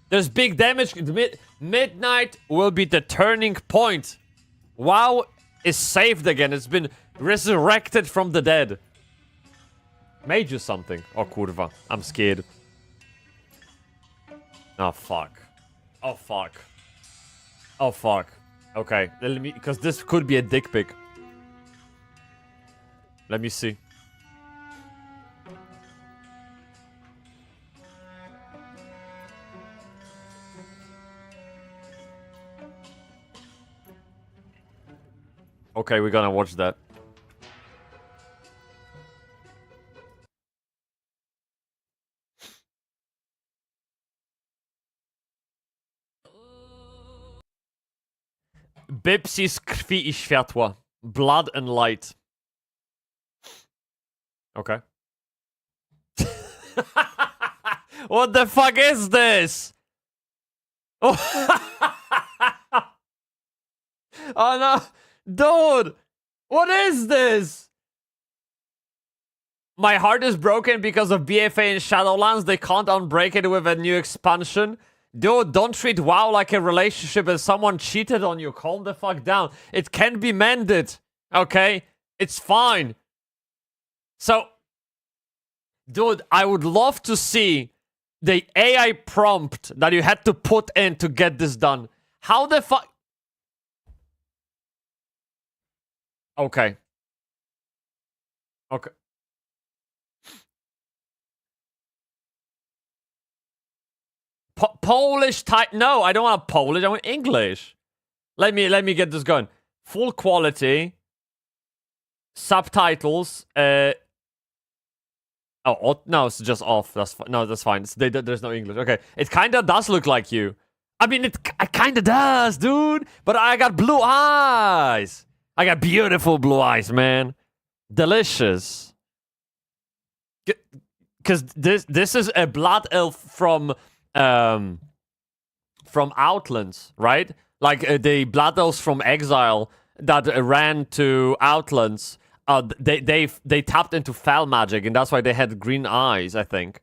There's big damage. Midnight will be the turning point. WoW is saved again. It's been resurrected from the dead. Made you something. Oh, kurwa. I'm scared. Oh, fuck. Oh, fuck. Oh, fuck. Okay. Let me... Because this could be a dick pic. Let me see. Okay, we're gonna watch that. Bybsie z krwi I światła. Blood and light. Okay. What the fuck is this? Oh, oh no. Dude! What is this? My heart is broken because of BFA and Shadowlands. They can't unbreak it with a new expansion. Dude, don't treat WoW like a relationship and someone cheated on you. Calm the fuck down. It can be mended. Okay? It's fine. So, dude, I would love to see the AI prompt that you had to put in to get this done. How the fuck... Okay. Okay. Polish type? No, I don't want Polish. I want English. Let me get this going. Full quality. Subtitles. Oh, no, it's just off. That's no, that's fine. There's no English. Okay, it kind of does look like you. I mean, it kind of does, dude. But I got blue eyes. I got beautiful blue eyes, man. Delicious. Because this is a blood elf from Outlands, right? Like the blood elves from Exile that ran to Outlands. they tapped into foul magic, and that's why they had green eyes, I think.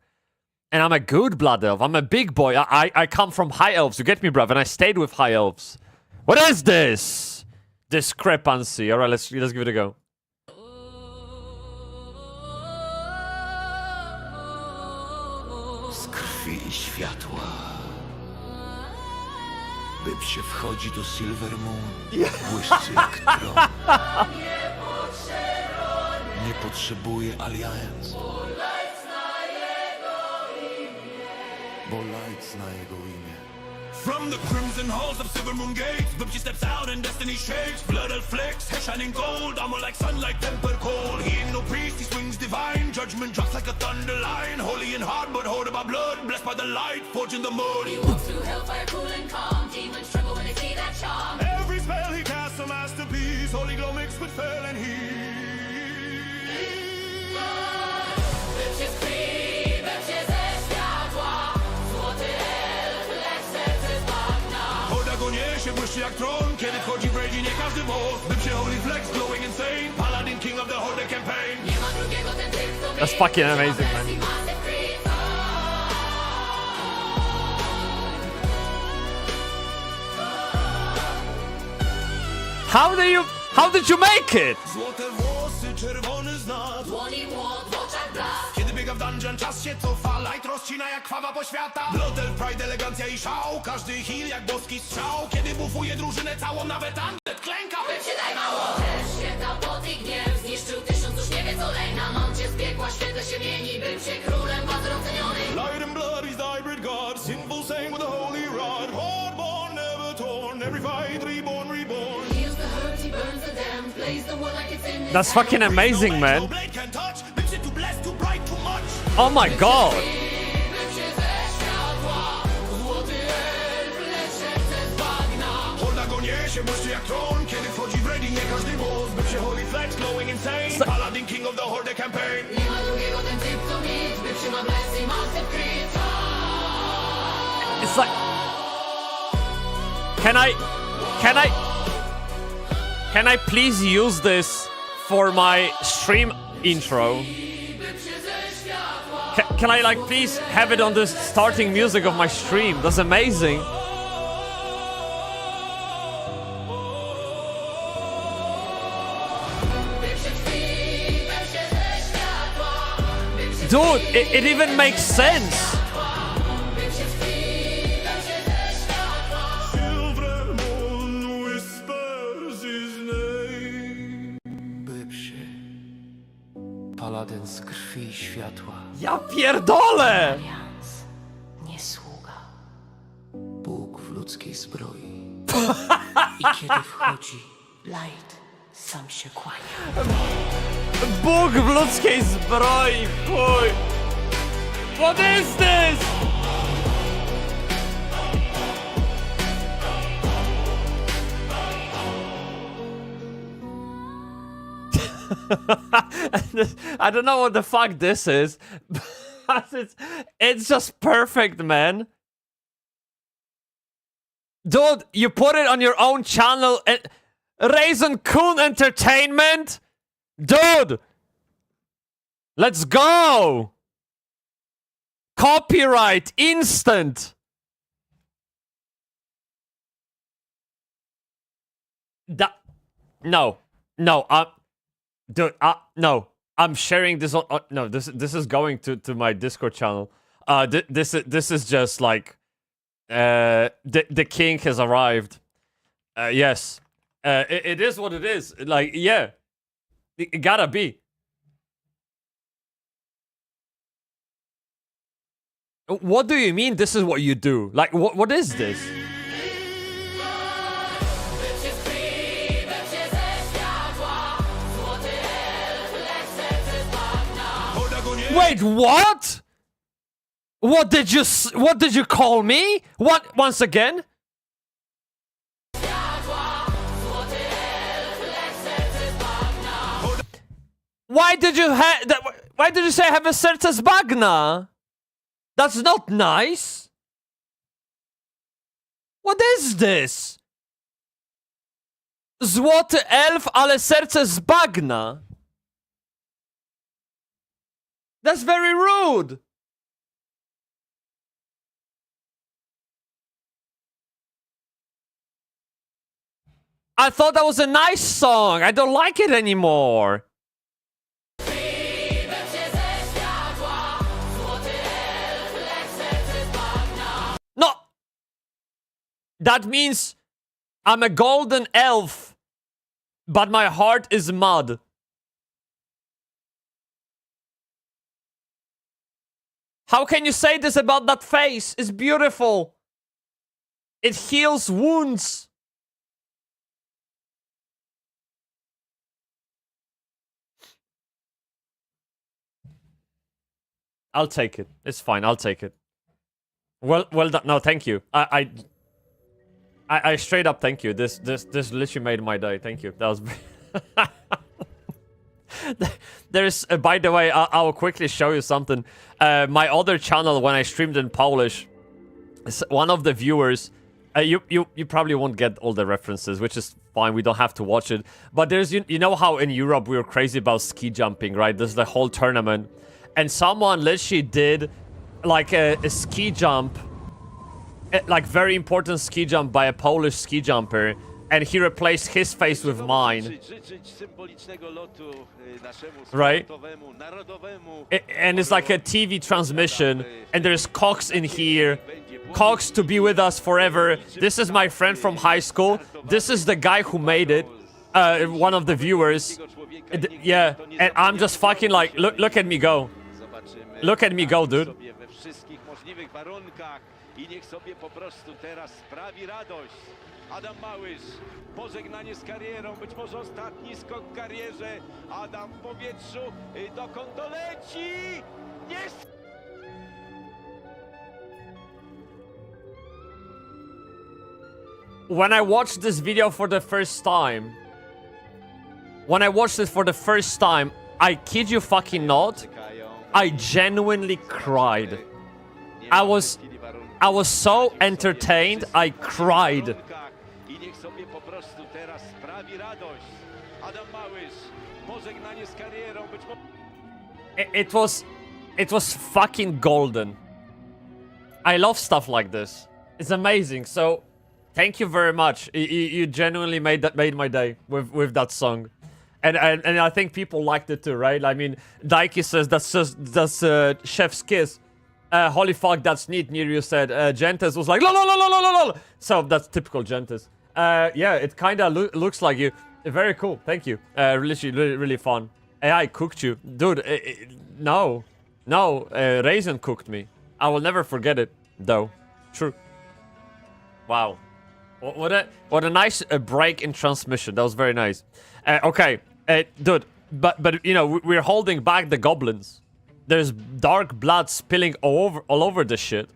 And I'm a good blood elf. I'm a big boy. I come from high elves. You get me, bruv? And I stayed with high elves. What is this? Discrepancy. All right, let's give it a go. Z krwi i światła. Bybsie wchodzi do Silver Moon, błyszczy jak tron. Nie potrzebuje Alliance, bo Light zna jego imię. From the crimson halls of Silver Moon Gates, Bybsie steps out and destiny shakes. Blood elf flicks, hair shining gold, armor like sunlight, temper cold. He ain't no priest, he swings divine. Judgment drops like a thunder line. Holy in heart, but hoarded by blood. Blessed by the light, forged in the mud. He walks through hellfire, cool and calm. Demons tremble when they see that charm. Every spell he casts a masterpiece. Holy glow mixed with fel and heat. Bybsie z krwi, bybsie ze światła. Złoty elf, lecz serce z bagna. Horda go niesie, błyszczy jak tron. Kiedy wchodzi w raid, nie każdy boss. Bybsie holy flex, glowing insane. Paladin, king of the Horda campaign. Nie ma drugiego ten typ, co That's fucking amazing, man. massive creed. How did you make it? Złote włosy, czerwony znak. Dłoni młot, w oczach blask. Kiedy biega w dungeon, czas się cofa. Light rozcina jak krwawa poświata. Blood elf, pride, elegancja i szał. Każdy heal jak boski strzał. Kiedy bufuje drużynę całą, nawet Undead klęka. Bybsie daj mało. Też święta pot i gniew. Zniszczył tysiąc, już nie wie co lej. Na moncie zbiegła, świetle się mieni. Bybsie królem wzroceniony. Light and blood, he's the hybrid god. Sinful saying with a holy rod. Hardborn, never torn. Every fight, reborn, reborn. Heals the hurt, he burns the damned. Blaze the wood like it's in his That's hand. fucking amazing, No man. blade can touch. Bybsie too blessed, too bright, too much. Oh my god. Bybsie ze światła. Złoty elf, lecz serce z bagna. Horda go niesie, błyszczy jak tron. Kiedy wchodzi w ready, nie każdy boss. Bybsie holy flex, glowing insane. Paladin, king of the Horda campaign. Nie ma drugiego ten typ, co mit. Bybsie ma blessing, massive creed. It's like, can I please use this for my stream intro? Bybsie ze światła. Can I like please have it on the starting music of my stream? That's amazing. Bybsie krwi, bybsie ze światła. Bybsie Dude, it even makes sense. Bybsie krwi, bybsie ze światła. Silver moon whispers his name. Bybsie, paladyn z krwi i światła. Ja pierdolę! Alians, nie sługa. Bóg w ludzkiej zbroi. I kiedy wchodzi Light, sam się kłania. Bóg w ludzkiej zbroi, chuj! What is this? I don't know what the fuck this is, but it's just perfect, man. Dude, you put it on your own channel and Raisin Coon Entertainment? Dude! Let's go! Copyright instant! No. No, dude, no. I'm sharing this on no, this is going to my Discord channel. This is just like the king has arrived. Yes. It is what it is. Like, yeah. It gotta be. What do you mean this is what you do? Like, what is this? Bybsie krwi, bybsie ze światła. Złoty elf, lecz serce z bagna. Wait, what? What did you call me? What? Once again? Światła. Złoty elf, lecz serce z bagna. Why did you say I have a serce z bagna? That's not nice. What is this? Złoty elf, ale serce z bagna. That's very rude. I thought that was a nice song. I don't like it anymore. No. That means I'm a golden elf, but my heart is mud. How can you say this about that face? It's beautiful. It heals wounds. I'll take it. It's fine. I'll take it. Well done. No, thank you. I straight up thank you. This literally made my day. Thank you. That was. There's by the way, I'll quickly show you something. My other channel, when I streamed in Polish, one of the viewers, you probably won't get all the references, which is fine. We don't have to watch it. But there's you know how in Europe we were crazy about ski jumping, right? There's the whole tournament. And someone literally did like a ski jump, like very important ski jump by a Polish ski jumper, and he replaced his face with mine. Right? And it's like a TV transmission, and there's Cox in here. Cox to be with us forever. This is my friend from high school. This is the guy who made it. One of the viewers. Yeah, and I'm just fucking like, look at me go. Look at me go, dude. Adam Małysz, pożegnanie z karierą, być może ostatni skok w karierze. Adam w powietrzu, dokąd to leci? Nie... When I watched this video for the first time, I kid you fucking not, I genuinely cried. I was so entertained, I cried. It was fucking golden. I love stuff like this. It's amazing. So, thank you very much. You genuinely made my day with that song. And I think people liked it too, right? I mean, Daiki says that's chef's kiss. Holy fuck, that's neat. Niryu said. Gentes was like lol. So that's typical Gentes. Yeah, it kind of looks like you. Very cool. Thank you. Really fun. AI cooked you, dude. No, Raisin cooked me. I will never forget it, though. True. Wow. What a nice break in transmission. That was very nice. Okay, dude. But you know we're holding back the goblins. There's dark blood spilling all over the shit.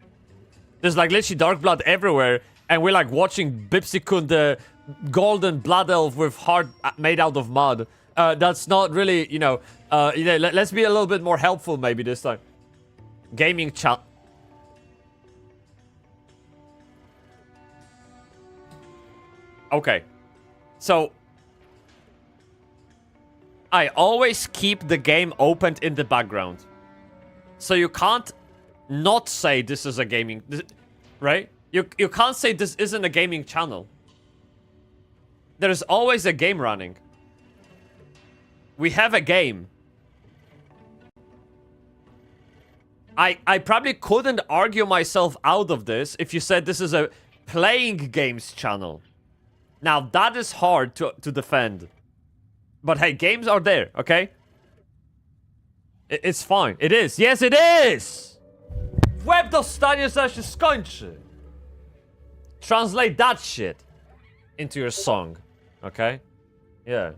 There's like literally dark blood everywhere, and we're like watching Bybsie, the golden blood elf with heart made out of mud. That's not really, you know, let's be a little bit more helpful maybe this time. Gaming chat. Okay. So, I always keep the game opened in the background. So you can't not say this is a gaming... Right? You can't say this isn't a gaming channel. There's always a game running. We have a game. I probably couldn't argue myself out of this if you said this is a playing games channel. Now, that is hard to defend. But hey, games are there, okay? It's fine. It is. Yes, it is! Web dostaniesz, zaś się skończy. Translate that shit into your song, okay? Yeah.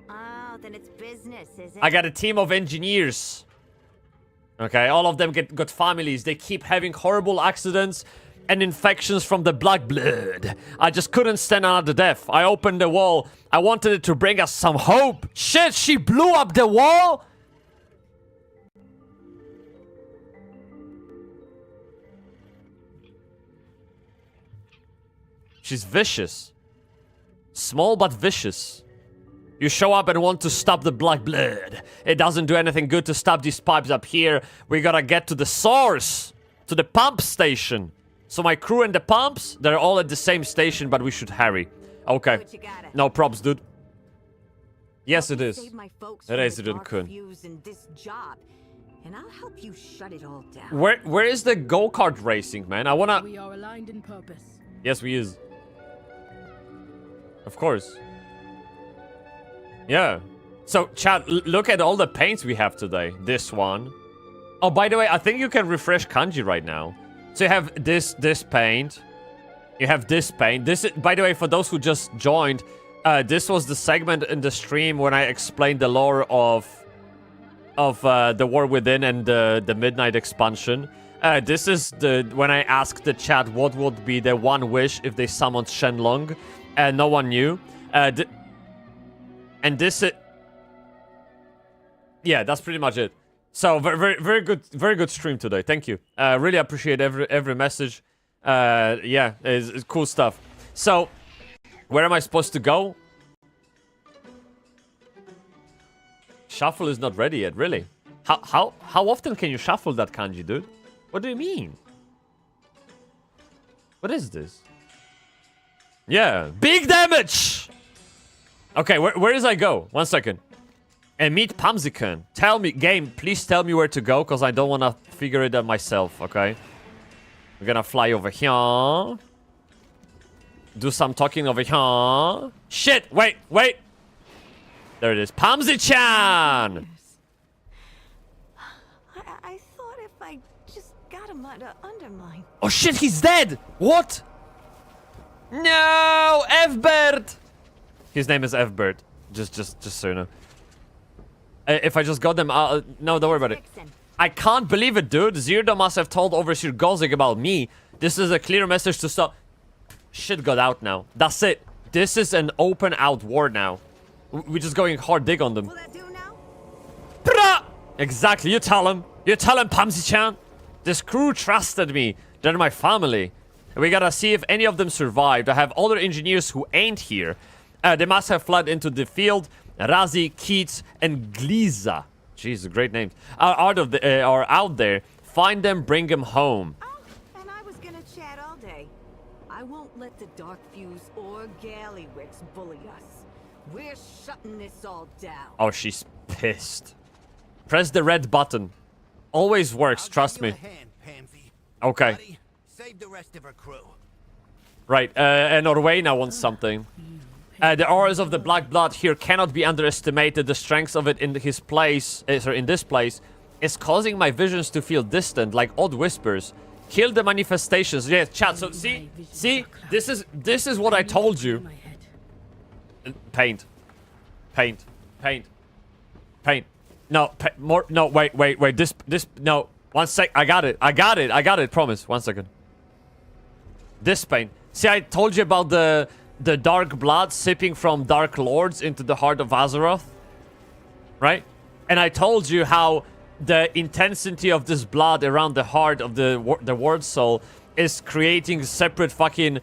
Oh, then it's business, is it? I got a team of engineers. Okay, all of them got families. They keep having horrible accidents and infections from the black blood. I just couldn't stand another death. I opened the wall. I wanted it to bring us some hope. Shit, she blew up the wall? She's vicious. Small but vicious. You show up and want to stop the black blood. It doesn't do anything good to stop these pipes up here. We gotta get to the source. To the pump station. So my crew and the pumps, they're all at the same station, but we should hurry. Okay. No props, dude. Yes, it is. It is, it couldn't. And I'll help you shut it all down. Where is the go-kart racing, man? I wanna... We are aligned in purpose. Yes, we is. Of course. Yeah. So, chat, look at all the paints we have today. This one. Oh, by the way, I think you can refresh kanji right now. So you have this paint. You have this paint. This is, by the way, for those who just joined, this was the segment in the stream when I explained the lore of the War Within and the Midnight expansion. This is when I asked the chat what would be the one wish if they summoned Shenlong, and no one knew. And this is... Yeah, that's pretty much it. So very good stream today. Thank you. Really appreciate every message. Yeah, it's cool stuff. So, where am I supposed to go? Shuffle is not ready yet, really. How often can you shuffle that kanji, dude? What do you mean? What is this? Yeah, big damage! Okay, where does I go? 1 second. And meet Pamzikan. Tell me, game, please tell me where to go, because I don't want to figure it out myself, okay? We're gonna fly over here. Do some talking over here. Shit, wait. There it is. Pamzi-chan! I thought if I just got him under Undermine. Oh shit, he's dead! What? No! F-Bird! His name is F-Bird. Just so you know. If I just got them... no, don't worry about it. I can't believe it, dude. Zirdo must have told Overseer Gozik about me. This is a clear message to stop... Shit got out now. That's it. This is an open out war now. We're just going hard dig on them. Will that do now? Pra! Exactly, you tell him. You tell him, Pamzi-chan. This crew trusted me. They're my family. We gotta see if any of them survived. I have other engineers who ain't here. They must have fled into the field. Razi, Keats, and Gliza. Jeez, great names. Are out there. Find them, bring them home. Oh, and I was gonna chat all day. I won't let the Dark Fuse or Gallywix bully us. We're shutting this all down. Oh, she's pissed. Press the red button. Always works, trust me. Okay. Buddy, save the rest of her crew. Right, and Orwena wants something. The auras of the Black Blood here cannot be underestimated. The strength of it in his place, in this place, is causing my visions to feel distant, like odd whispers. Kill the manifestations. Yeah, chat. So see, this is what I told you. Paint. No, more. No, wait. This. No. 1 sec. I got it. Promise. 1 second. This paint. See, I told you about the dark blood sipping from Dark Lords into the heart of Azeroth, right? And I told you how the intensity of this blood around the heart of the Word Soul is creating separate fucking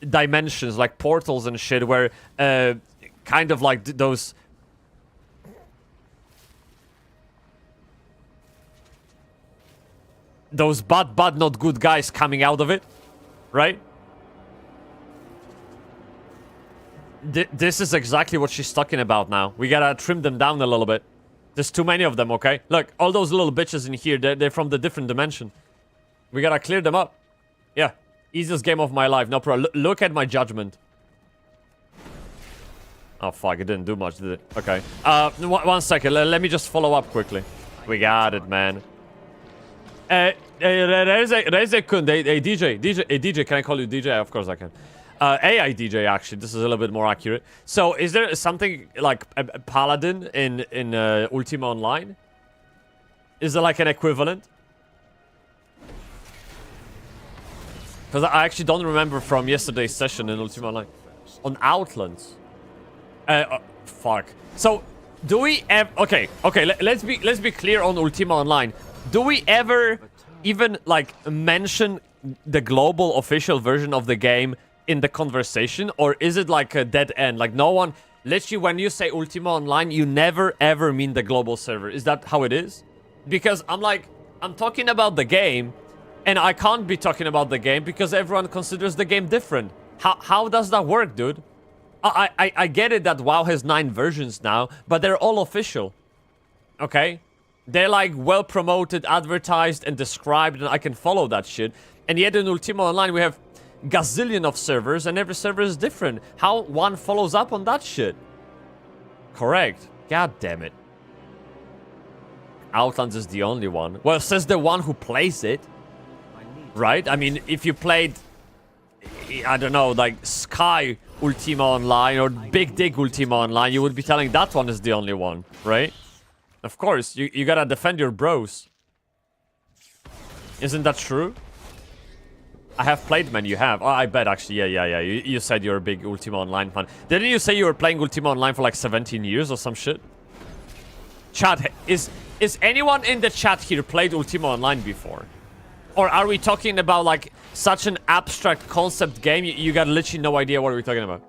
dimensions, like portals and shit, where kind of like those bad not good guys coming out of it, right? This is exactly what she's talking about now. We gotta trim them down a little bit. There's too many of them, okay? Look, all those little bitches in here, they're from the different dimension. We gotta clear them up. Yeah. Easiest game of my life. No problem. Look at my judgment. Oh, fuck. It didn't do much, did it? Okay. 1 second. Let me just follow up quickly. We got it, man. Reze-kun, DJ, can I call you DJ? Of course I can. AI DJ, actually. This is a little bit more accurate. So, is there something like a paladin in Ultima Online? Is there like an equivalent? Because I actually don't remember from yesterday's session in Ultima Online. On Outlands. Fuck. So, do we ever... Okay, let's be clear on Ultima Online. Do we ever even, like, mention the global official version of the game in the conversation, or is it like a dead end? Like no one, literally when you say Ultima Online, you never ever mean the global server. Is that how it is? Because I'm talking about the game, and I can't be talking about the game because everyone considers the game different. How does that work, dude? I get it that WoW has 9 versions now, but they're all official. Okay? They're like well promoted, advertised, and described, and I can follow that shit. And yet in Ultima Online we have gazillion of servers, and every server is different. How one follows up on that shit? Correct. God damn it. Outlands is the only one. Well, says the one who plays it. Right? I mean, if you played, I don't know, like Sky Ultima Online or Big Dig Ultima Online, you would be telling that one is the only one, right? Of course, you gotta defend your bros. Isn't that true? I have played, man, you have. Oh, I bet, actually, yeah. You said you're a big Ultima Online fan. Didn't you say you were playing Ultima Online for like 17 years or some shit? Chat, is anyone in the chat here played Ultima Online before? Or are we talking about like such an abstract concept game, you got literally no idea what we're talking about?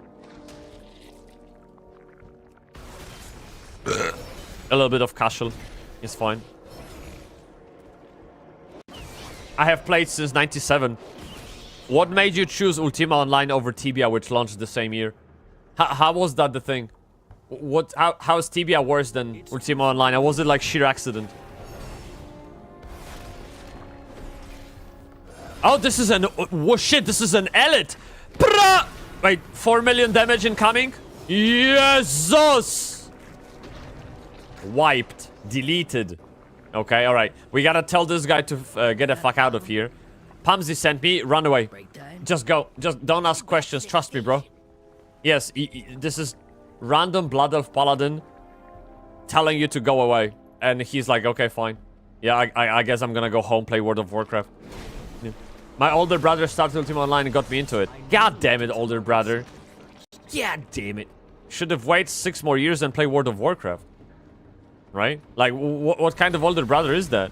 A little bit of casual is fine. I have played since 97. What made you choose Ultima Online over Tibia, which launched the same year? How was that the thing? How is Tibia worse than Ultima Online? Or was it like sheer accident? Oh, this is an... Oh, shit, this is an elite. Wait, 4 million damage incoming? Jesus! Wiped. Deleted. Okay, alright. We gotta tell this guy to get the fuck out of here. Bybsie sent me. Run away. Just go. Just don't ask questions. Trust me, bro. Yes, this is random Blood Elf Paladin telling you to go away. And he's like, okay, fine. Yeah, I guess I'm gonna go home, play World of Warcraft. Yeah. My older brother started Ultima Online and got me into it. God damn it, older brother. God damn it. Should have waited 6 more years and play World of Warcraft. Right? Like, what kind of older brother is that?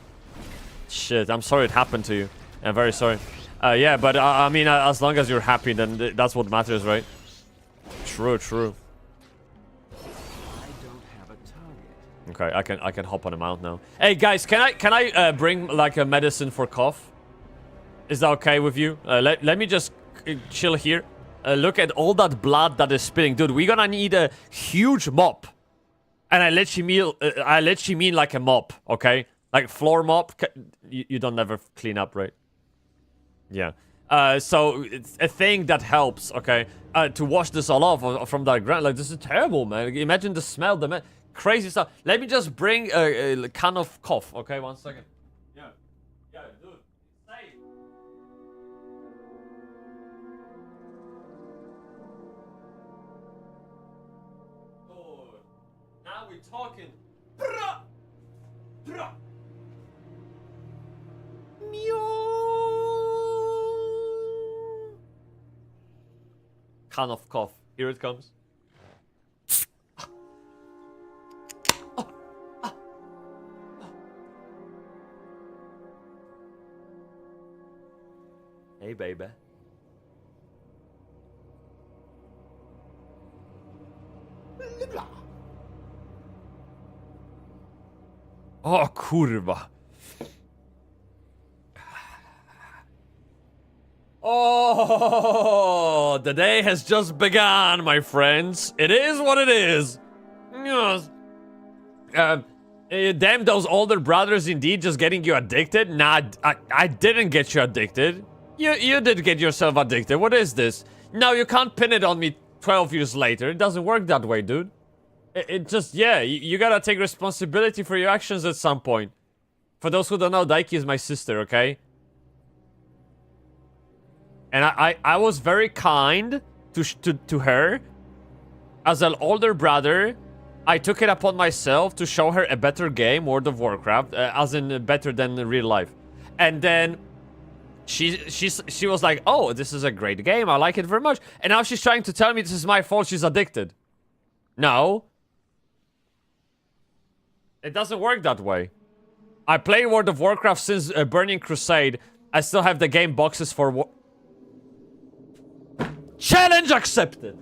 Shit, I'm sorry it happened to you. I'm very sorry. Yeah, but I mean, as long as you're happy, then that's what matters, right? True, true. Okay, I can hop on a mount now. Hey guys, can I bring like a medicine for cough? Is that okay with you? Let me just chill here. Look at all that blood that is spilling, dude. We're gonna need a huge mop, and I literally mean like a mop, okay? Like floor mop. You don't ever clean up, right? Yeah. So it's a thing that helps, okay? To wash this all off from that ground. Like, this is terrible, man. Imagine the smell, crazy stuff. Let me just bring a can of cough, okay? 1 second. Yeah, dude. Stay. Oh, now we're talking. Can of cough. Here it comes. Hey, baby. Oh, kurwa. Oh, the day has just begun, my friends. It is what it is. Yes. Damn, those older brothers indeed just getting you addicted? Nah, I didn't get you addicted. You did get yourself addicted. What is this? No, you can't pin it on me 12 years later. It doesn't work that way, dude. It just, yeah, you gotta take responsibility for your actions at some point. For those who don't know, Daiki is my sister, okay? And I was very kind to her. As an older brother, I took it upon myself to show her a better game, World of Warcraft, as in better than real life. And then she was like, oh, this is a great game, I like it very much. And now she's trying to tell me this is my fault, she's addicted. No. It doesn't work that way. I play World of Warcraft since Burning Crusade. I still have the game boxes for Challenge accepted!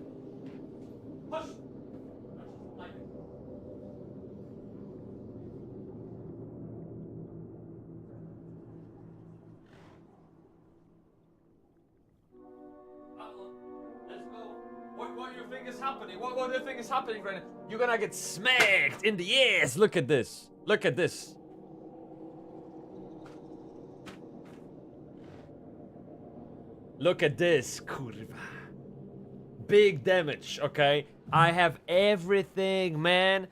Let's go. What do you think is happening? What do you think is happening right now? You're gonna get smacked in the ears! Look at this. Look at this. Look at this, kurwa. Big damage, okay? I have everything, man.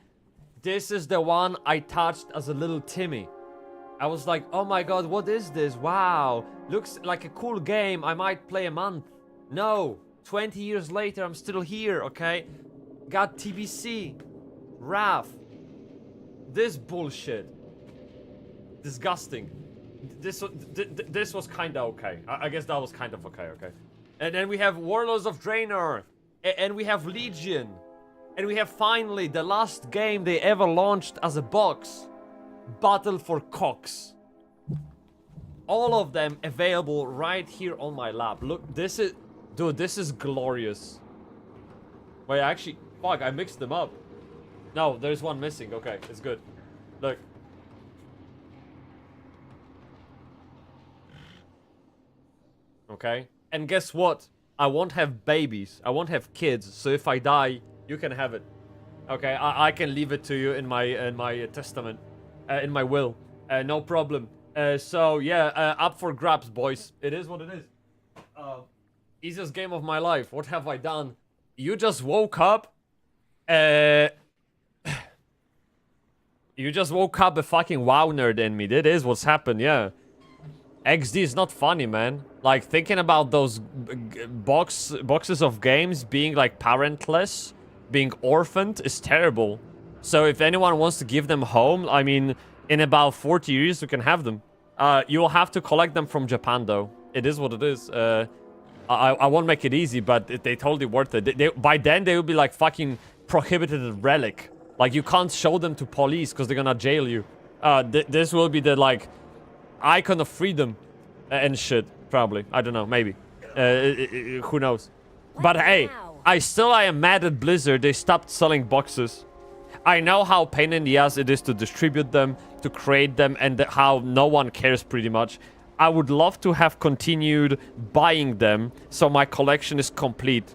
This is the one I touched as a little Timmy. I was like, oh my god, what is this? Wow. Looks like a cool game. I might play a month. No. 20 years later, I'm still here, okay? Got TBC. RAF. This bullshit. Disgusting. This was kinda okay. I guess that was kind of okay. And then we have Warlords of Draenor. And we have Legion. And we have finally the last game they ever launched as a box. Battle for Cox. All of them available right here on my lap. Look, this is... Dude, this is glorious. Wait, actually... Fuck, I mixed them up. No, there's one missing. Okay, it's good. Look. Okay? And guess what? I won't have babies. I won't have kids. So if I die, you can have it. Okay? I can leave it to you in my testament. In my will. No problem. So, yeah. Up for grabs, boys. It is what it is. Easiest game of my life. What have I done? You just woke up. You just woke up a fucking WoW nerd in me. That is what's happened, yeah. XD is not funny, man. Like, thinking about those boxes of games being, like, parentless, being orphaned, is terrible. So if anyone wants to give them home, I mean, in about 40 years, you can have them. You will have to collect them from Japan, though. It is what it is. I won't make it easy, but they totally worth it. By then, they will be, like, fucking prohibited relic. Like, you can't show them to police, because they're gonna jail you. This will be the, like... icon of freedom and shit, probably. I don't know, maybe. Who knows? But hey, I am mad at Blizzard. They stopped selling boxes. I know how pain in the ass it is to distribute them, to create them, and how no one cares pretty much. I would love to have continued buying them so my collection is complete.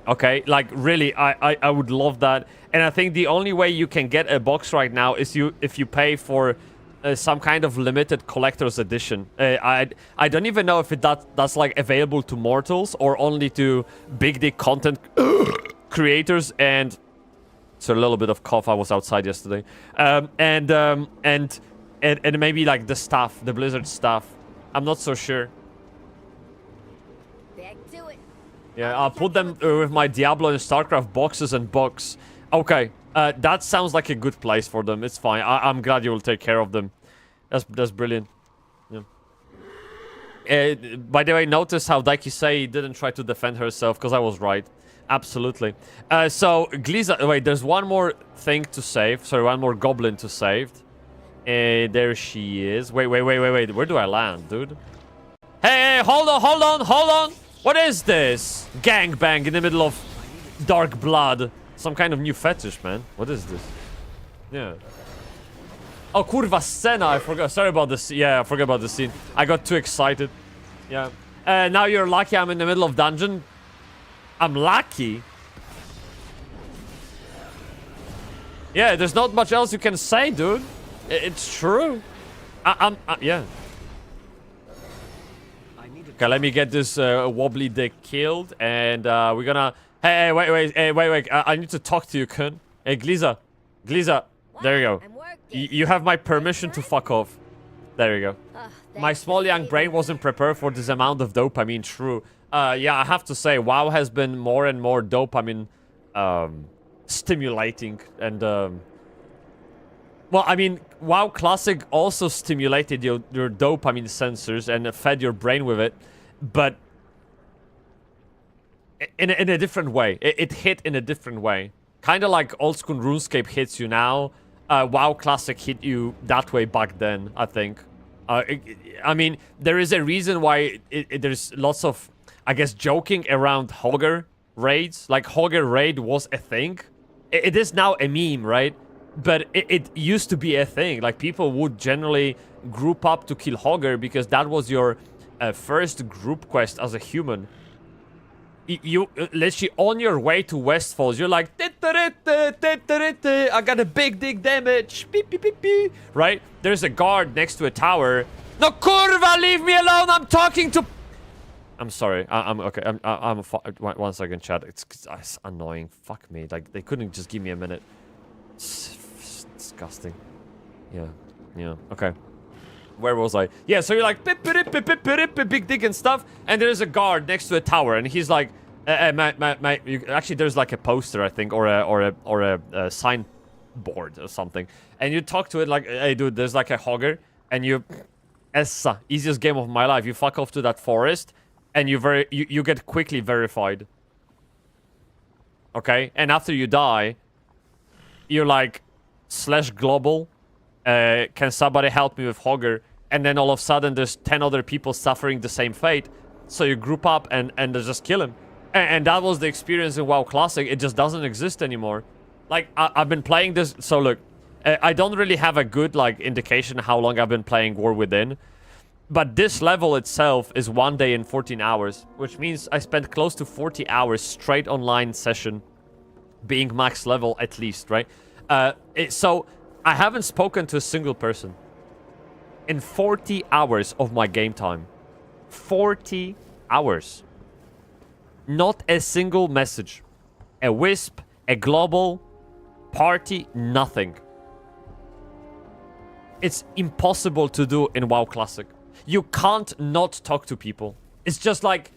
Okay, like really, I would love that. And I think the only way you can get a box right now is if you pay for some kind of limited collector's edition. I don't even know if that's like available to mortals or only to big dick content creators. And so a little bit of cough. I was outside yesterday, and maybe like the staff, the Blizzard staff. I'm not so sure. Back to it. Yeah, I'll put them with my Diablo and StarCraft boxes and books. Okay. That sounds like a good place for them. It's fine. I'm glad you will take care of them. That's brilliant. Yeah. By the way, notice how Daikisei didn't try to defend herself, because I was right. Absolutely. So, Gliza... Wait, there's one more thing to save. Sorry, one more goblin to save. There she is. Wait. Where do I land, dude? Hey, hold on. What is this? Gangbang in the middle of dark blood. Some kind of new fetish, man. What is this? Yeah. Oh, kurwa, scena. I forgot. Sorry about this. Yeah, I forgot about the scene. I got too excited. Yeah. Now you're lucky I'm in the middle of dungeon. I'm lucky? Yeah, there's not much else you can say, dude. It's true. Yeah. Okay, let me get this wobbly dick killed. And we're gonna... Hey, wait. I need to talk to you, Kun. Hey, Gliza. There you go. You have my permission to fuck off. There you go. My small young brain wasn't prepared for this amount of dopamine, true. Yeah, I have to say, WoW has been more and more dopamine stimulating. And, well, I mean, WoW Classic also stimulated your dopamine sensors and fed your brain with it. But... In a different way. It hit in a different way. Kind of like old school RuneScape hits you now. WoW Classic hit you that way back then, I think. I mean, there is a reason why there's lots of... I guess, joking around Hogger raids. Like, Hogger raid was a thing. It is now a meme, right? But it used to be a thing. Like, people would generally group up to kill Hogger because that was your first group quest as a human. You literally on your way to Westfalls, you're like, I got a big dig damage, beep, beep, beep, beep. Right? There's a guard next to a tower. No, kurva, leave me alone. I'm talking to. I'm sorry. I'm okay. One second, chat. It's annoying. Fuck me. Like, they couldn't just give me a minute. It's disgusting. Yeah. Okay. Where was I? Yeah, so you're like, big dig and stuff, and there's a guard next to a tower, and he's like, actually, there's like a poster, I think, or a signboard or something, and you talk to it like, hey, dude, there's like a Hogger, and you, easiest game of my life. You fuck off to that forest, and you get quickly verified. Okay, and after you die, you're like, /global. Can somebody help me with Hogger? And then all of a sudden there's 10 other people suffering the same fate. So you group up and they just kill him. And that was the experience in WoW Classic. It just doesn't exist anymore. Like, I've been playing this. So look, I don't really have a good like indication how long I've been playing War Within. But this level itself is 1 day and 14 hours. Which means I spent close to 40 hours straight online session. Being max level at least, right? So I haven't spoken to a single person in 40 hours of my game time. 40 hours. Not a single message. A wisp, a global, party, nothing. It's impossible to do in WoW Classic. You can't not talk to people. It's just like...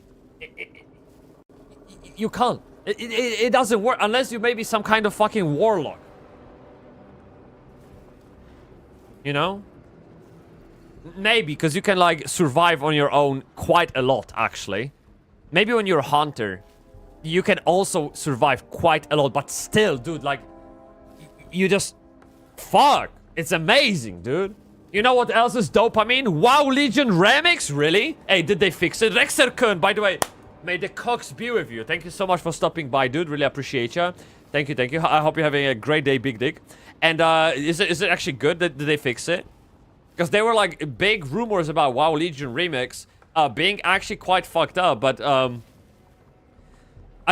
you can't. It doesn't work unless you may be some kind of fucking warlock. You know? Maybe, because you can, like, survive on your own quite a lot, actually. Maybe when you're a hunter, you can also survive quite a lot, but still, dude, like, you just... Fuck! It's amazing, dude. You know what else is dopamine? WoW Legion Remix? Really? Hey, did they fix it? Rexerkun, by the way, may the cocks be with you. Thank you so much for stopping by, dude. Really appreciate you. Thank you, thank you. I hope you're having a great day, Big Dick. And, is it actually good that did they fix it? Because there were, like, big rumors about WoW Legion Remix being actually quite fucked up, but, I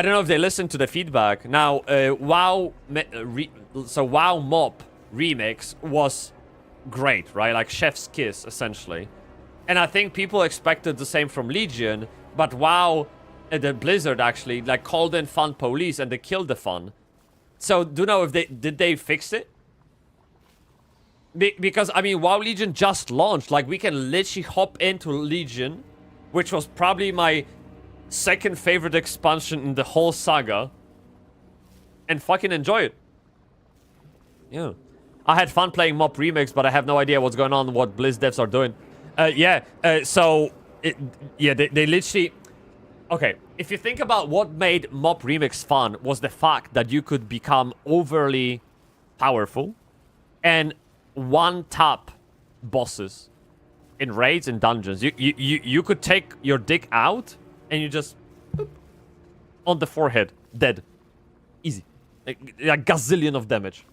don't know if they listened to the feedback. Now, WoW Mop Remix was great, right? Like, chef's kiss, essentially. And I think people expected the same from Legion, but WoW, the Blizzard, actually, like, called in fun police and they killed the fun. So, do you know if did they fix it? Because, I mean, WoW Legion just launched. Like, we can literally hop into Legion, which was probably my second favorite expansion in the whole saga, and fucking enjoy it. Yeah. I had fun playing Mop Remix, but I have no idea what's going on, what Blizz devs are doing. They literally... Okay, if you think about what made Mop Remix fun, was the fact that you could become overly powerful and one-tap bosses in raids and dungeons. You could take your dick out and you just... boop, on the forehead. Dead. Easy. A gazillion of damage.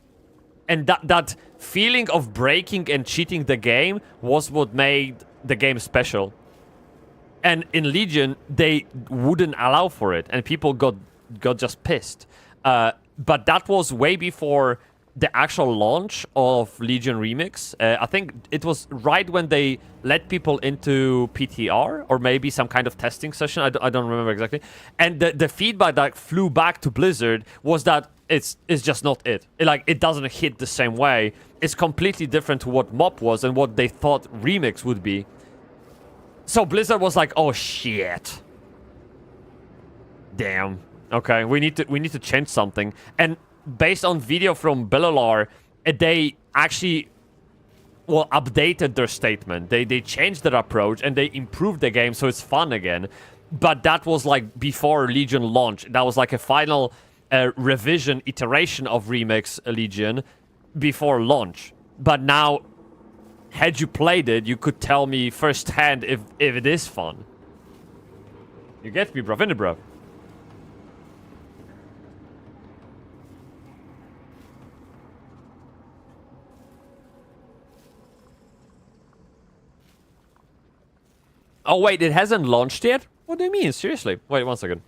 And that feeling of breaking and cheating the game was what made the game special. And in Legion, they wouldn't allow for it. And people got just pissed. But that was way before the actual launch of Legion Remix. I think it was right when they let people into PTR, or maybe some kind of testing session. I don't remember exactly. And the feedback that flew back to Blizzard was that it's just not it. It doesn't hit the same way. It's completely different to what Mop was and what they thought Remix would be. So Blizzard was like, oh shit. Damn. Okay, we need to change something. And based on video from Bellular, they actually, well, updated their statement. They changed their approach and they improved the game so it's fun again. But that was like before Legion launch. That was like a final revision iteration of Remix Legion before launch. But now, had you played it, you could tell me firsthand if it is fun. You get me, bruv, innit, bruv? Oh, wait, it hasn't launched yet? What do you mean? Seriously? Wait, 1 second.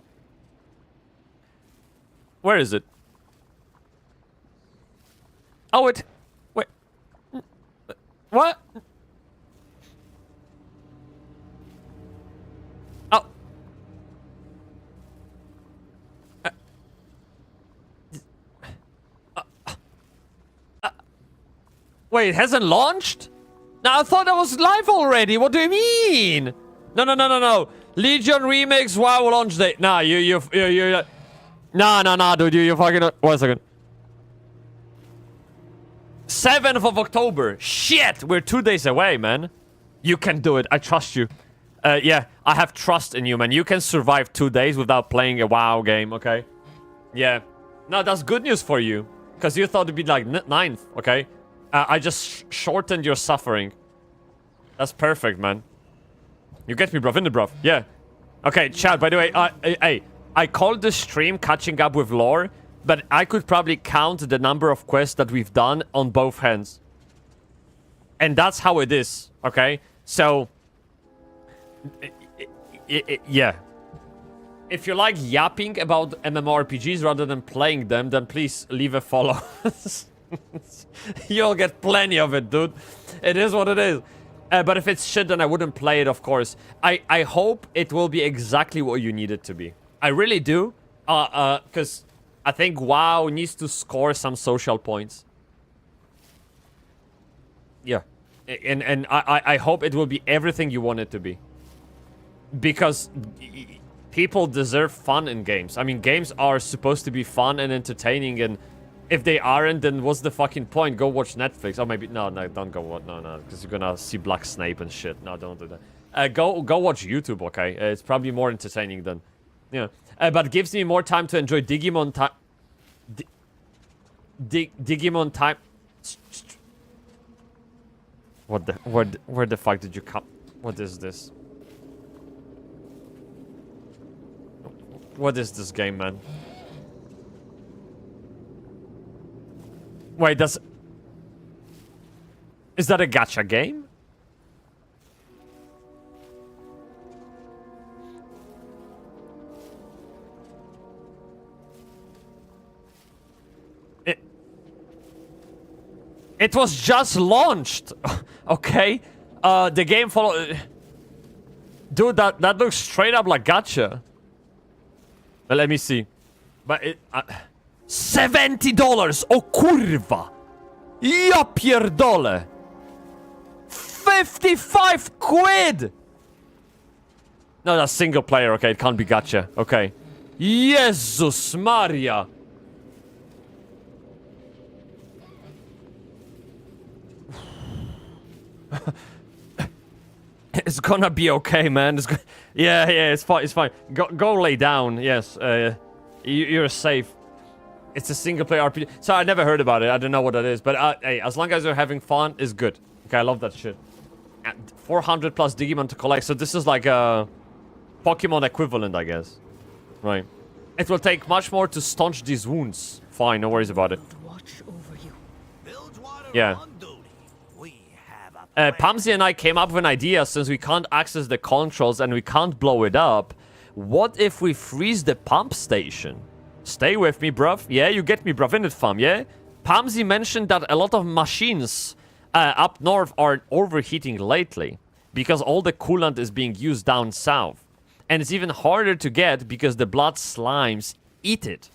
Where is it? Oh, it... Wait. What? Oh. Wait, it hasn't launched? No, I thought that was live already. What do you mean? No. Legion Remix, WoW launch date. Nah, you Nah, dude, you fucking... 1 second. 7th of October. Shit, we're 2 days away, man. You can do it. I trust you. Yeah, I have trust in you, man. You can survive 2 days without playing a WoW game, okay? Yeah. No, that's good news for you. Because you thought it'd be like 9th, okay? I just shortened your suffering. That's perfect, man. You get me, bruv, innit, bruv? Yeah. Okay, chat, by the way, I called the stream catching up with lore, but I could probably count the number of quests that we've done on both hands. And that's how it is, okay? So, yeah. If you like yapping about MMORPGs rather than playing them, then please leave a follow. You'll get plenty of it, dude. It is what it is. But if it's shit, then I wouldn't play it, of course. I hope it will be exactly what you need it to be. I really do. Because I think WoW needs to score some social points. Yeah. And I hope it will be everything you want it to be. Because people deserve fun in games. I mean, games are supposed to be fun and entertaining, and if they aren't, then what's the fucking point? Go watch Netflix. Oh, maybe... No, don't go watch... No, because you're gonna see Black Snape and shit. No, don't do that. Go watch YouTube, okay? It's probably more entertaining than... Yeah. But gives me more time to enjoy Digimon time... Digimon time... What the... Where the fuck did you come... What is this? What is this game, man? Wait, is that a gacha game? It was just launched. Okay. The game follow... Dude, that looks straight up like gacha. But let me see. But it... $70! O kurwa! Ja pierdolę! 55 quid! No, that's single player, okay, it can't be gacha, okay. Jezus Maria! It's gonna be okay, man. Yeah, it's fine. Go lay down, yes. You're safe. It's a single player RPG. So I never heard about it. I don't know what that is. But hey, as long as you're having fun, it's good. Okay, I love that shit. 400 plus Digimon to collect. So this is like a Pokemon equivalent, I guess. Right. It will take much more to staunch these wounds. Fine, no worries about it. Watch over you. Yeah. Bybsie and I came up with an idea. Since we can't access the controls and we can't blow it up, what if we freeze the pump station? Stay with me, bruv. Yeah, you get me, bruv. Innit, fam, yeah? Bybsie mentioned that a lot of machines up north are overheating lately because all the coolant is being used down south. And it's even harder to get because the blood slimes eat it.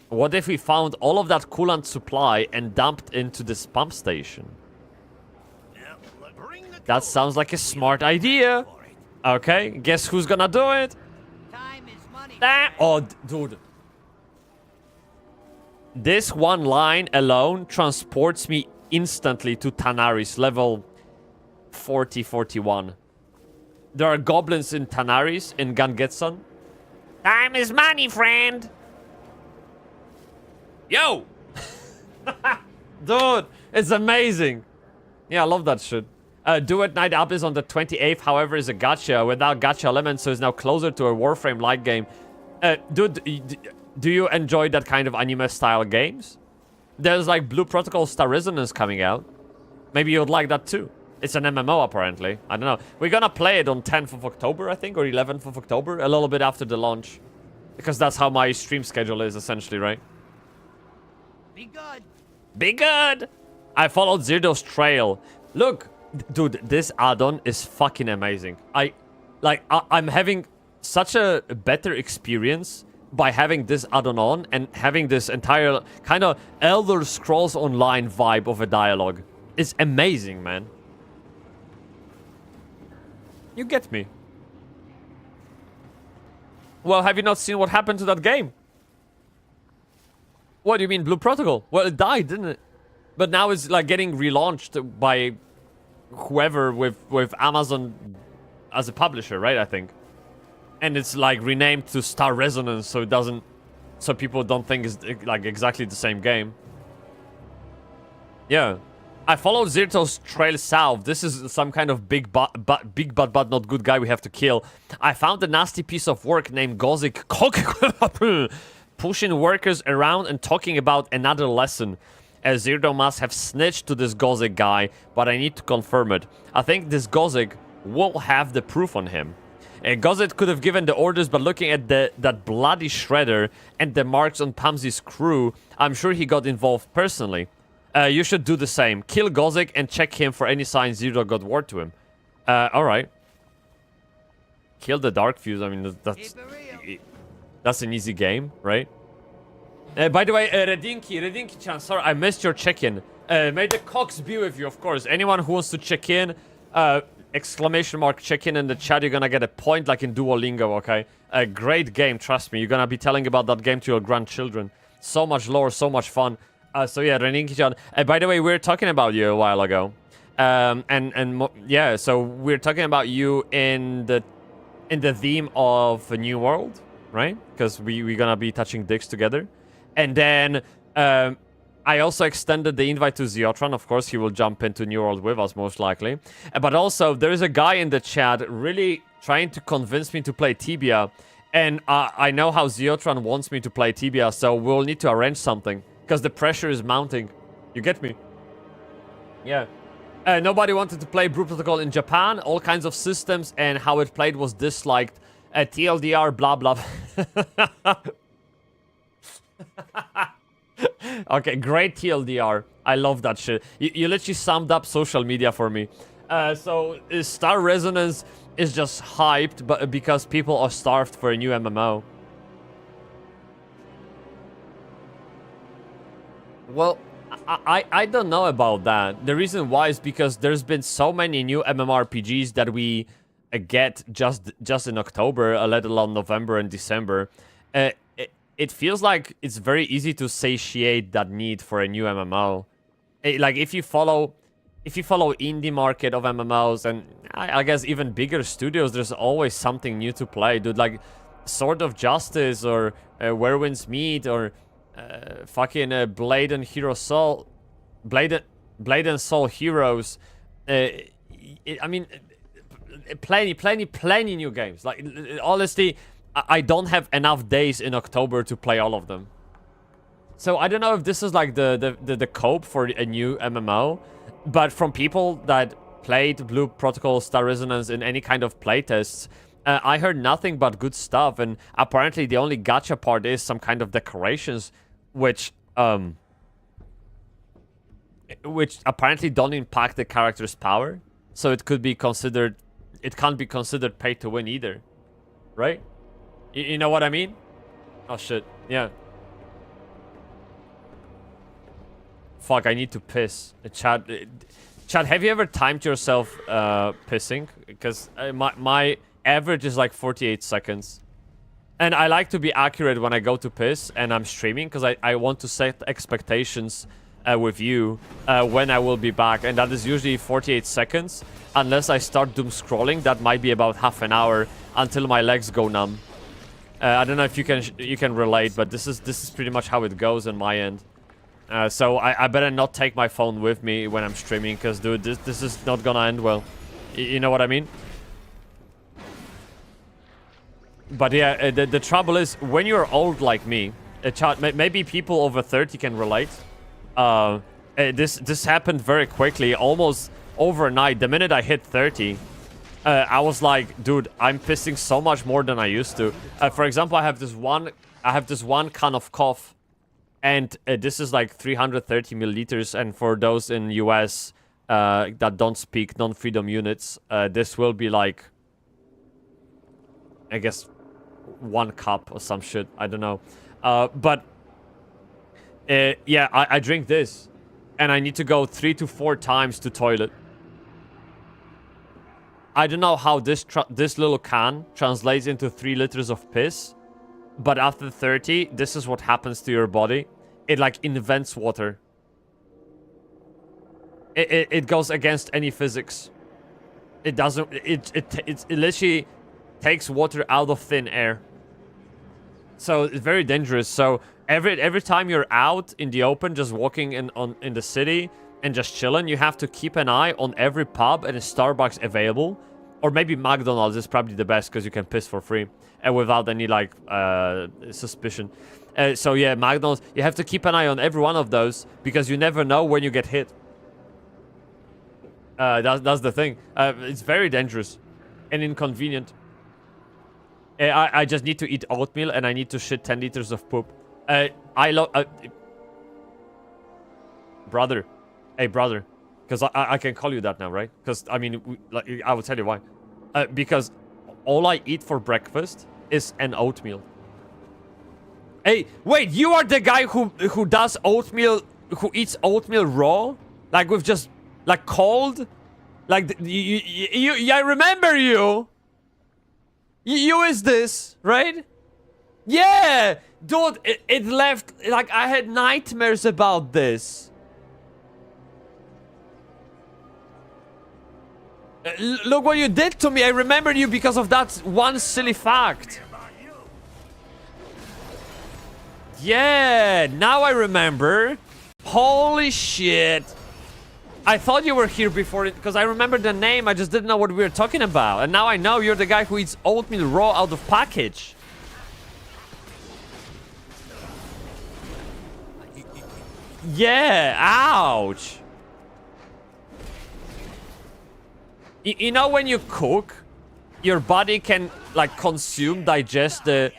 What if we found all of that coolant supply and dumped into this pump station? That sounds like a smart idea. Okay, guess who's gonna do it? Time is money. Oh, dude. This one line alone transports me instantly to Tanaris, level 40-41. There are goblins in Tanaris, in Gangetsan. Time is money, friend. Yo! Dude, it's amazing. Yeah, I love that shit. Do It Night Up is on the 28th, however, is a gacha without gacha elements, so it's now closer to a Warframe-like game. Dude, do you enjoy that kind of anime-style games? There's like Blue Protocol Star Resonance coming out. Maybe you'd like that too. It's an MMO, apparently. I don't know. We're gonna play it on 10th of October, I think, or 11th of October, a little bit after the launch. Because that's how my stream schedule is, essentially, right? Be good. Be good! I followed Zirdo's trail. Look, dude, this add-on is fucking amazing. I'm having such a better experience by having this add-on on and having this entire kind of Elder Scrolls Online vibe of a dialogue. It's amazing, man. You get me. Well, have you not seen what happened to that game? What do you mean, Blue Protocol? Well, it died, didn't it? But now it's like getting relaunched by whoever with Amazon as a publisher, right? I think. And it's like renamed to Star Resonance, so it doesn't, so people don't think it's like exactly the same game. Yeah. I followed Zirto's trail south. This is some kind of big but not good guy we have to kill. I found a nasty piece of work named Gozik pushing workers around and talking about another lesson. Zirto must have snitched to this Gozik guy, but I need to confirm it. I think this Gozik will have the proof on him. Gozik could have given the orders, but looking at that bloody shredder and the marks on Bybsie's crew, I'm sure he got involved personally. You should do the same. Kill Gozik and check him for any signs Zirto got word to him. Alright. Kill the Dark Fuse, I mean, that's an easy game, right? By the way, Redinki-chan, sorry, I missed your check-in. May the Cox be with you, of course. Anyone who wants to check in, exclamation mark check in the chat, you're gonna get a point like in Duolingo, okay? A great game, trust me. You're gonna be telling about that game to your grandchildren. So much lore, so much fun. So yeah, Redinki-chan. By the way, we were talking about you a while ago. Yeah, so we're talking about you in the theme of a New World, right? Because we're gonna be touching dicks together. And then I also extended the invite to Ziotron. Of course, he will jump into New World with us, most likely. But also, there is a guy in the chat really trying to convince me to play Tibia. And I know how Ziotron wants me to play Tibia, so we'll need to arrange something. Because the pressure is mounting. You get me? Yeah. Nobody wanted to play Blue Protocol in Japan. All kinds of systems and how it played was disliked. TLDR, blah, blah. Okay, great TLDR. I love that shit. You literally summed up social media for me. So Star Resonance is just hyped but because people are starved for a new MMO. Well, I don't know about that. The reason why is because there's been so many new MMORPGs that we get just in October, let alone November and December. It feels like it's very easy to satiate that need for a new MMO. Like if you follow indie market of MMOs and I guess even bigger studios, there's always something new to play, dude. Like Sword of Justice or Where Winds Meet or fucking Blade and Soul Heroes. I mean, plenty new games. Like honestly, I don't have enough days in October to play all of them. So I don't know if this is like the cope for a new MMO, but from people that played Blue Protocol Star Resonance in any kind of playtests, I heard nothing but good stuff, and apparently the only gacha part is some kind of decorations, which apparently don't impact the character's power, so it can't be considered pay to win either, right? You know what I mean? Oh shit, yeah. Fuck, I need to piss. Chad, have you ever timed yourself pissing? Because my average is like 48 seconds. And I like to be accurate when I go to piss and I'm streaming, because I want to set expectations with you when I will be back. And that is usually 48 seconds. Unless I start doom scrolling, that might be about half an hour until my legs go numb. I don't know if you can relate, but this is pretty much how it goes on my end. So I better not take my phone with me when I'm streaming, because, dude, this is not gonna end well. You know what I mean? But yeah, the trouble is, when you're old like me, maybe people over 30 can relate. This happened very quickly, almost overnight. The minute I hit 30, I was like, dude, I'm pissing so much more than I used to. For example, I have this one can of cough, and this is like 330 milliliters. And for those in US that don't speak non-freedom units, this will be like, I guess, 1 cup or some shit. I don't know. But yeah, I drink this, and I need to go 3 to 4 times to toilet. I don't know how this little can translates into 3 liters of piss, but after 30, this is what happens to your body. It like invents water. It goes against any physics. It doesn't. It literally takes water out of thin air. So it's very dangerous. So every time you're out in the open, just walking in the city and just chilling, you have to keep an eye on every pub and Starbucks available, or maybe McDonald's is probably the best because you can piss for free and without any like suspicion. So yeah, McDonald's, you have to keep an eye on every one of those because you never know when you get hit. That's the thing. It's very dangerous and inconvenient. I just need to eat oatmeal and I need to shit 10 liters of poop. Brother. Hey, brother. Because I can call you that now, right? Because, I mean, I will tell you why. Because all I eat for breakfast is an oatmeal. Hey, wait, you are the guy who does oatmeal, who eats oatmeal raw? Like with just, like cold? Like, I remember you. You is this, right? Yeah! Dude, it left, like, I had nightmares about this. Look what you did to me. I remember you because of that one silly fact. Yeah, now I remember. Holy shit. I thought you were here before because I remember the name. I just didn't know what we were talking about. And now I know you're the guy who eats oatmeal raw out of package. Yeah, ouch. You know when you cook, your body can like digest the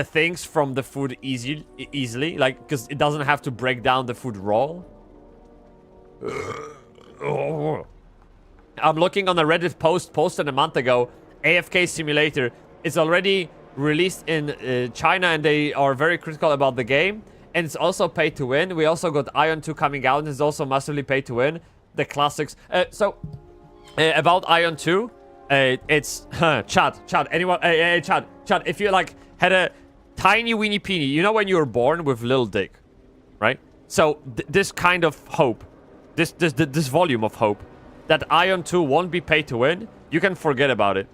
things from the food easily, like because it doesn't have to break down the food raw. I'm looking on a Reddit post posted a month ago. AFK Simulator is already released in China and they are very critical about the game. And it's also pay to win. We also got Ion 2 coming out and it's also massively pay to win. The classics. About Ion 2, it's Chad. Anyone? Chad. If you like had a tiny weeny peeny, you know when you were born with little dick, right? So this kind of hope, this volume of hope, that Ion 2 won't be pay to win, you can forget about it.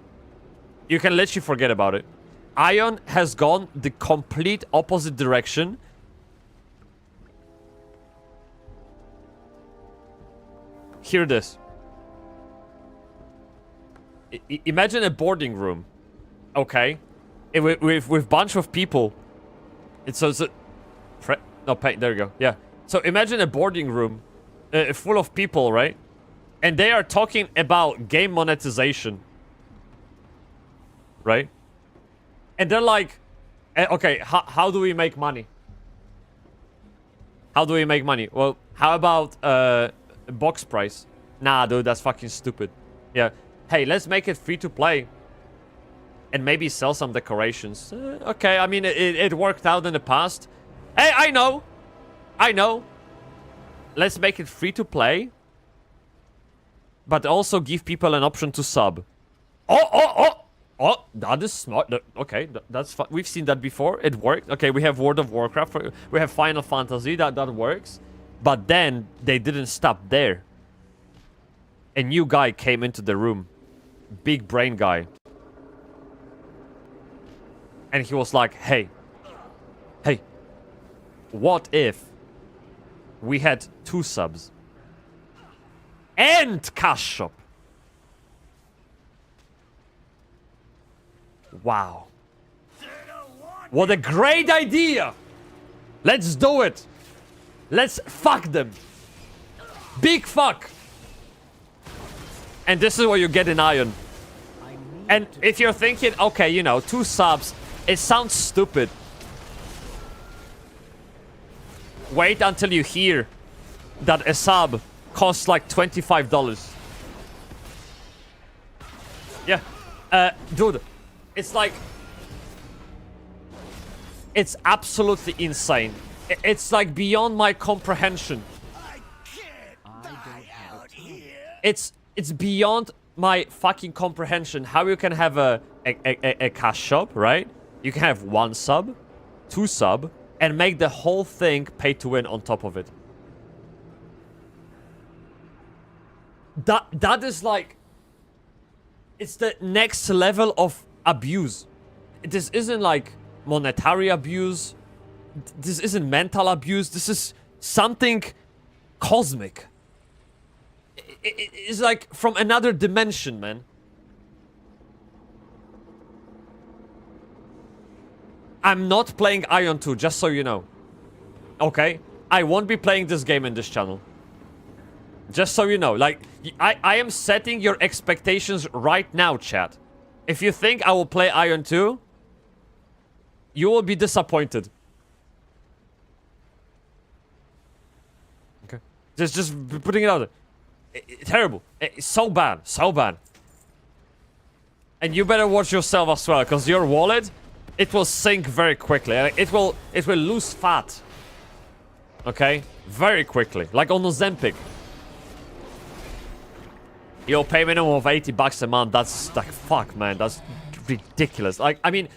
You can literally forget about it. Ion has gone the complete opposite direction. Hear this. Imagine a boarding room, okay, with bunch of people. There you go. Yeah. So imagine a boarding room full of people, right? And they are talking about game monetization, right? And they're like, okay, how do we make money? How do we make money? Well, how about box price? Nah, dude, that's fucking stupid. Yeah. Hey, let's make it free to play. And maybe sell some decorations. Okay, I mean, it worked out in the past. Hey, I know. Let's make it free to play. But also give people an option to sub. Oh, that is smart. Okay, that's fun. We've seen that before. It worked. Okay, we have World of Warcraft. We have Final Fantasy. That works. But then they didn't stop there. A new guy came into the room. Big brain guy. And he was like, hey, what if we had 2 subs. And cash shop. Wow. What a great idea! Let's do it! Let's fuck them! Big fuck! And this is what you get in Ion. And if you're thinking, okay, you know, 2 subs, it sounds stupid. Wait until you hear that a sub costs like $25. Yeah. Dude, it's like... It's absolutely insane. It's like beyond my comprehension. It's beyond my fucking comprehension how you can have a cash shop, right? You can have 1 sub, 2 sub, and make the whole thing pay to win on top of it. That is like... It's the next level of abuse. This isn't like monetary abuse. This isn't mental abuse. This is something cosmic. It's like from another dimension, man. I'm not playing Ion 2, just so you know. Okay? I won't be playing this game in this channel. Just so you know. Like, I am setting your expectations right now, chat. If you think I will play Ion 2, you will be disappointed. Okay? Just putting it out there. Terrible. It's so bad. So bad. And you better watch yourself as well, because your wallet, it will sink very quickly. It will lose fat. Okay? Very quickly. Like on Ozempic. You'll pay minimum of $80 a month. That's like, fuck, man. That's ridiculous. Like, I mean,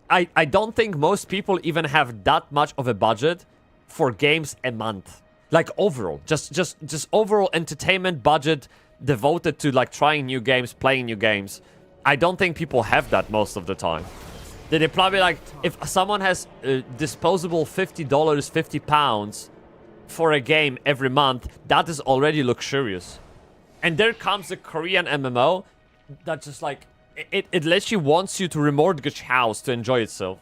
I don't think most people even have that much of a budget for games a month. Like, overall. Just overall entertainment budget devoted to, like, trying new games, playing new games. I don't think people have that most of the time. They probably, like, if someone has disposable $50, £50 for a game every month, that is already luxurious. And there comes a Korean MMO that just, like, it literally wants you to remortgage house to enjoy itself.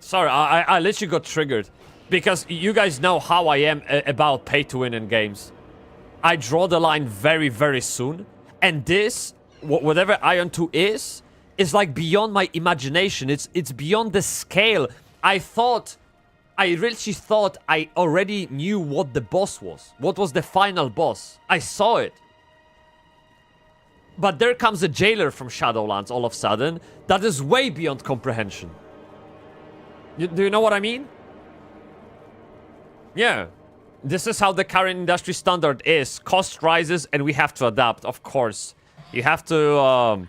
Sorry, I literally got triggered. Because you guys know how I am about pay to win in games. I draw the line very, very soon. And this, whatever Ion 2 is like beyond my imagination. It's beyond the scale. I really thought I already knew what the boss was. What was the final boss. I saw it. But there comes a jailer from Shadowlands all of a sudden. That is way beyond comprehension. Do you know what I mean? Yeah. This is how the current industry standard is. Cost rises and we have to adapt, of course. You have to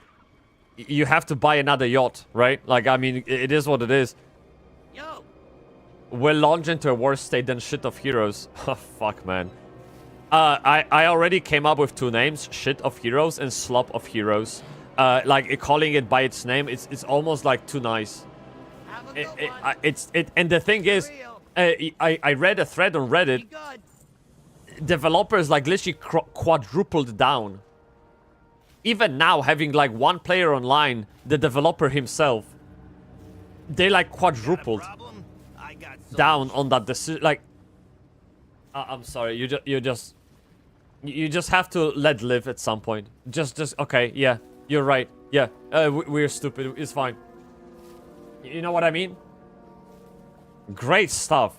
buy another yacht, right? Like, I mean, it is what it is. Yo. We'll launch into a worse state than Shit of Heroes. Oh, fuck, man. I already came up with 2 names. Shit of Heroes and Slop of Heroes. Like, calling it by its name, it's almost, like, too nice. And the thing is, I read a thread on Reddit. Developers, like, literally quadrupled down. Even now, having, like, 1 player online, the developer himself, they, like, quadrupled down on that decision. Like, I'm sorry, you just have to let live at some point. Just okay, yeah, you're right. Yeah, we're stupid. It's fine. You know what I mean? Great stuff.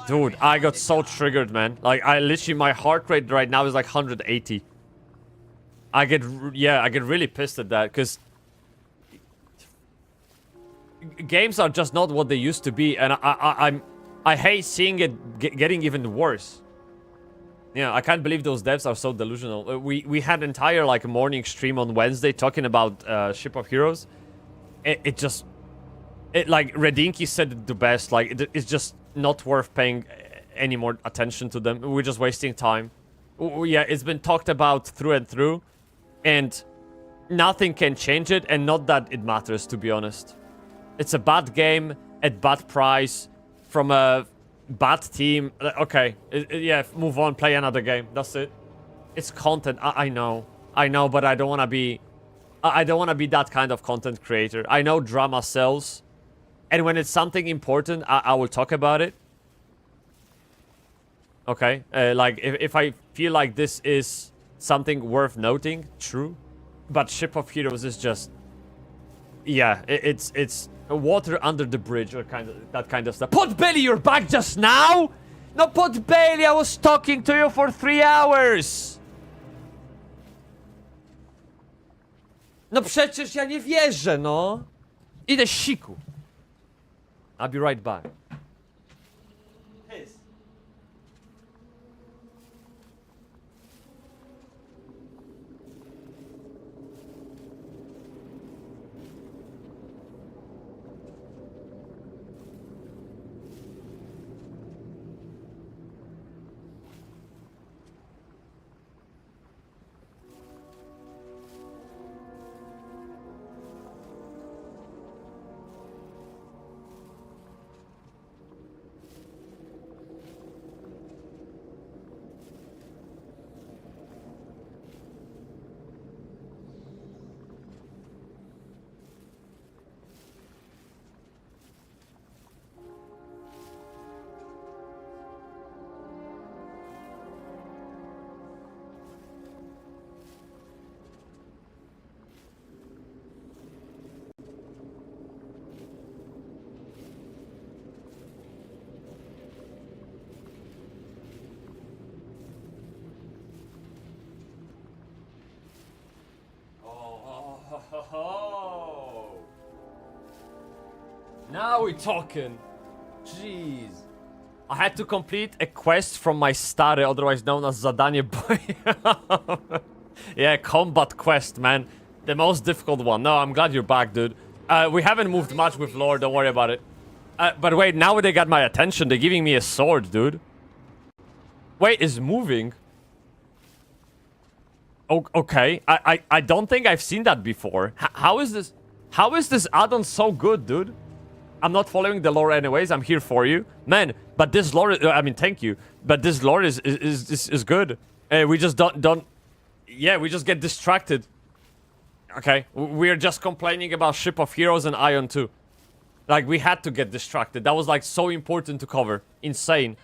Dude, I got so triggered, man. Like, I literally, my heart rate right now is like 180. I get really pissed at that, because games are just not what they used to be, and I hate seeing it getting even worse. Yeah, I can't believe those devs are so delusional. We had entire, like, morning stream on Wednesday talking about Ship of Heroes. Like, Redinky said it the best. Like, it's just not worth paying any more attention to them. We're just wasting time. Yeah, it's been talked about through and through. And nothing can change it, and not that it matters, to be honest. It's a bad game at bad price from a bad team. Okay, yeah, move on, play another game. That's it. It's content. I know, but I don't want to be. I don't want to be that kind of content creator. I know drama sells, and when it's something important, I will talk about it. Okay, like if I feel like this is something worth noting, true. But Ship of Heroes is just, yeah, it's water under the bridge or that kind of stuff. Potbelly, you're back just now? No, Potbelly, I was talking to you for 3 hours. No przecież ja nie wierzę, no. Idę siku. I'll be right back. Now we're talking. Jeez. I had to complete a quest from my stare, otherwise known as Zadanie Boy. Yeah, combat quest, man. The most difficult one. No, I'm glad you're back, dude. We haven't moved much with lore, don't worry about it. But wait, now they got my attention. They're giving me a sword, dude. Wait, it's moving. Okay, I don't think I've seen that before. How is this? How is this add-on so good, dude? I'm not following the lore anyways. I'm here for you, man. But this lore, I mean, thank you. But this lore is good. We just don't. Yeah, we just get distracted. Okay, we're just complaining about Ship of Heroes and Ion 2. Like, we had to get distracted. That was like so important to cover. Insane.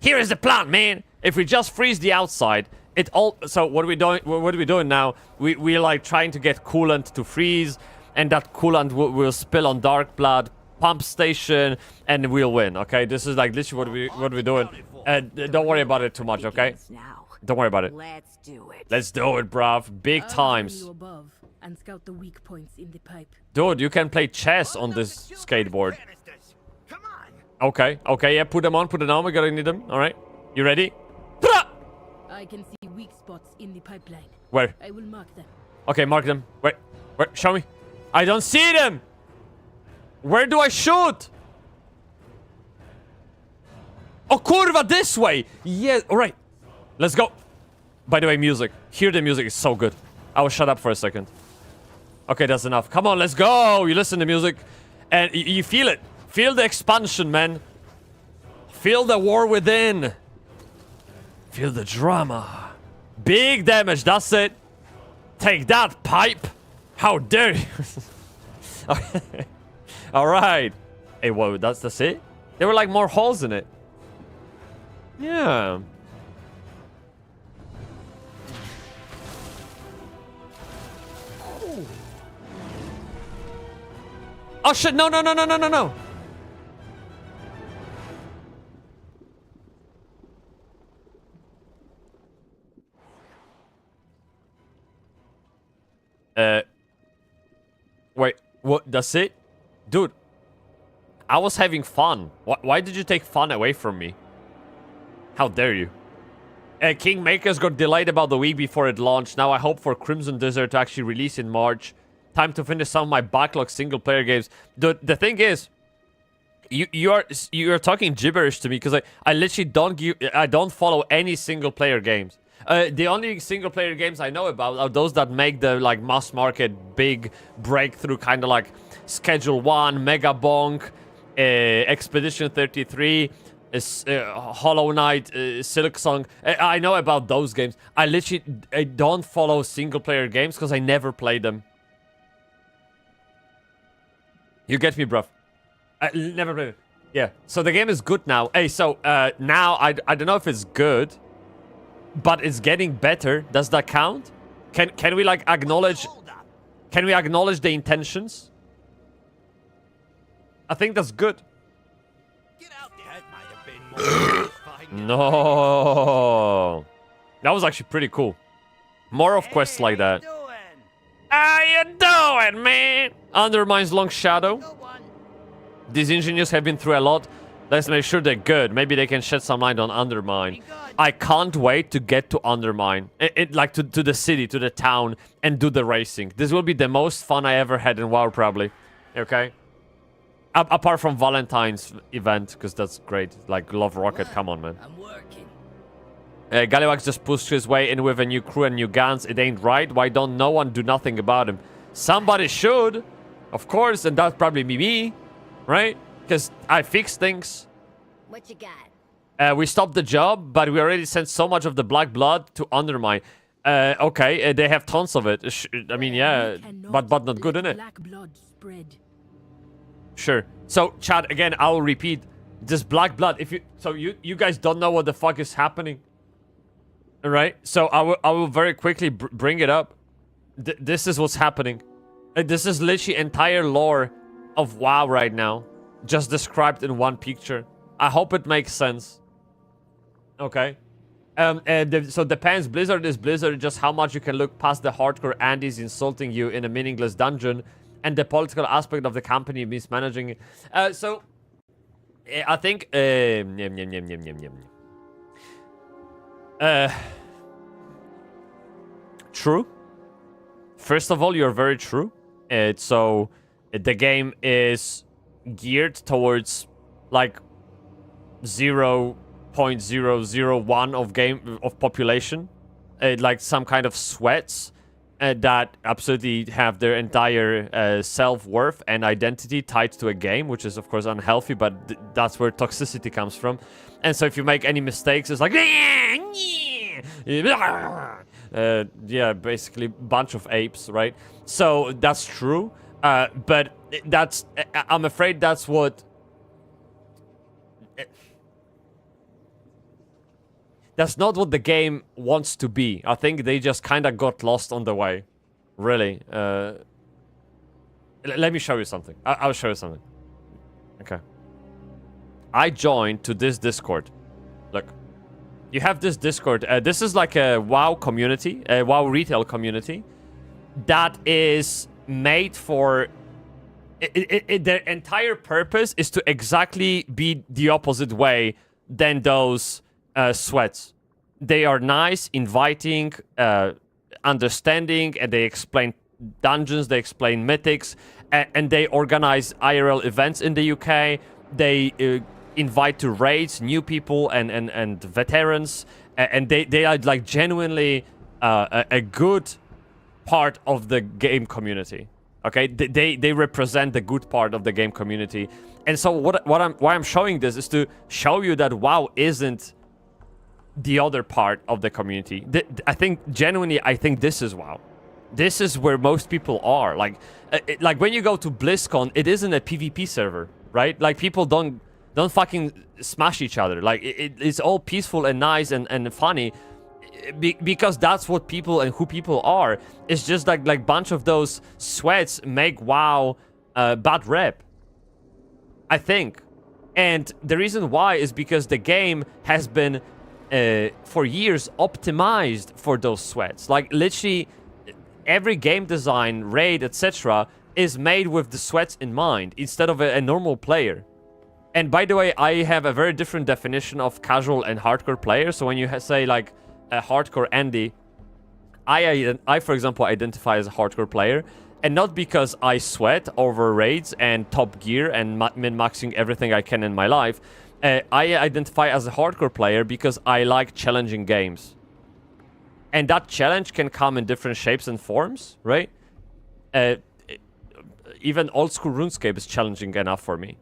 Here is the plan, man. If we just freeze the outside, it all. So what are we doing? What are we doing now? We're like trying to get coolant to freeze, and that coolant will spill on Dark Blood pump station, and we'll win. Okay, this is like literally what we're doing. Don't worry about it too much. Okay, don't worry about it. Let's do it. Let's do it, bruv. Big times. And scout the weak points in the pipe. Dude, you can play chess on this skateboard. Okay, yeah, put them on, we're gonna need them. Alright, you ready? I can see weak spots in the pipeline. Where? I will mark them. Okay, mark them. Wait, show me. I don't see them! Where do I shoot? Oh, kurva, this way! Yeah, alright. Let's go. By the way, music. Hear the music, is so good. I will shut up for a second. Okay, that's enough. Come on, let's go! You listen to music, and you feel it. Feel the expansion, man. Feel the war within. Feel the drama. Big damage, that's it. Take that, pipe. How dare you? Alright. Hey, whoa, that's it? There were like more holes in it. Yeah. Oh shit, no. Wait, what? That's it? Dude, I was having fun. Why did you take fun away from me? How dare you? Kingmakers got delayed about the week before it launched. Now I hope for Crimson Desert to actually release in March. Time to finish some of my backlog single-player games. The thing is, you are talking gibberish to me because I literally don't follow any single-player games. The only single-player games I know about are those that make the like mass market big breakthrough, kind of like Schedule 1, Mega Bonk, Expedition 33, Hollow Knight, Silk Song. I know about those games. I don't follow single-player games because I never play them. You get me, bruv. I never played it. Yeah, so the game is good now. Hey, so now I don't know if it's good, but it's getting better. Does that count? Can we like acknowledge? Can we acknowledge the intentions? I think that's good. No, that was actually pretty cool. More of quests like that. How you doing, man? Undermine's Long Shadow. These engineers have been through a lot. Let's make sure they're good. Maybe they can shed some light on Undermine. I can't wait to get to Undermine. Like to the city, to the town, and do the racing. This will be the most fun I ever had in WoW, probably. Okay? Apart from Valentine's event, because that's great. Like, Love Rocket, come on, man. I'm working. Galliwax just pushed his way in with a new crew and new guns. It ain't right. Why don't no one do nothing about him? Somebody should. Of course, and that's probably me. Right? Because I fix things. What you got? We stopped the job, but we already sent so much of the black blood to Undermine. Okay, they have tons of it. I mean, yeah, but not good, innit? Black blood spread. Sure. So, chat, again, I will repeat. This black blood, if you... So, you guys don't know what the fuck is happening. Alright? So, I will very quickly bring it up. This is what's happening. This is literally entire lore of WoW right now. Just described in one picture. I hope it makes sense. Okay. So depends. Blizzard is Blizzard. Just how much you can look past the hardcore Andes insulting you in a meaningless dungeon, and the political aspect of the company mismanaging it. So I think true. First of all, you're very true. So the game is geared towards like 0.001 of population, like some kind of sweats that absolutely have their entire self-worth and identity tied to a game, which is of course unhealthy, but that's where toxicity comes from. And so if you make any mistakes, it's like yeah, basically bunch of apes, right? So that's true, but that's I'm afraid that's what that's not what the game wants to be. I think they just kind of got lost on the way. Really. Let me show you something. I'll show you something. Okay. I joined to this Discord. Look. You have this Discord. This is like a WoW community, a WoW retail community that is made for... their entire purpose is to exactly be the opposite way than those sweats. They are nice, inviting, understanding, and they explain dungeons, they explain mythics, and they organize IRL events in the UK. They invite to raids new people and veterans, and they are like genuinely a good part of the game community. Okay, they represent the good part of the game community, and so why I'm showing this is to show you that WoW isn't the other part of the community. I think genuinely, I think this is WoW. This is where most people are. Like when you go to BlizzCon, it isn't a PvP server, right? Like people don't fucking smash each other. Like it's all peaceful and nice and funny. Because that's what people and who people are. It's just like bunch of those sweats make WoW bad rep, I think. And the reason why is because the game has been for years optimized for those sweats. Like literally every game design, raid, etc. is made with the sweats in mind instead of a normal player. And by the way, I have a very different definition of casual and hardcore player. So when you say like a hardcore Andy, I for example identify as a hardcore player, and not because I sweat over raids and top gear and min-maxing everything I can in my life. I identify as a hardcore player because I like challenging games. And that challenge can come in different shapes and forms, right? Even old school RuneScape is challenging enough for me.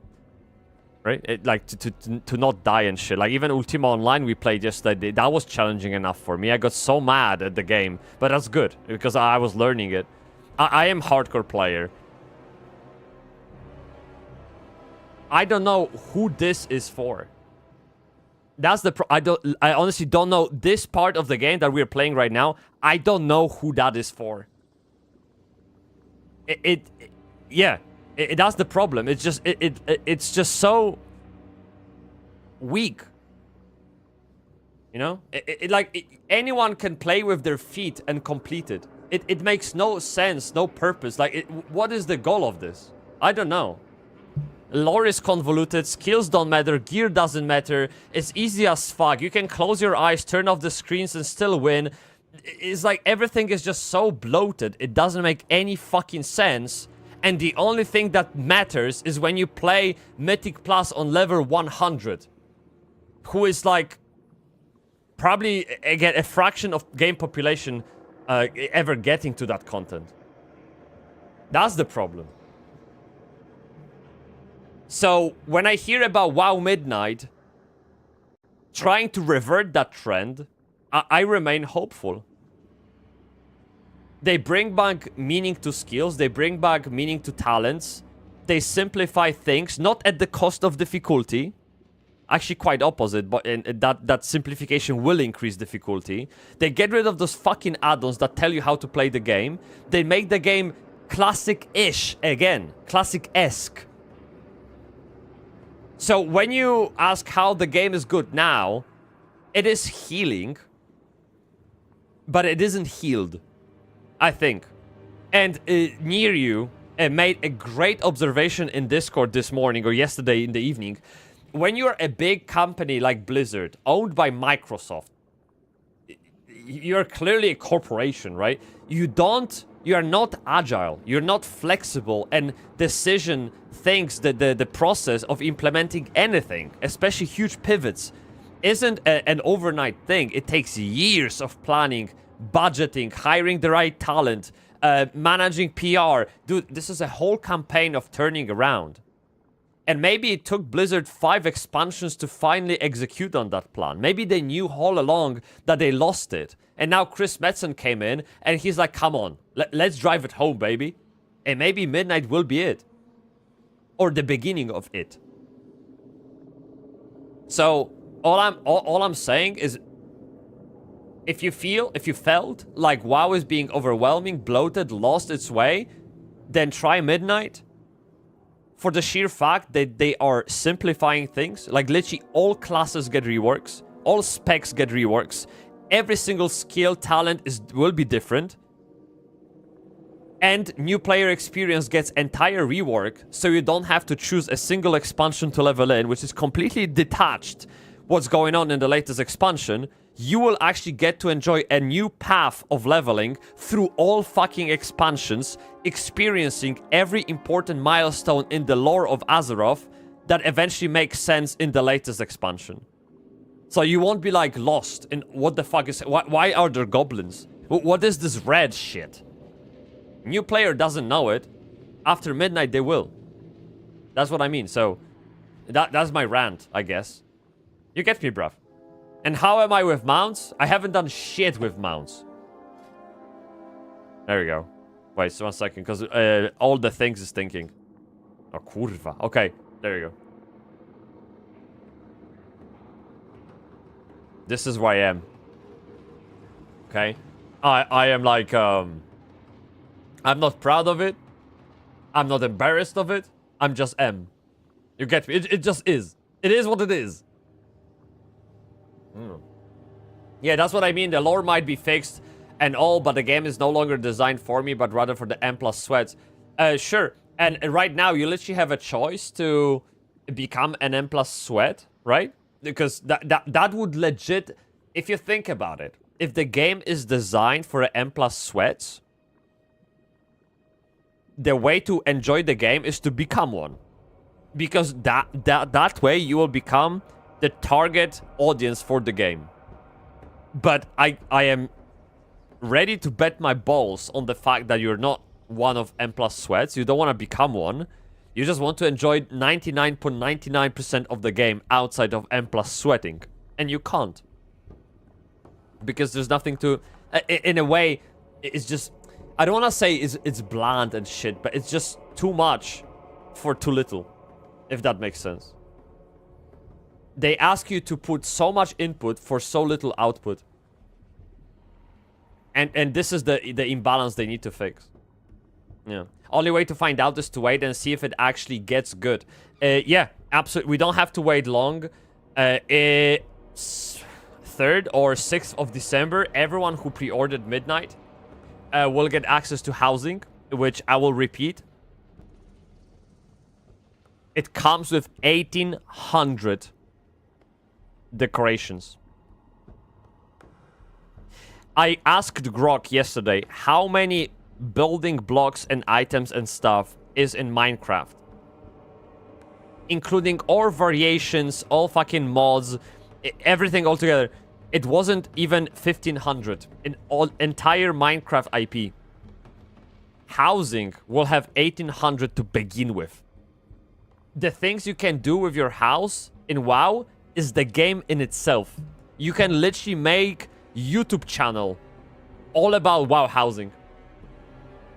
Right? Like, to not die and shit. Like, even Ultima Online we played yesterday, that was challenging enough for me. I got so mad at the game. But that's good, because I was learning it. I am hardcore player. I don't know who this is for. That's the I honestly don't know. This part of the game that we're playing right now, I don't know who that is for. Yeah. That's the problem. It's just it's just so weak. You know? Anyone can play with their feet and complete it. It makes no sense, no purpose. Like, what is the goal of this? I don't know. Lore is convoluted, skills don't matter, gear doesn't matter, it's easy as fuck. You can close your eyes, turn off the screens and still win. It's like everything is just so bloated, it doesn't make any fucking sense. And the only thing that matters is when you play Mythic Plus on level 100. Who is like, probably, again, a fraction of game population ever getting to that content. That's the problem. So, when I hear about WoW Midnight trying to revert that trend, I remain hopeful. They bring back meaning to skills, they bring back meaning to talents, they simplify things, not at the cost of difficulty. Actually, quite opposite, but that simplification will increase difficulty. They get rid of those fucking add-ons that tell you how to play the game. They make the game classic-ish again, classic-esque. So when you ask how the game is good now, it is healing, but it isn't healed, I think. And near you made a great observation in Discord this morning or yesterday in the evening. When you're a big company like Blizzard, owned by Microsoft, you're clearly a corporation, right? You are not agile, you're not flexible, and decision things that the process of implementing anything, especially huge pivots, isn't an overnight thing. It takes years of planning, budgeting, hiring the right talent, managing PR. Dude, this is a whole campaign of turning around. And maybe it took Blizzard 5 expansions to finally execute on that plan. Maybe they knew all along that they lost it. And now Chris Metzen came in and he's like, come on, let's drive it home, baby. And maybe Midnight will be it. Or the beginning of it. So, all I'm saying is, if you felt like WoW is being overwhelming, bloated, lost its way, then try Midnight. For the sheer fact that they are simplifying things. Like, literally all classes get reworks. All specs get reworks. Every single skill, talent will be different. And new player experience gets entire rework, so you don't have to choose a single expansion to level in, which is completely detached what's going on in the latest expansion. You will actually get to enjoy a new path of leveling through all fucking expansions, experiencing every important milestone in the lore of Azeroth that eventually makes sense in the latest expansion. So you won't be like lost in what the fuck is... Why are there goblins? What is this red shit? New player doesn't know it. After Midnight they will. That's what I mean. So that's my rant, I guess. You get me, bruv. And how am I with mounts? I haven't done shit with mounts. There we go. Wait, so 1 second, because all the things is thinking. Oh, kurwa. Okay, there you go. This is where I am. Okay? I am like, I'm not proud of it. I'm not embarrassed of it. I'm just am. You get me? It just is. It is what it is. Yeah, that's what I mean. The lore might be fixed and all, but the game is no longer designed for me, but rather for the M+ sweats. Sure. And right now, you literally have a choice to become an M+ sweat, right? Because that would legit, if you think about it, if the game is designed for an M+ sweats, the way to enjoy the game is to become one. Because that way you will become the target audience for the game. But I am ready to bet my balls on the fact that you're not one of M+ sweats. You don't want to become one. You just want to enjoy 99.99% of the game outside of M+ sweating. And you can't. Because there's nothing to... In a way, it's just... I don't want to say it's bland and shit, but it's just too much for too little. If that makes sense. They ask you to put so much input for so little output. And this is the imbalance they need to fix. Yeah. Only way to find out is to wait and see if it actually gets good. Yeah, absolutely. We don't have to wait long. 3rd or 6th of December, everyone who pre-ordered Midnight will get access to housing, which I will repeat. It comes with 1,800 decorations. I asked Grok yesterday how many building blocks and items and stuff is in Minecraft. Including all variations, all fucking mods, everything all together. It wasn't even 1,500 in all entire Minecraft IP. Housing will have 1,800 to begin with. The things you can do with your house in WoW is the game in itself. You can literally make YouTube channel all about WoW housing.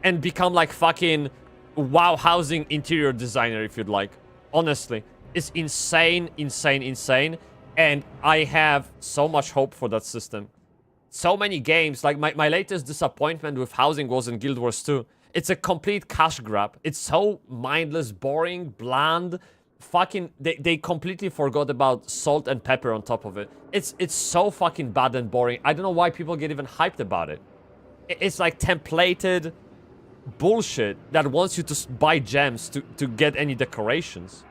And become like fucking WoW housing interior designer if you'd like. Honestly. It's insane, insane, insane. And I have so much hope for that system. So many games, like my latest disappointment with housing was in Guild Wars 2. It's a complete cash grab. It's so mindless, boring, bland. Fucking, they completely forgot about salt and pepper on top of it. It's so fucking bad and boring. I don't know why people get even hyped about it. It's like templated bullshit that wants you to buy gems to get any decorations.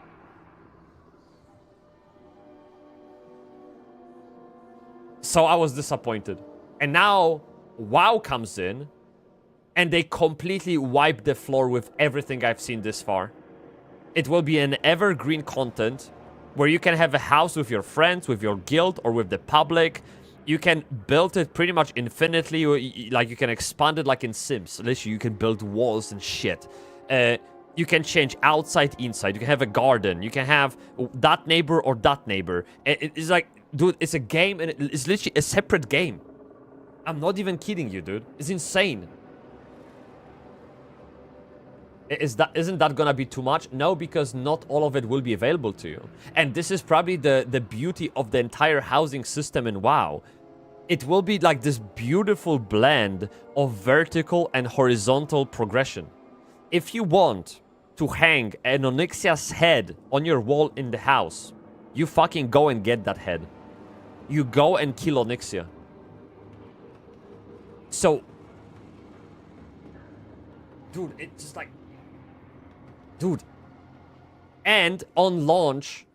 So I was disappointed. And now WoW comes in and they completely wipe the floor with everything I've seen this far. It will be an evergreen content where you can have a house with your friends, with your guild, or with the public. You can build it pretty much infinitely. Like, you can expand it like in Sims. Literally, you can build walls and shit. You can change outside, inside. You can have a garden. You can have that neighbor or that neighbor. It's like, dude, it's a game, and it's literally a separate game. I'm not even kidding you, dude. It's insane. Isn't that gonna be too much? No, because not all of it will be available to you. And this is probably the beauty of the entire housing system in WoW. It will be like this beautiful blend of vertical and horizontal progression. If you want to hang an Onyxia's head on your wall in the house, you fucking go and get that head. You go and kill Onyxia. So, dude, it's just like... Dude. And on launch,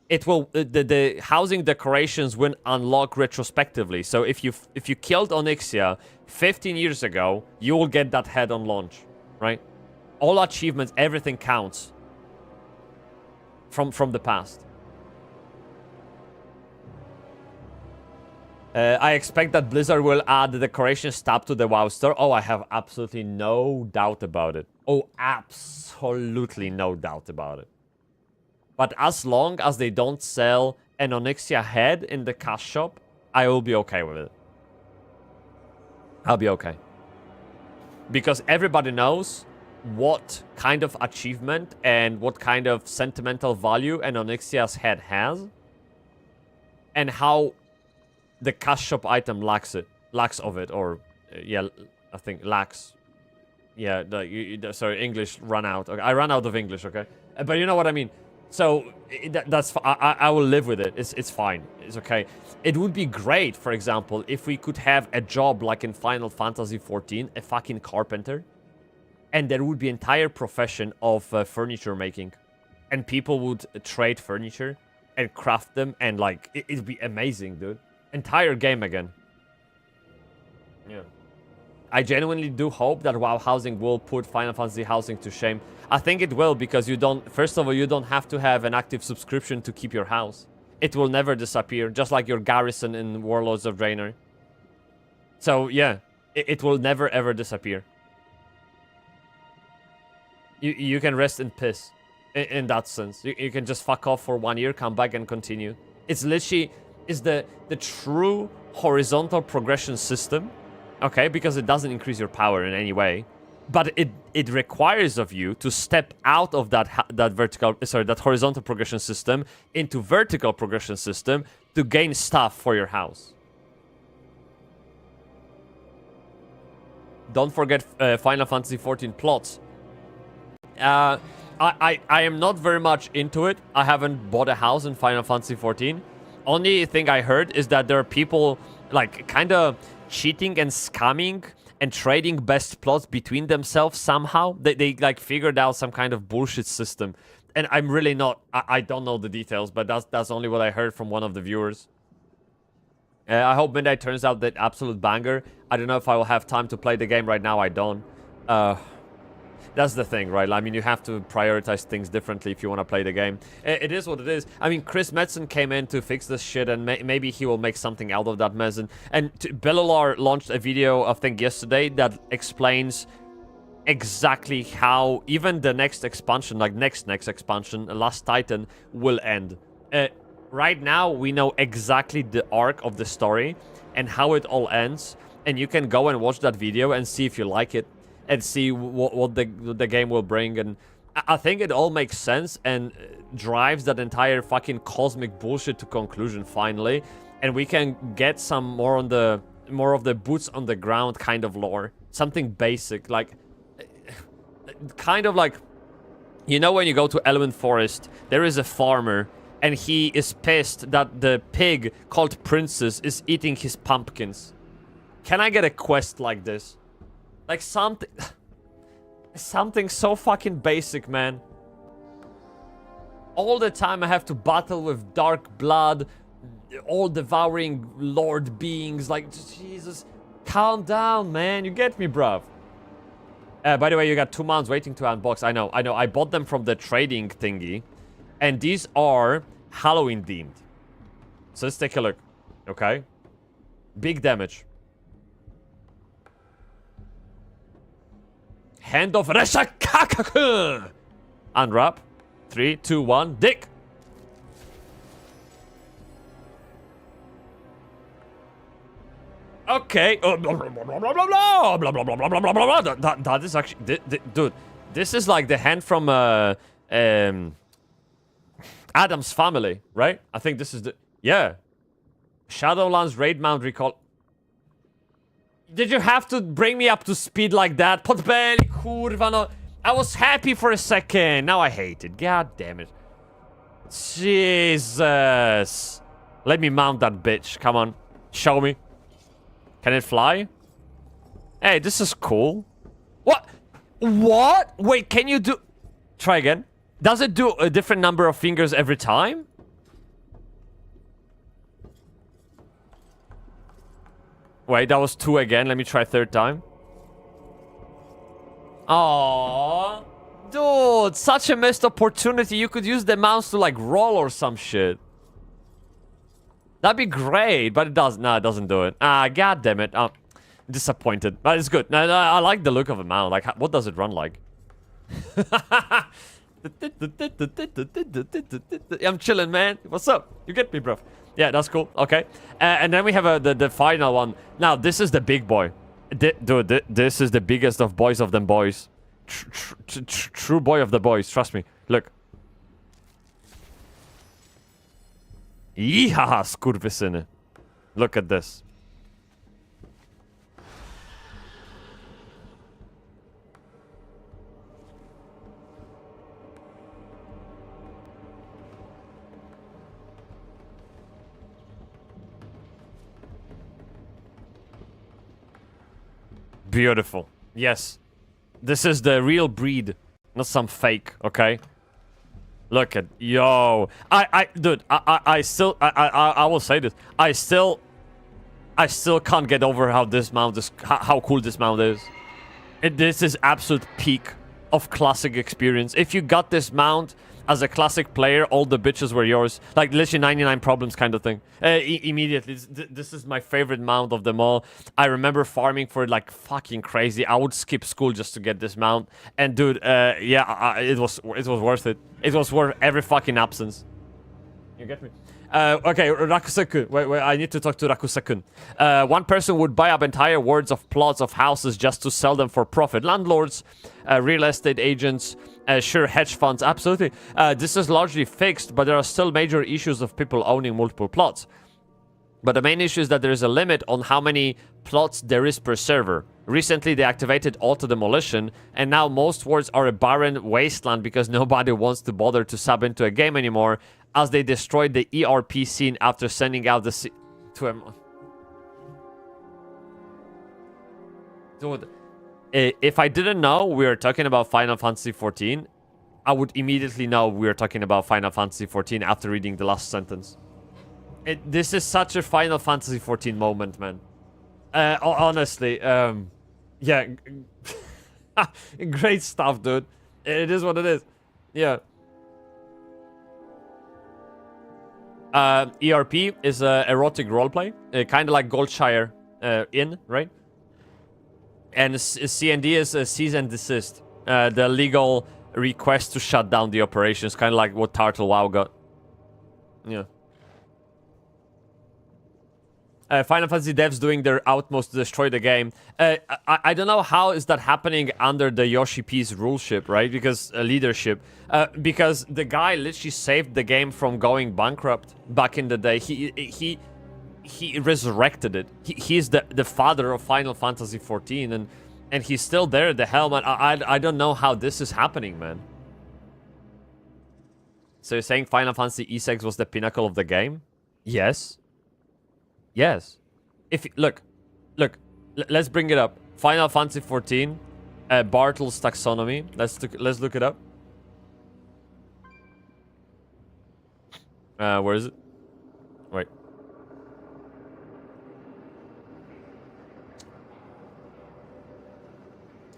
it will the housing decorations will unlock retrospectively. So if you killed Onyxia 15 years ago, you will get that head on launch, right? All achievements, everything counts from the past. I expect that Blizzard will add the decorations tab to the WoW store. Oh, I have absolutely no doubt about it. Oh, absolutely no doubt about it. But as long as they don't sell an Onyxia head in the cash shop, I will be okay with it. I'll be okay. Because everybody knows what kind of achievement and what kind of sentimental value an Onyxia's head has. And how the cash shop item lacks of it. Or, yeah, I think lacks. Yeah, sorry, English ran out. Okay, I ran out of English, okay? But you know what I mean. So, that's... I will live with it. It's fine. It's okay. It would be great, for example, if we could have a job like in Final Fantasy XIV, a fucking carpenter. And there would be an entire profession of furniture making. And people would trade furniture and craft them. And, like, it'd be amazing, dude. Entire game again. Yeah. I genuinely do hope that WoW housing will put Final Fantasy housing to shame. I think it will, because you don't... First of all, you don't have to have an active subscription to keep your house. It will never disappear, just like your garrison in Warlords of Draenor. So, yeah. It will never ever disappear. You can rest in peace in that sense. You can just fuck off for 1 year, come back and continue. It's literally the true horizontal progression system, okay? Because it doesn't increase your power in any way, but it requires of you to step out of that horizontal progression system into vertical progression system to gain stuff for your house. Don't forget Final Fantasy XIV plots. I am not very much into it. I haven't bought a house in Final Fantasy XIV. Only thing I heard is that there are people like kind of cheating and scamming and trading best plots between themselves somehow. They like figured out some kind of bullshit system. And I'm really not... I don't know the details, but that's only what I heard from one of the viewers. I hope Midnight turns out that absolute banger. I don't know if I will have time to play the game right now. I don't. That's the thing, right? I mean, you have to prioritize things differently if you want to play the game. It is what it is. I mean, Chris Metzen came in to fix this shit, and maybe he will make something out of that mess. And Bellalar launched a video, I think, yesterday that explains exactly how even the next expansion, like next expansion, Last Titan, will end. Right now, we know exactly the arc of the story and how it all ends. And you can go and watch that video and see if you like it. And see what the game will bring. And I think it all makes sense and drives that entire fucking cosmic bullshit to conclusion finally. And we can get some more of the boots on the ground kind of lore. Something basic, like... kind of like... You know when you go to Element Forest, there is a farmer... And he is pissed that the pig called Princess is eating his pumpkins. Can I get a quest like this? Like something... something so fucking basic, man. All the time I have to battle with dark blood, all-devouring lord beings. Like, Jesus, calm down, man. You get me, bruv. By the way, you got 2 months waiting to unbox. I know. I bought them from the trading thingy. And these are Halloween themed. So let's take a look. Okay. Big damage. Hand of Reshakakaku. Unwrap. 3, 2, 1. Dick. Okay. That is actually... Dude, this is like the hand from... Adam's Family, right? I think this is the... Yeah. Shadowlands Raid Mount Recall. Did you have to bring me up to speed like that? Potbelly, kurwa, no. I was happy for a second. Now I hate it. God damn it. Jesus. Let me mount that bitch. Come on. Show me. Can it fly? Hey, this is cool. What? What? Wait, can you do... Try again. Does it do a different number of fingers every time? Wait, that was 2 again. Let me try 3rd time. Aww. Dude, such a missed opportunity. You could use the mouse to like roll or some shit. That'd be great, but it doesn't. No, it doesn't do it. Ah, god damn it. I'm disappointed. But it's good. No, I like the look of a mount. Like, what does it run like? I'm chilling, man. What's up? You get me, bro. Yeah, that's cool. Okay. And then we have the final one. Now, this is the big boy. Dude, this is the biggest of boys of them boys. True boy of the boys. Trust me. Look. Yeehaha, skurwysyny. Look at this. Beautiful. Yes. This is the real breed, not some fake, okay? Look at... Yo. Dude, I still... I will say this. I still can't get over how this mount is... How cool this mount is. This is absolute peak of classic experience. If you got this mount as a classic player, all the bitches were yours. Like, literally 99 problems kind of thing. Immediately. This is my favorite mount of them all. I remember farming for it like fucking crazy. I would skip school just to get this mount. And dude, yeah, it was worth it. It was worth every fucking absence. You get me? Okay, Rakuseku. Wait, I need to talk to Rakuseku. One person would buy up entire wards of plots of houses just to sell them for profit. Landlords, real estate agents, sure, hedge funds, absolutely. This is largely fixed, but there are still major issues of people owning multiple plots. But the main issue is that there is a limit on how many plots there is per server. Recently, they activated auto-demolition, and now most wards are a barren wasteland because nobody wants to bother to sub into a game anymore, as they destroyed the ERP scene after sending out the to him. Dude, if I didn't know we were talking about Final Fantasy XIV, I would immediately know we were talking about Final Fantasy XIV after reading the last sentence. This is such a Final Fantasy XIV moment, man. Honestly, yeah. Great stuff, dude. It is what it is. Yeah. ERP is erotic roleplay, kind of like Goldshire Inn, right? And CND is a cease and desist, the legal request to shut down the operations, kind of like what Turtle WoW got. Yeah. Final Fantasy devs doing their utmost to destroy the game. I don't know how is that happening under the Yoshi P's ruleship, right? Because leadership. Because the guy literally saved the game from going bankrupt back in the day. He resurrected it. He's the father of Final Fantasy XIV, and he's still there at the helm. And I don't know how this is happening, man. So you're saying Final Fantasy E6 was the pinnacle of the game? Yes. Yes. If look, let's bring it up. Final Fantasy XIV, Bartle's taxonomy. Let's look it up. Where is it? Wait.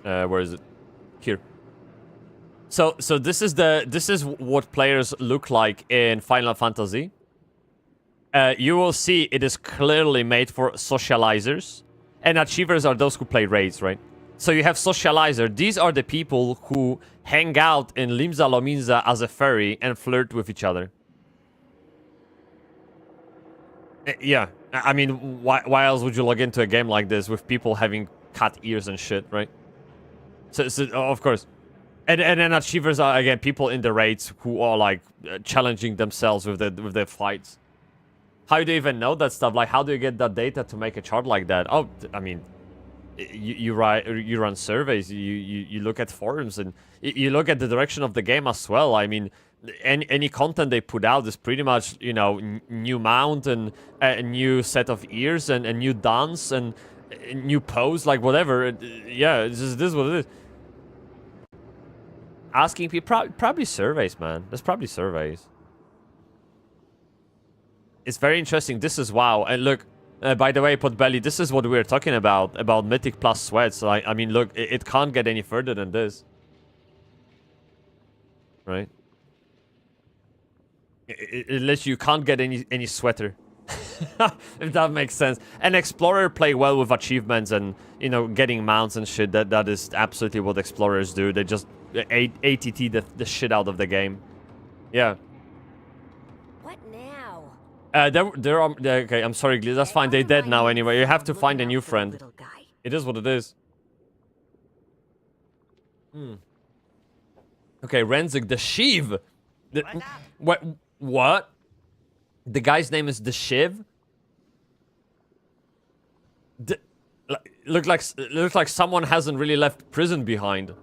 Where is it? Here. So this is what players look like in Final Fantasy. You will see it is clearly made for socializers. And achievers are those who play raids, right? So you have socializer. These are the people who hang out in Limsa Lominsa as a furry and flirt with each other. Yeah. I mean, why else would you log into a game like this with people having cat ears and shit, right? So of course. And then achievers are, again, people in the raids who are, like, challenging themselves with their fights. How do you even know that stuff? Like, how do you get that data to make a chart like that? Oh, I mean, you run surveys, you look at forums, and you look at the direction of the game as well. I mean, any content they put out is pretty much, you know, new mount and a new set of ears and a new dance and a new pose, like whatever. Yeah, this is what it is. Asking people, probably surveys, man. There's probably surveys. It's very interesting. This is WoW. And look, by the way, Potbelly, this is what we're talking about Mythic plus sweats. I mean, look, it can't get any further than this. Right? Unless you can't get any sweater. If that makes sense. And Explorer play well with achievements and, you know, getting mounts and shit. That is absolutely what Explorers do. They just ATT the shit out of the game. Yeah. What now? They're okay, I'm sorry, Glee. That's fine. They're dead now anyway. You have to find a new friend. It is what it is. Okay, Renzik, the Shiv. What? The guy's name is the Shiv? Look like someone hasn't really left prison behind.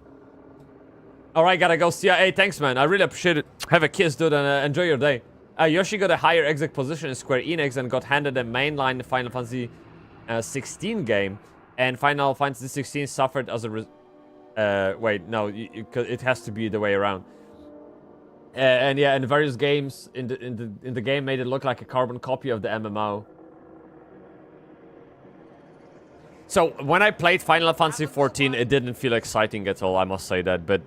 Alright, gotta go. See ya. Hey, thanks, man. I really appreciate it. Have a kiss, dude, and enjoy your day. Yoshi got a higher exec position in Square Enix and got handed a mainline Final Fantasy 16 game. And Final Fantasy 16 suffered as a wait, no, it has to be the way around. And yeah, and various games in the game made it look like a carbon copy of the MMO. So when I played Final Fantasy 14, it didn't feel exciting at all, I must say that. But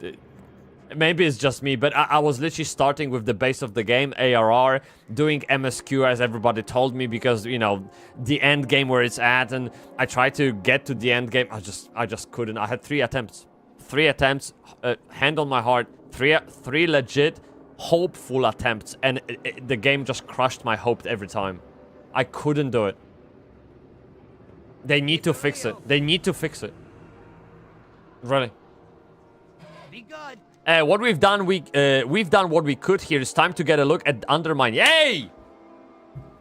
maybe it's just me, but I was literally starting with the base of the game, ARR, doing MSQ as everybody told me because, you know, the end game where it's at, and I tried to get to the end game. I just couldn't. I had 3 attempts. 3 attempts, hand on my heart, three legit, hopeful attempts, and the game just crushed my hope every time. I couldn't do it. They need to fix it. They need to fix it. Really. Be good. What we've done what we could here. It's time to get a look at Undermine. Yay!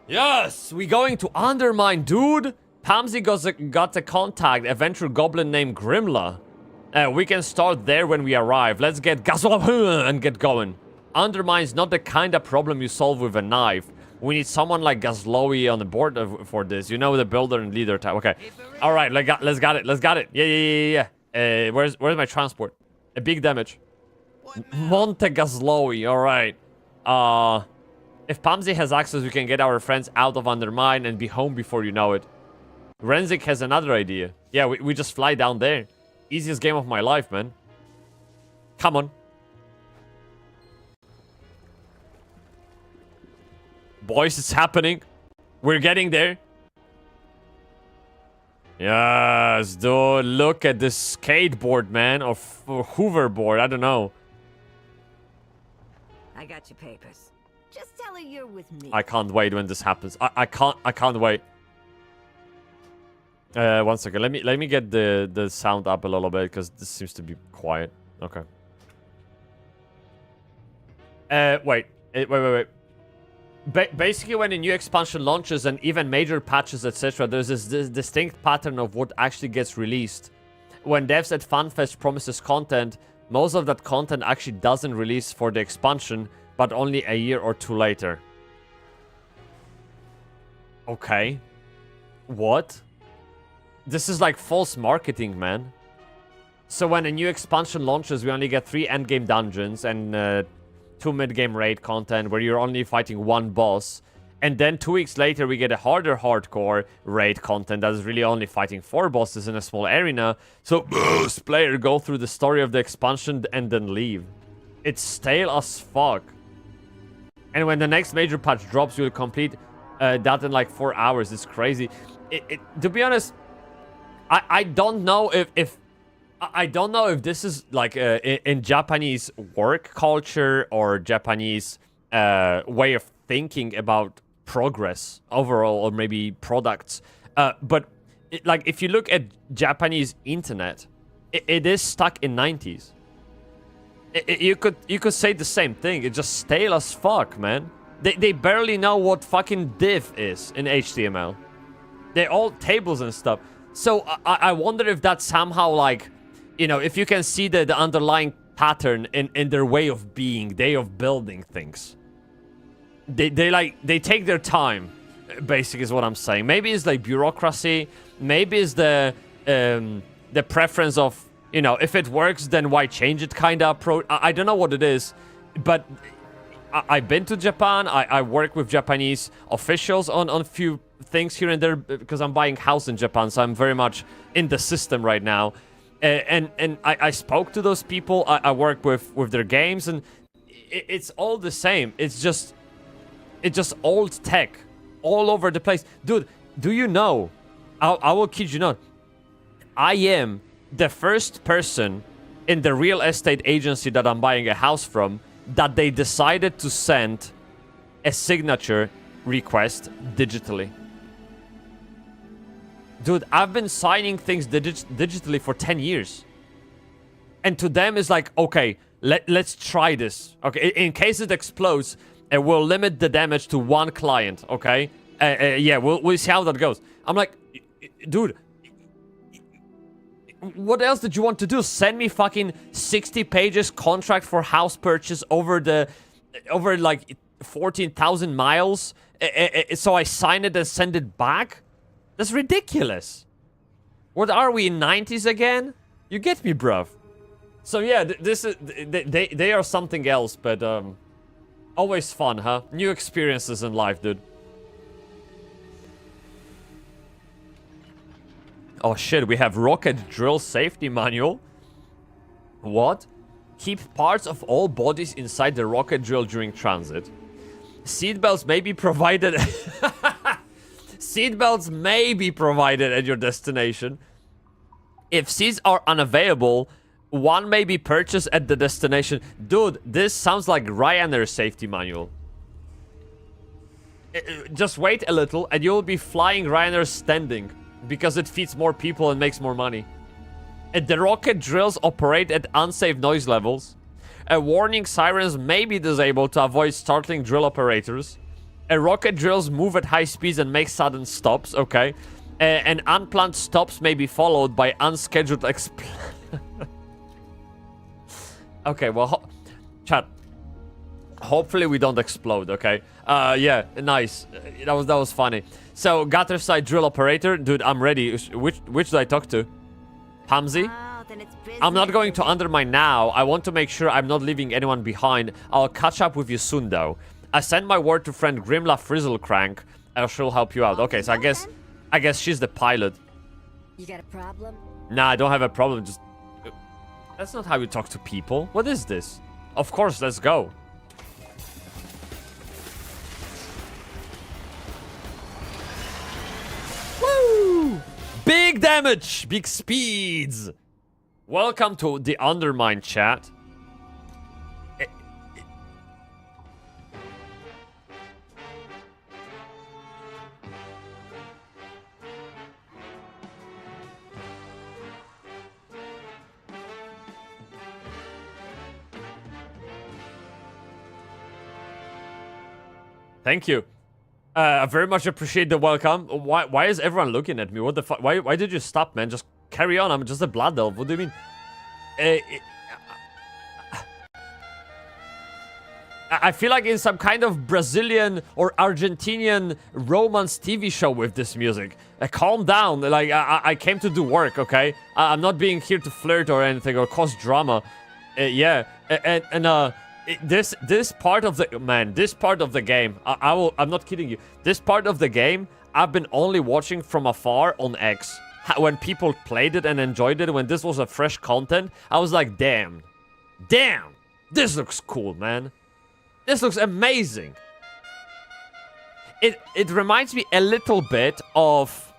Yes, we going to Undermine, dude. Bybsie got a contact, a venture goblin named Grimla. We can start there when we arrive. Let's get Gazwa and get going. Undermine's not the kind of problem you solve with a knife. We need someone like Gazlowy on the board for this. You know, the builder and leader type. Okay. All right, let's got it. Let's got it. Yeah. Where's my transport? A big damage. Monte Gazlowy. All right. If Bybsie has access, we can get our friends out of Undermine and be home before you know it. Renzik has another idea. Yeah, we just fly down there. Easiest game of my life, man. Come on. Boys, it's happening. We're getting there. Yes, dude. Look at this skateboard, man. Or hoverboard. I don't know. I got your papers. Just tell her you're with me. I can't wait when this happens. I can't wait. 1 second. Let me get the sound up a little bit because this seems to be quiet. Okay. Wait. Basically, when a new expansion launches and even major patches, etc., there's this distinct pattern of what actually gets released. When devs at FanFest promises content, most of that content actually doesn't release for the expansion, but only a year or 2 later. Okay. What? This is like false marketing, man. So when a new expansion launches, we only get 3 endgame dungeons and 2 mid-game raid content where you're only fighting 1 boss. And then 2 weeks later, we get a harder hardcore raid content that is really only fighting 4 bosses in a small arena. So most players go through the story of the expansion and then leave. It's stale as fuck. And when the next major patch drops, you'll complete that in like 4 hours. It's crazy. To be honest, I don't know if I don't know if this is like in Japanese work culture or Japanese way of thinking about progress overall, or maybe products. But like if you look at Japanese internet, it is stuck in 90s. You could say the same thing. It's just stale as fuck, man. They barely know what fucking div is in HTML. They're all tables and stuff. So I wonder if that's somehow like, you know, if you can see the underlying pattern in their way of being, way of building things. They take their time, basically is what I'm saying. Maybe it's like bureaucracy. Maybe it's the preference of, you know, if it works, then why change it kind of approach. I don't know what it is, but I've been to Japan. I work with Japanese officials on a few things here and there because I'm buying house in Japan, so I'm very much in the system right now. And I spoke to those people. I work with their games, and it's all the same. It's just old tech all over the place. Dude, do you know? I will kid you not. I am the first person in the real estate agency that I'm buying a house from that they decided to send a signature request digitally. Dude, I've been signing things digitally for 10 years. And to them, it's like, okay, let's try this. Okay, in case it explodes, we'll limit the damage to 1 client, okay? Yeah, we'll see how that goes. I'm like, dude, what else did you want to do? Send me fucking 60 pages contract for house purchase over like 14,000 miles? So I sign it and send it back? That's ridiculous. What are we, in 90s again? You get me, bruv. So yeah, this is they are something else, but always fun, huh? New experiences in life, dude. Oh shit, we have rocket drill safety manual. What? Keep parts of all bodies inside the rocket drill during transit. Seatbelts may be provided... Seatbelts may be provided at your destination. If seats are unavailable, one may be purchased at the destination. Dude, this sounds like Ryanair's safety manual. Just wait a little and you'll be flying Ryanair standing. Because it feeds more people and makes more money. The rocket drills operate at unsafe noise levels. Warning sirens may be disabled to avoid startling drill operators. Rocket drills move at high speeds and make sudden stops, okay. And unplanned stops may be followed by unscheduled Okay, well, chat. Hopefully we don't explode, okay? Yeah, nice. That was funny. So, gutter side drill operator. Dude, I'm ready. Which do I talk to? Hamzi? Oh, then it's business. I'm not going to undermine now. I want to make sure I'm not leaving anyone behind. I'll catch up with you soon, though. I send my word to friend Grimla Frizzlecrank. She'll help you out. Okay, so I guess she's the pilot. You got a problem? Nah, I don't have a problem. Just... That's not how you talk to people. What is this? Of course, let's go. Woo! Big damage! Big speeds! Welcome to the Undermine chat. Thank you. I very much appreciate the welcome. Why is everyone looking at me? What the fuck? Why did you stop, man? Just carry on. I'm just a blood elf. What do you mean? I feel like in some kind of Brazilian or Argentinian romance TV show with this music. Calm down. Like, I came to do work, okay? I'm not being here to flirt or anything or cause drama. Yeah. This part of the game, I'm not kidding you. This part of the game, I've been only watching from afar on X. When people played it and enjoyed it, when this was a fresh content, I was like, damn, this looks cool, man. This looks amazing. It reminds me a little bit of,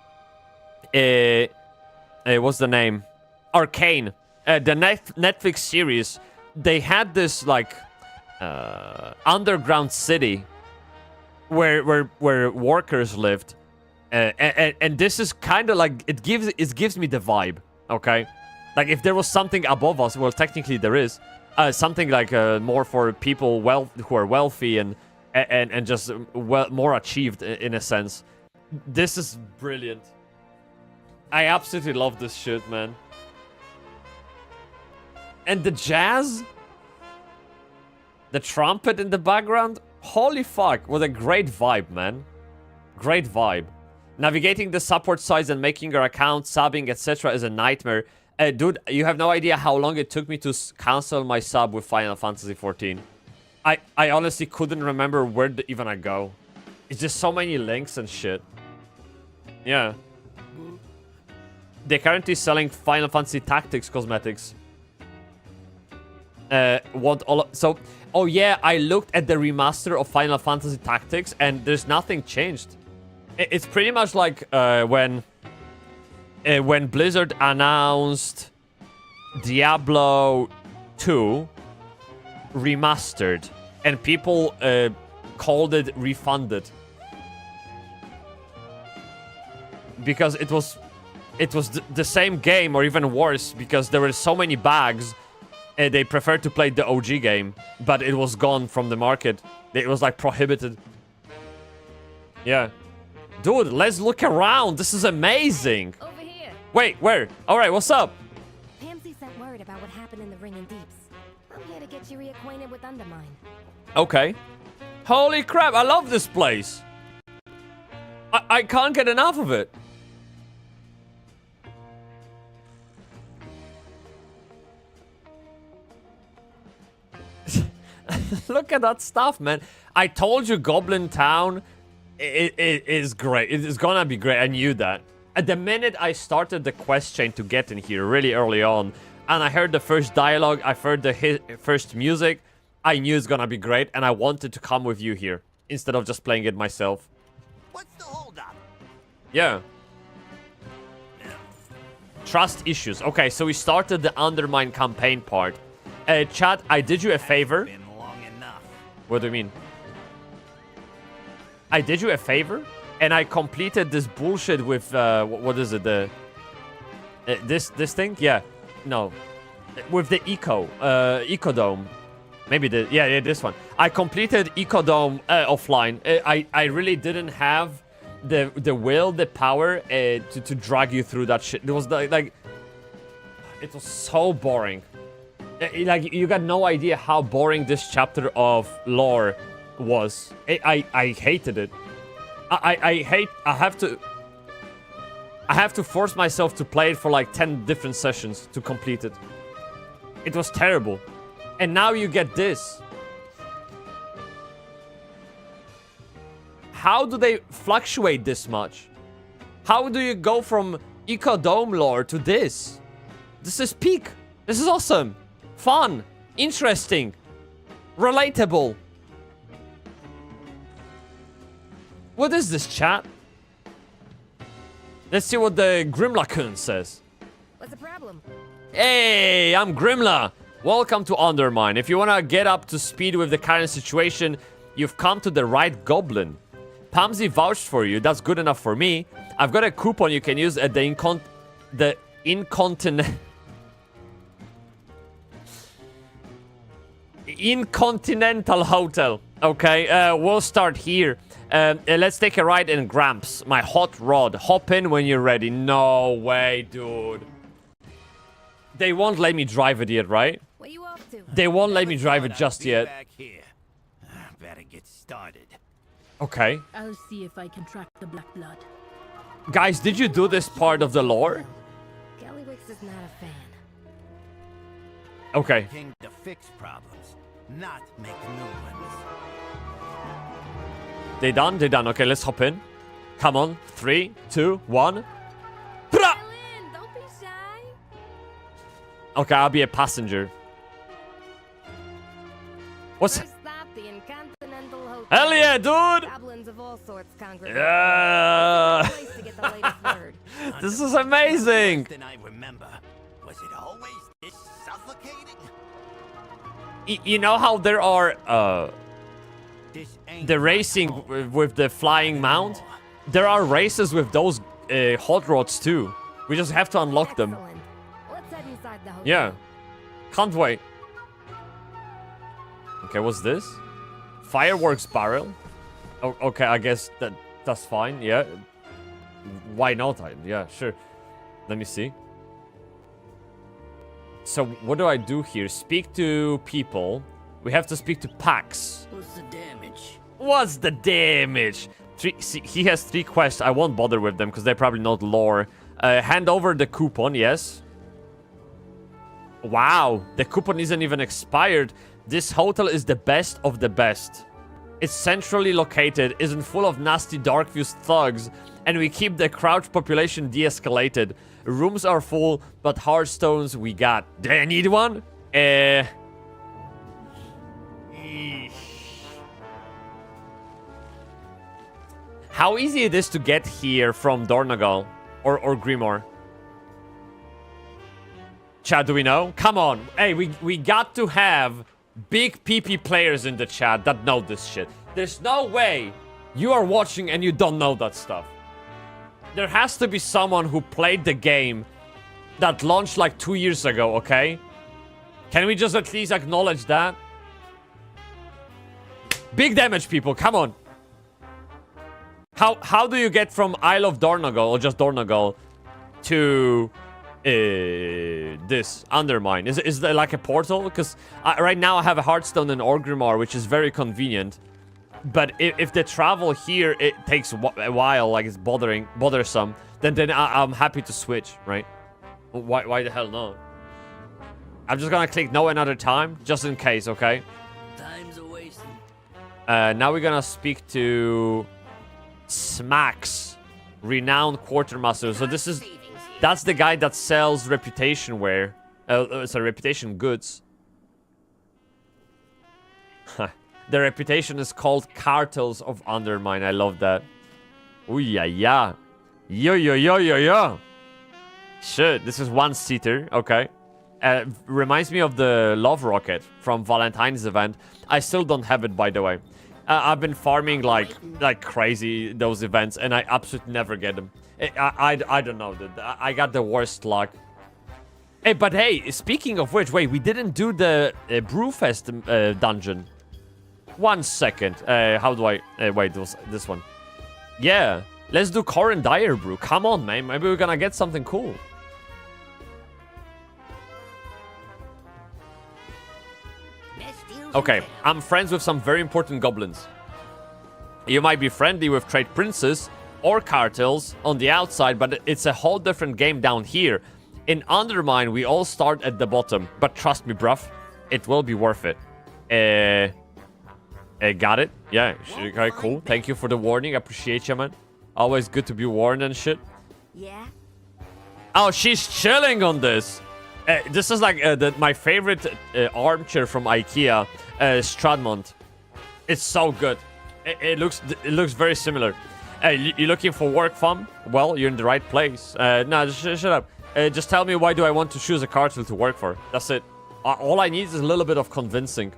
what's the name? Arcane, the Netflix series. They had this like underground city where workers lived, and this is kind of like it gives me the vibe. Okay, like if there was something above us, well, technically there is something like more for people who are wealthy and just more achieved in a sense. This is brilliant. I absolutely love this shit, man. And the jazz, the trumpet in the background, holy fuck, what a great vibe, man. Great vibe. Navigating the support sites and making your account, subbing, etc. is a nightmare. Dude, you have no idea how long it took me to cancel my sub with Final Fantasy XIV. I honestly couldn't remember where even I go. It's just so many links and shit. Yeah. They're currently selling Final Fantasy Tactics cosmetics. Oh yeah, I looked at the remaster of Final Fantasy Tactics and there's nothing changed. It's pretty much like when Blizzard announced Diablo 2 remastered and people called it refunded because it was the same game or even worse because there were so many bugs. They preferred to play the OG game, but it was gone from the market. It was like prohibited. Yeah. Dude, let's look around. This is amazing. Over here. Wait, where? Alright, what's up? Pansy sent word about what happened in the Ring and Deeps. I'm here to get you reacquainted with Undermine. Okay. Holy crap, I love this place. I can't get enough of it. Look at that stuff, man. I told you Goblin Town it is great. It is gonna be great. I knew that. At the minute I started the quest chain to get in here really early on, and I heard the first dialogue, I heard the first music, I knew it's gonna be great, and I wanted to come with you here instead of just playing it myself. What's the holdup? Yeah. Trust issues. Okay, so we started the Undermine campaign part. Chat, I did you a favor. Been long enough. What do you mean? I did you a favor, and I completed this bullshit with what is it? The this thing? Yeah, no, with the Ecodome. Maybe yeah, this one. I completed Ecodome offline. I really didn't have the will, the power to drag you through that shit. It was like it was so boring. Like you got no idea how boring this chapter of lore was. I hated it. I have to force myself to play it for like 10 different sessions to complete it. It was terrible. And now you get this. How do they fluctuate this much? How do you go from Ecodome lore to this? This is peak. This is awesome. Fun. Interesting. Relatable. What is this, chat? Let's see what the Grimla-kun says. What's the problem? Hey, I'm Grimla. Welcome to Undermine. If you want to get up to speed with the current situation, you've come to the right goblin. Bybsie vouched for you. That's good enough for me. I've got a coupon you can use at the Incontinental Hotel. Okay, we'll start here. Let's take a ride in Gramps, my hot rod. Hop in when you're ready. No way, dude. They won't let me drive it yet, right? What you up to? They won't let me drive it just yet. Back here. Better get started. Okay. I'll see if I can track the Black Blood. Guys, did you do this part of the lore? Gallywix is not a fan. Okay. King to fix problems, not make new ones. They done? They done. Okay, let's hop in. Come on. 3, 2, 1. Pra! Don't be shy. Okay, I'll be a passenger. What's... First stop, the Incontinental Hotel. Hell yeah, dude! Goblins of all sorts congregate. Yeah! Place to get the latest word. This is amazing! Than I remember. Was it always this suffocating? You know how there are, This ain't the racing with the flying mount? There are races with those hot rods too. We just have to unlock them. Excellent. Let's head inside the hotel. Yeah. Can't wait. Okay, what's this? Fireworks barrel? Oh, okay, I guess that's fine. Yeah. Why not? Yeah, sure. Let me see. So what do I do here? Speak to people. We have to speak to Pax. What's the damage? What's the damage? See, he has 3 quests. I won't bother with them because they're probably not lore. Hand over the coupon, yes. Wow, the coupon isn't even expired. This hotel is the best of the best. It's centrally located, isn't full of nasty dark-fused thugs, and we keep the crouch population de-escalated. Rooms are full, but Hearthstones we got. Do I need one? How easy it is to get here from Dornagal or Grimoire? Chat, do we know? Come on. Hey, we got to have big PP players in the chat that know this shit. There's no way you are watching and you don't know that stuff. There has to be someone who played the game that launched like 2 years ago, okay? Can we just at least acknowledge that? Big damage, people. Come on. How do you get from Isle of Dornagal or just Dornagal to this Undermine? Is there like a portal? Because right now I have a Hearthstone and Orgrimmar, which is very convenient. But if the travel here it takes a while, like it's bothersome, then I'm happy to switch, right? Why the hell not? I'm just gonna click no another time, just in case, okay? Time's a wasting. Now we're gonna speak to Smacks, renowned quartermaster. So that's the guy that sells reputation wear. It's a reputation goods. The reputation is called Cartels of Undermine. I love that. Ooh, yeah, yeah. Yo, yo, yo, yo, yo. Shit, this is one-seater. Okay. Reminds me of the Love Rocket from Valentine's event. I still don't have it, by the way. I've been farming like crazy those events, and I absolutely never get them. I don't know, dude. I got the worst luck. Hey, but hey, speaking of which, wait, we didn't do the Brewfest dungeon. 1 second. How do I... wait, this one. Yeah, let's do Corin Dyer Brew. Come on, man. Maybe we're gonna get something cool. Okay, I'm friends with some very important goblins. You might be friendly with trade princes or cartels on the outside, but it's a whole different game down here. In Undermine, we all start at the bottom, but trust me, bruv, it will be worth it. Got it? Yeah, okay, cool. Thank you for the warning. Appreciate you, man. Always good to be warned and shit. Yeah? Oh, she's chilling on this. This is like my favorite armchair from IKEA, Stradmont. It's so good. It looks very similar. You looking for work fun? Well, you're in the right place. No, shut up. Just tell me, why do I want to choose a cartel to work for? That's it. All I need is a little bit of convincing.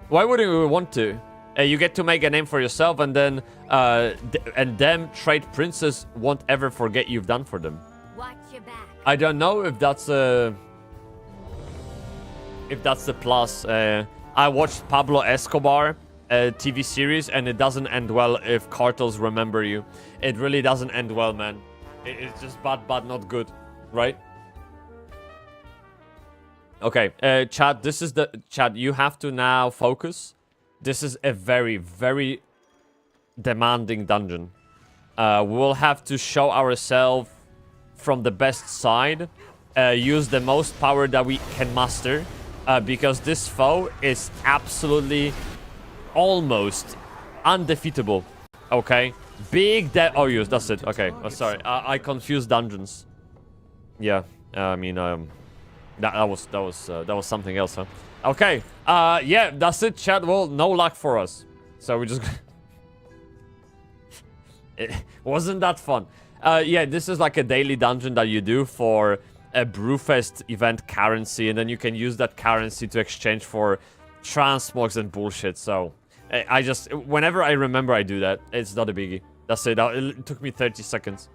Why wouldn't we want to? You get to make a name for yourself, and then them trade princes won't ever forget you've done for them. Watch your back. I don't know if that's the plus. I watched Pablo Escobar TV series, and it doesn't end well if cartels remember you. It really doesn't end well, man. It's just bad, not good, right? Okay, chat. This is the chat. You have to now focus. This is a very, very demanding dungeon. We'll have to show ourselves from the best side. Use the most power that we can muster. Because this foe is absolutely almost undefeatable. Okay? Big oh, yes, that's it. Okay, oh, sorry. I confused dungeons. Yeah, I mean, that was something else, huh? Okay, yeah, that's it, chat. Well, no luck for us. So we just... It wasn't that fun. Yeah, this is like a daily dungeon that you do for a Brewfest event currency, and then you can use that currency to exchange for transmogs and bullshit. So I just, whenever I remember I do that, it's not a biggie. That's it. It took me 30 seconds.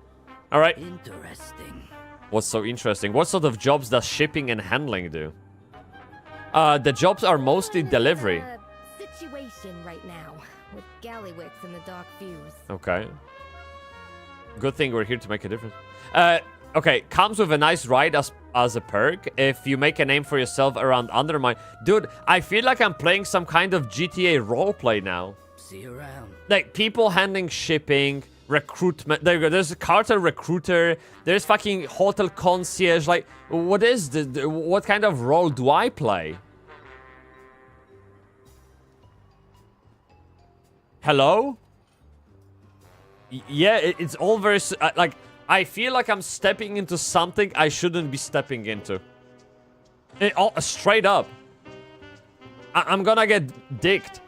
All right. Interesting. What's so interesting? What sort of jobs does shipping and handling do? The jobs are mostly delivery. Situation right now with Gallywix and the Dark Fuse. Okay. Good thing we're here to make a difference. Okay, comes with a nice ride as a perk if you make a name for yourself around Undermine. Dude, I feel like I'm playing some kind of GTA roleplay now. See you around. Like, people handling shipping, recruitment. There you go. There's a cartel recruiter. There's fucking hotel concierge. Like, what is this? What kind of role do I play? Hello? Yeah, it's all very... like... I feel like I'm stepping into something I shouldn't be stepping into. Straight up. I'm gonna get dicked.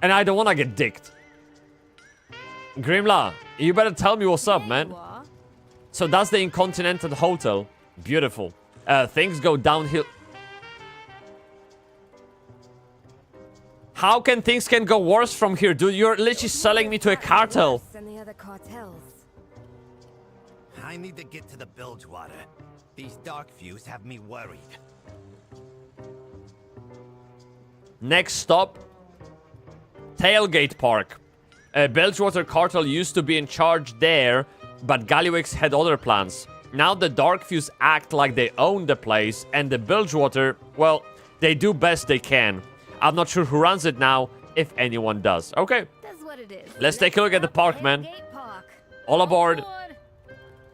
And I don't wanna get dicked. Grimla, you better tell me what's up, man. So that's the Incontinental Hotel. Beautiful. Things go downhill. How can things go worse from here, dude? You're literally selling me to a cartel. And the other cartels. I need to get to the Bilgewater. These dark views have me worried. Next stop, Tailgate Park. Bilgewater cartel used to be in charge there, but Gallywix had other plans. Now the dark views act like they own the place, and the Bilgewater, well, they do best they can. I'm not sure who runs it now, if anyone does. Okay, That's what it is. let's take a look at the park, man. Tailgate Park. All aboard.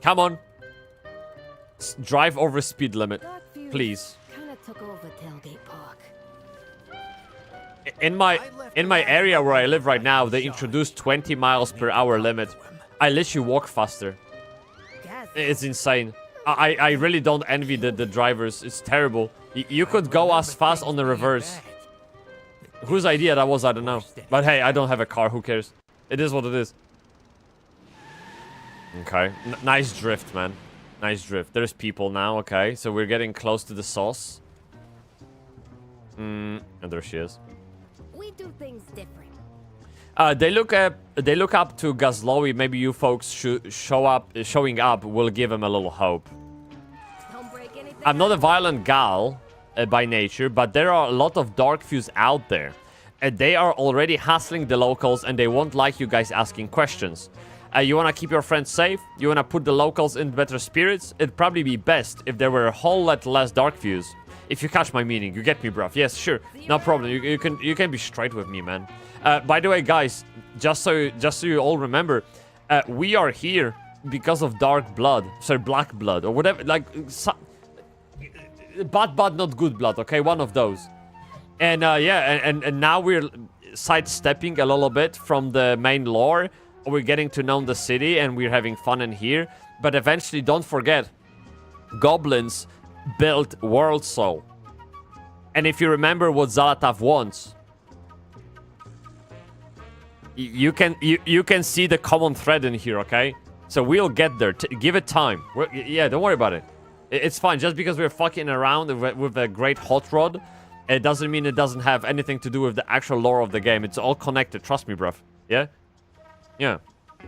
Come on. Drive over speed limit, Dark Fuse please. Kinda took over Tailgate Park. In my area where I live right now, they introduced 20 miles per hour limit. I literally walk faster. Gas. It's insane. I really don't envy the drivers. It's terrible. You could go as fast on the reverse. Whose idea that was, I don't know. But hey, I don't have a car. Who cares? It is what it is. Okay. Nice drift, man. Nice drift. There's people now. Okay. So we're getting close to the sauce. And there she is. We do things different. They look up to Gazlowy. Maybe you folks showing up will give him a little hope. Don't break anything. I'm not a violent gal by nature, but there are a lot of dark fuse out there. And they are already hassling the locals and they won't like you guys asking questions. You wanna keep your friends safe? You wanna put the locals in better spirits? It'd probably be best if there were a whole lot less dark fuse. If you catch my meaning, you get me, bruv. Yes, sure, no problem. You can be straight with me, man. By the way, guys, just so you all remember, we are here because of dark blood, sorry, black blood or whatever. Like, bad blood, not good blood. Okay, one of those. And yeah, and now we're sidestepping a little bit from the main lore. We're getting to know the city and we're having fun in here. But eventually, don't forget, goblins built World Soul. And if you remember what Zalatav wants, you can see the common thread in here, okay? So we'll get there. Give it time. Yeah, don't worry about it. It's fine. Just because we're fucking around with a great hot rod, it doesn't mean it doesn't have anything to do with the actual lore of the game. It's all connected. Trust me, bruv. Yeah? Yeah.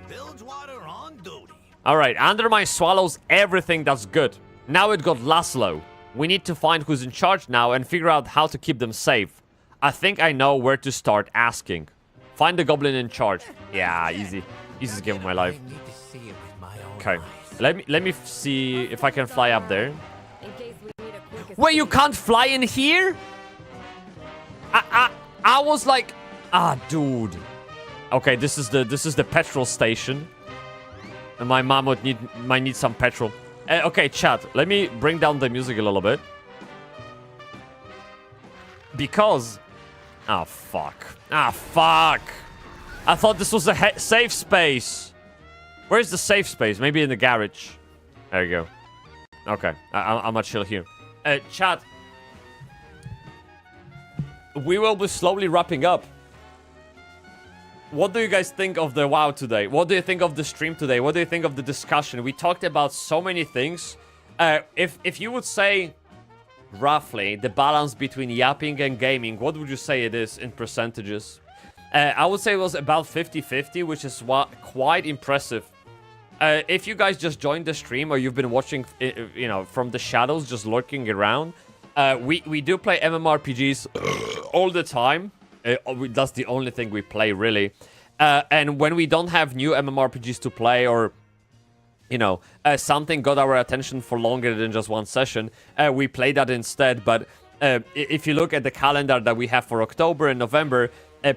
Bilgewater on duty. Alright, Undermine swallows everything that's good. Now it got Laszlo. We need to find who's in charge now and figure out how to keep them safe. I think I know where to start asking. Find the goblin in charge. Yeah, easy. Easiest game of my life. Okay. Let me see if I can fly up there. Wait, you can't fly in here? I was like, dude. Okay, this is the petrol station. And my mom might need some petrol. Okay, chat. Let me bring down the music a little bit. Because... Ah, fuck. Ah, fuck. I thought this was a safe space. Where's the safe space? Maybe in the garage. There you go. Okay, I'm gonna chill here. Chat. We will be slowly wrapping up. What do you guys think of the WoW today? What do you think of the stream today? What do you think of the discussion? We talked about so many things. If you would say, roughly, the balance between yapping and gaming, what would you say it is in percentages? I would say it was about 50-50, which is quite impressive. If you guys just joined the stream or you've been watching, you know, from the shadows, just lurking around, we do play MMORPGs all the time. That's the only thing we play, really. And when we don't have new MMORPGs to play or, you know, something got our attention for longer than just one session, we play that instead. But if you look at the calendar that we have for October and November,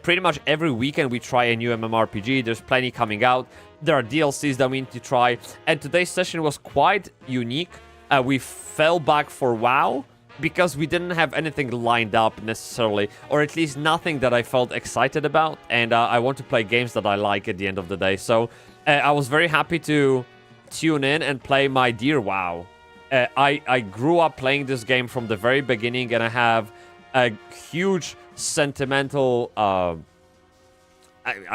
pretty much every weekend we try a new MMORPG. There's plenty coming out. There are DLCs that we need to try. And today's session was quite unique. We fell back for WoW, because we didn't have anything lined up necessarily, or at least nothing that I felt excited about, and I want to play games that I like at the end of the day. So I was very happy to tune in and play my dear WoW. I grew up playing this game from the very beginning, and I have a huge sentimental, I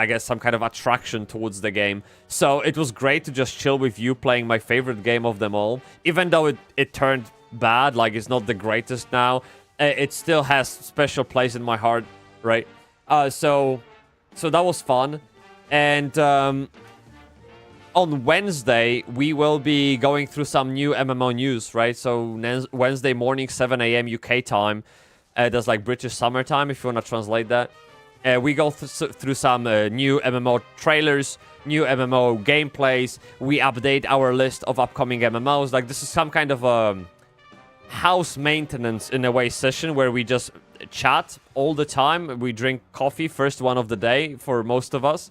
guess some kind of attraction towards the game. So it was great to just chill with you playing my favorite game of them all, even though it turned bad, like it's not the greatest now. It still has special place in my heart, right? So that was fun. And on Wednesday we will be going through some new MMO news, right? So Wednesday morning, 7 a.m. UK time. That's like British summertime, if you want to translate that. We go through some new MMO trailers, new MMO gameplays. We update our list of upcoming MMOs. Like, this is some kind of house maintenance in a way session where we just chat all the time. We drink coffee, first one of the day for most of us,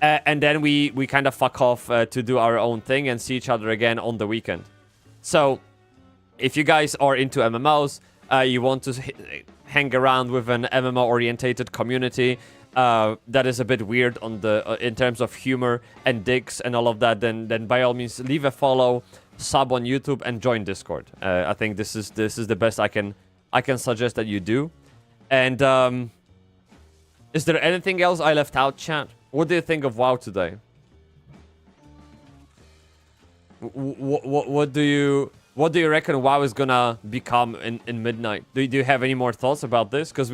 and then we kind of fuck off to do our own thing and see each other again on the weekend. So if you guys are into MMOs, you want to hang around with an MMO orientated community that is a bit weird on the in terms of humor and digs and all of that, then by all means leave a follow, sub on YouTube and join Discord. I think this is the best I can suggest that you do. And is there anything else I left out, chat? What do you think of WoW today? What do you reckon WoW is gonna become in Midnight? Do you have any more thoughts about this? Because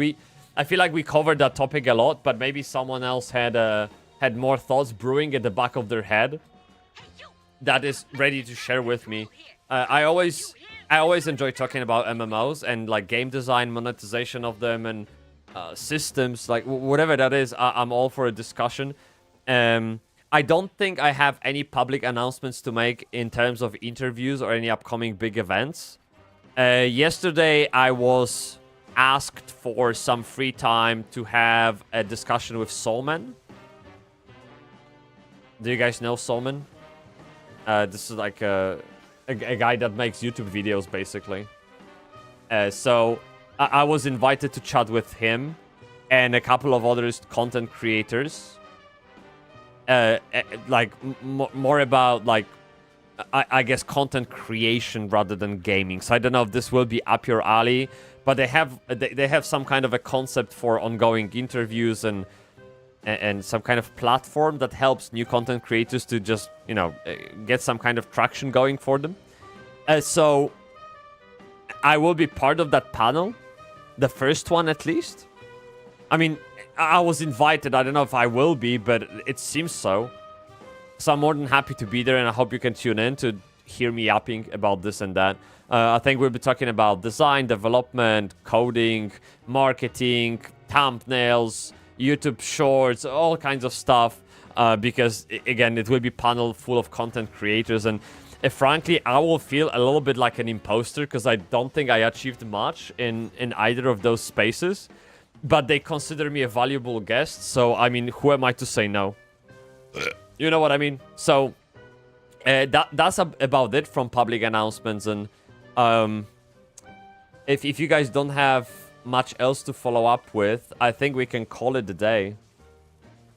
I feel like we covered that topic a lot, but maybe someone else had more thoughts brewing at the back of their head that is ready to share with me. I always enjoy talking about MMOs and like game design, monetization of them, and systems, like whatever that is. I'm all for a discussion. I don't think I have any public announcements to make in terms of interviews or any upcoming big events. Yesterday, I was asked for some free time to have a discussion with Soulman. Do you guys know Soulman? This is like a guy that makes YouTube videos, basically. So I was invited to chat with him and a couple of other content creators. Like more about like I guess content creation rather than gaming. So I don't know if this will be up your alley, but they have some kind of a concept for ongoing interviews and some kind of platform that helps new content creators to just, you know, get some kind of traction going for them. So I will be part of that panel, the first one at least. I mean, I was invited. I don't know if I will be, but it seems so. So I'm more than happy to be there, and I hope you can tune in to hear me yapping about this and that. I think we'll be talking about design, development, coding, marketing, thumbnails, YouTube shorts, all kinds of stuff. Because, again, it will be a panel full of content creators. And frankly, I will feel a little bit like an imposter because I don't think I achieved much in either of those spaces. But they consider me a valuable guest, so, I mean, who am I to say no? You know what I mean? So, that's about it from public announcements, and if you guys don't have much else to follow up with, I think we can call it a day.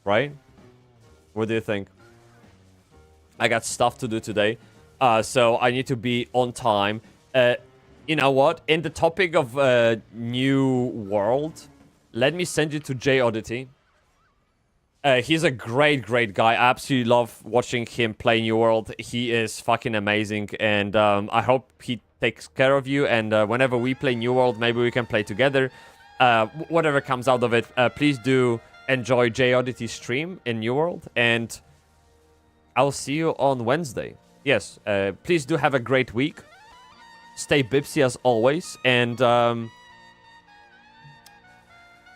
Right? What do you think? I got stuff to do today, so I need to be on time. You know what? In the topic of New World... Let me send you to J Oddity. He's a great guy. I absolutely love watching him play New World. He is fucking amazing, and I hope he takes care of you. And whenever we play New World, maybe we can play together. Whatever comes out of it, please do enjoy J Oddity's stream in New World, and I'll see you on Wednesday. Yes, please do have a great week. Stay Bybsie as always, and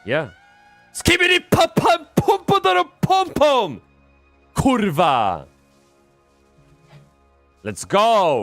yeah. Skibidi pum pum pum pum pum pum! Kurva! Let's go!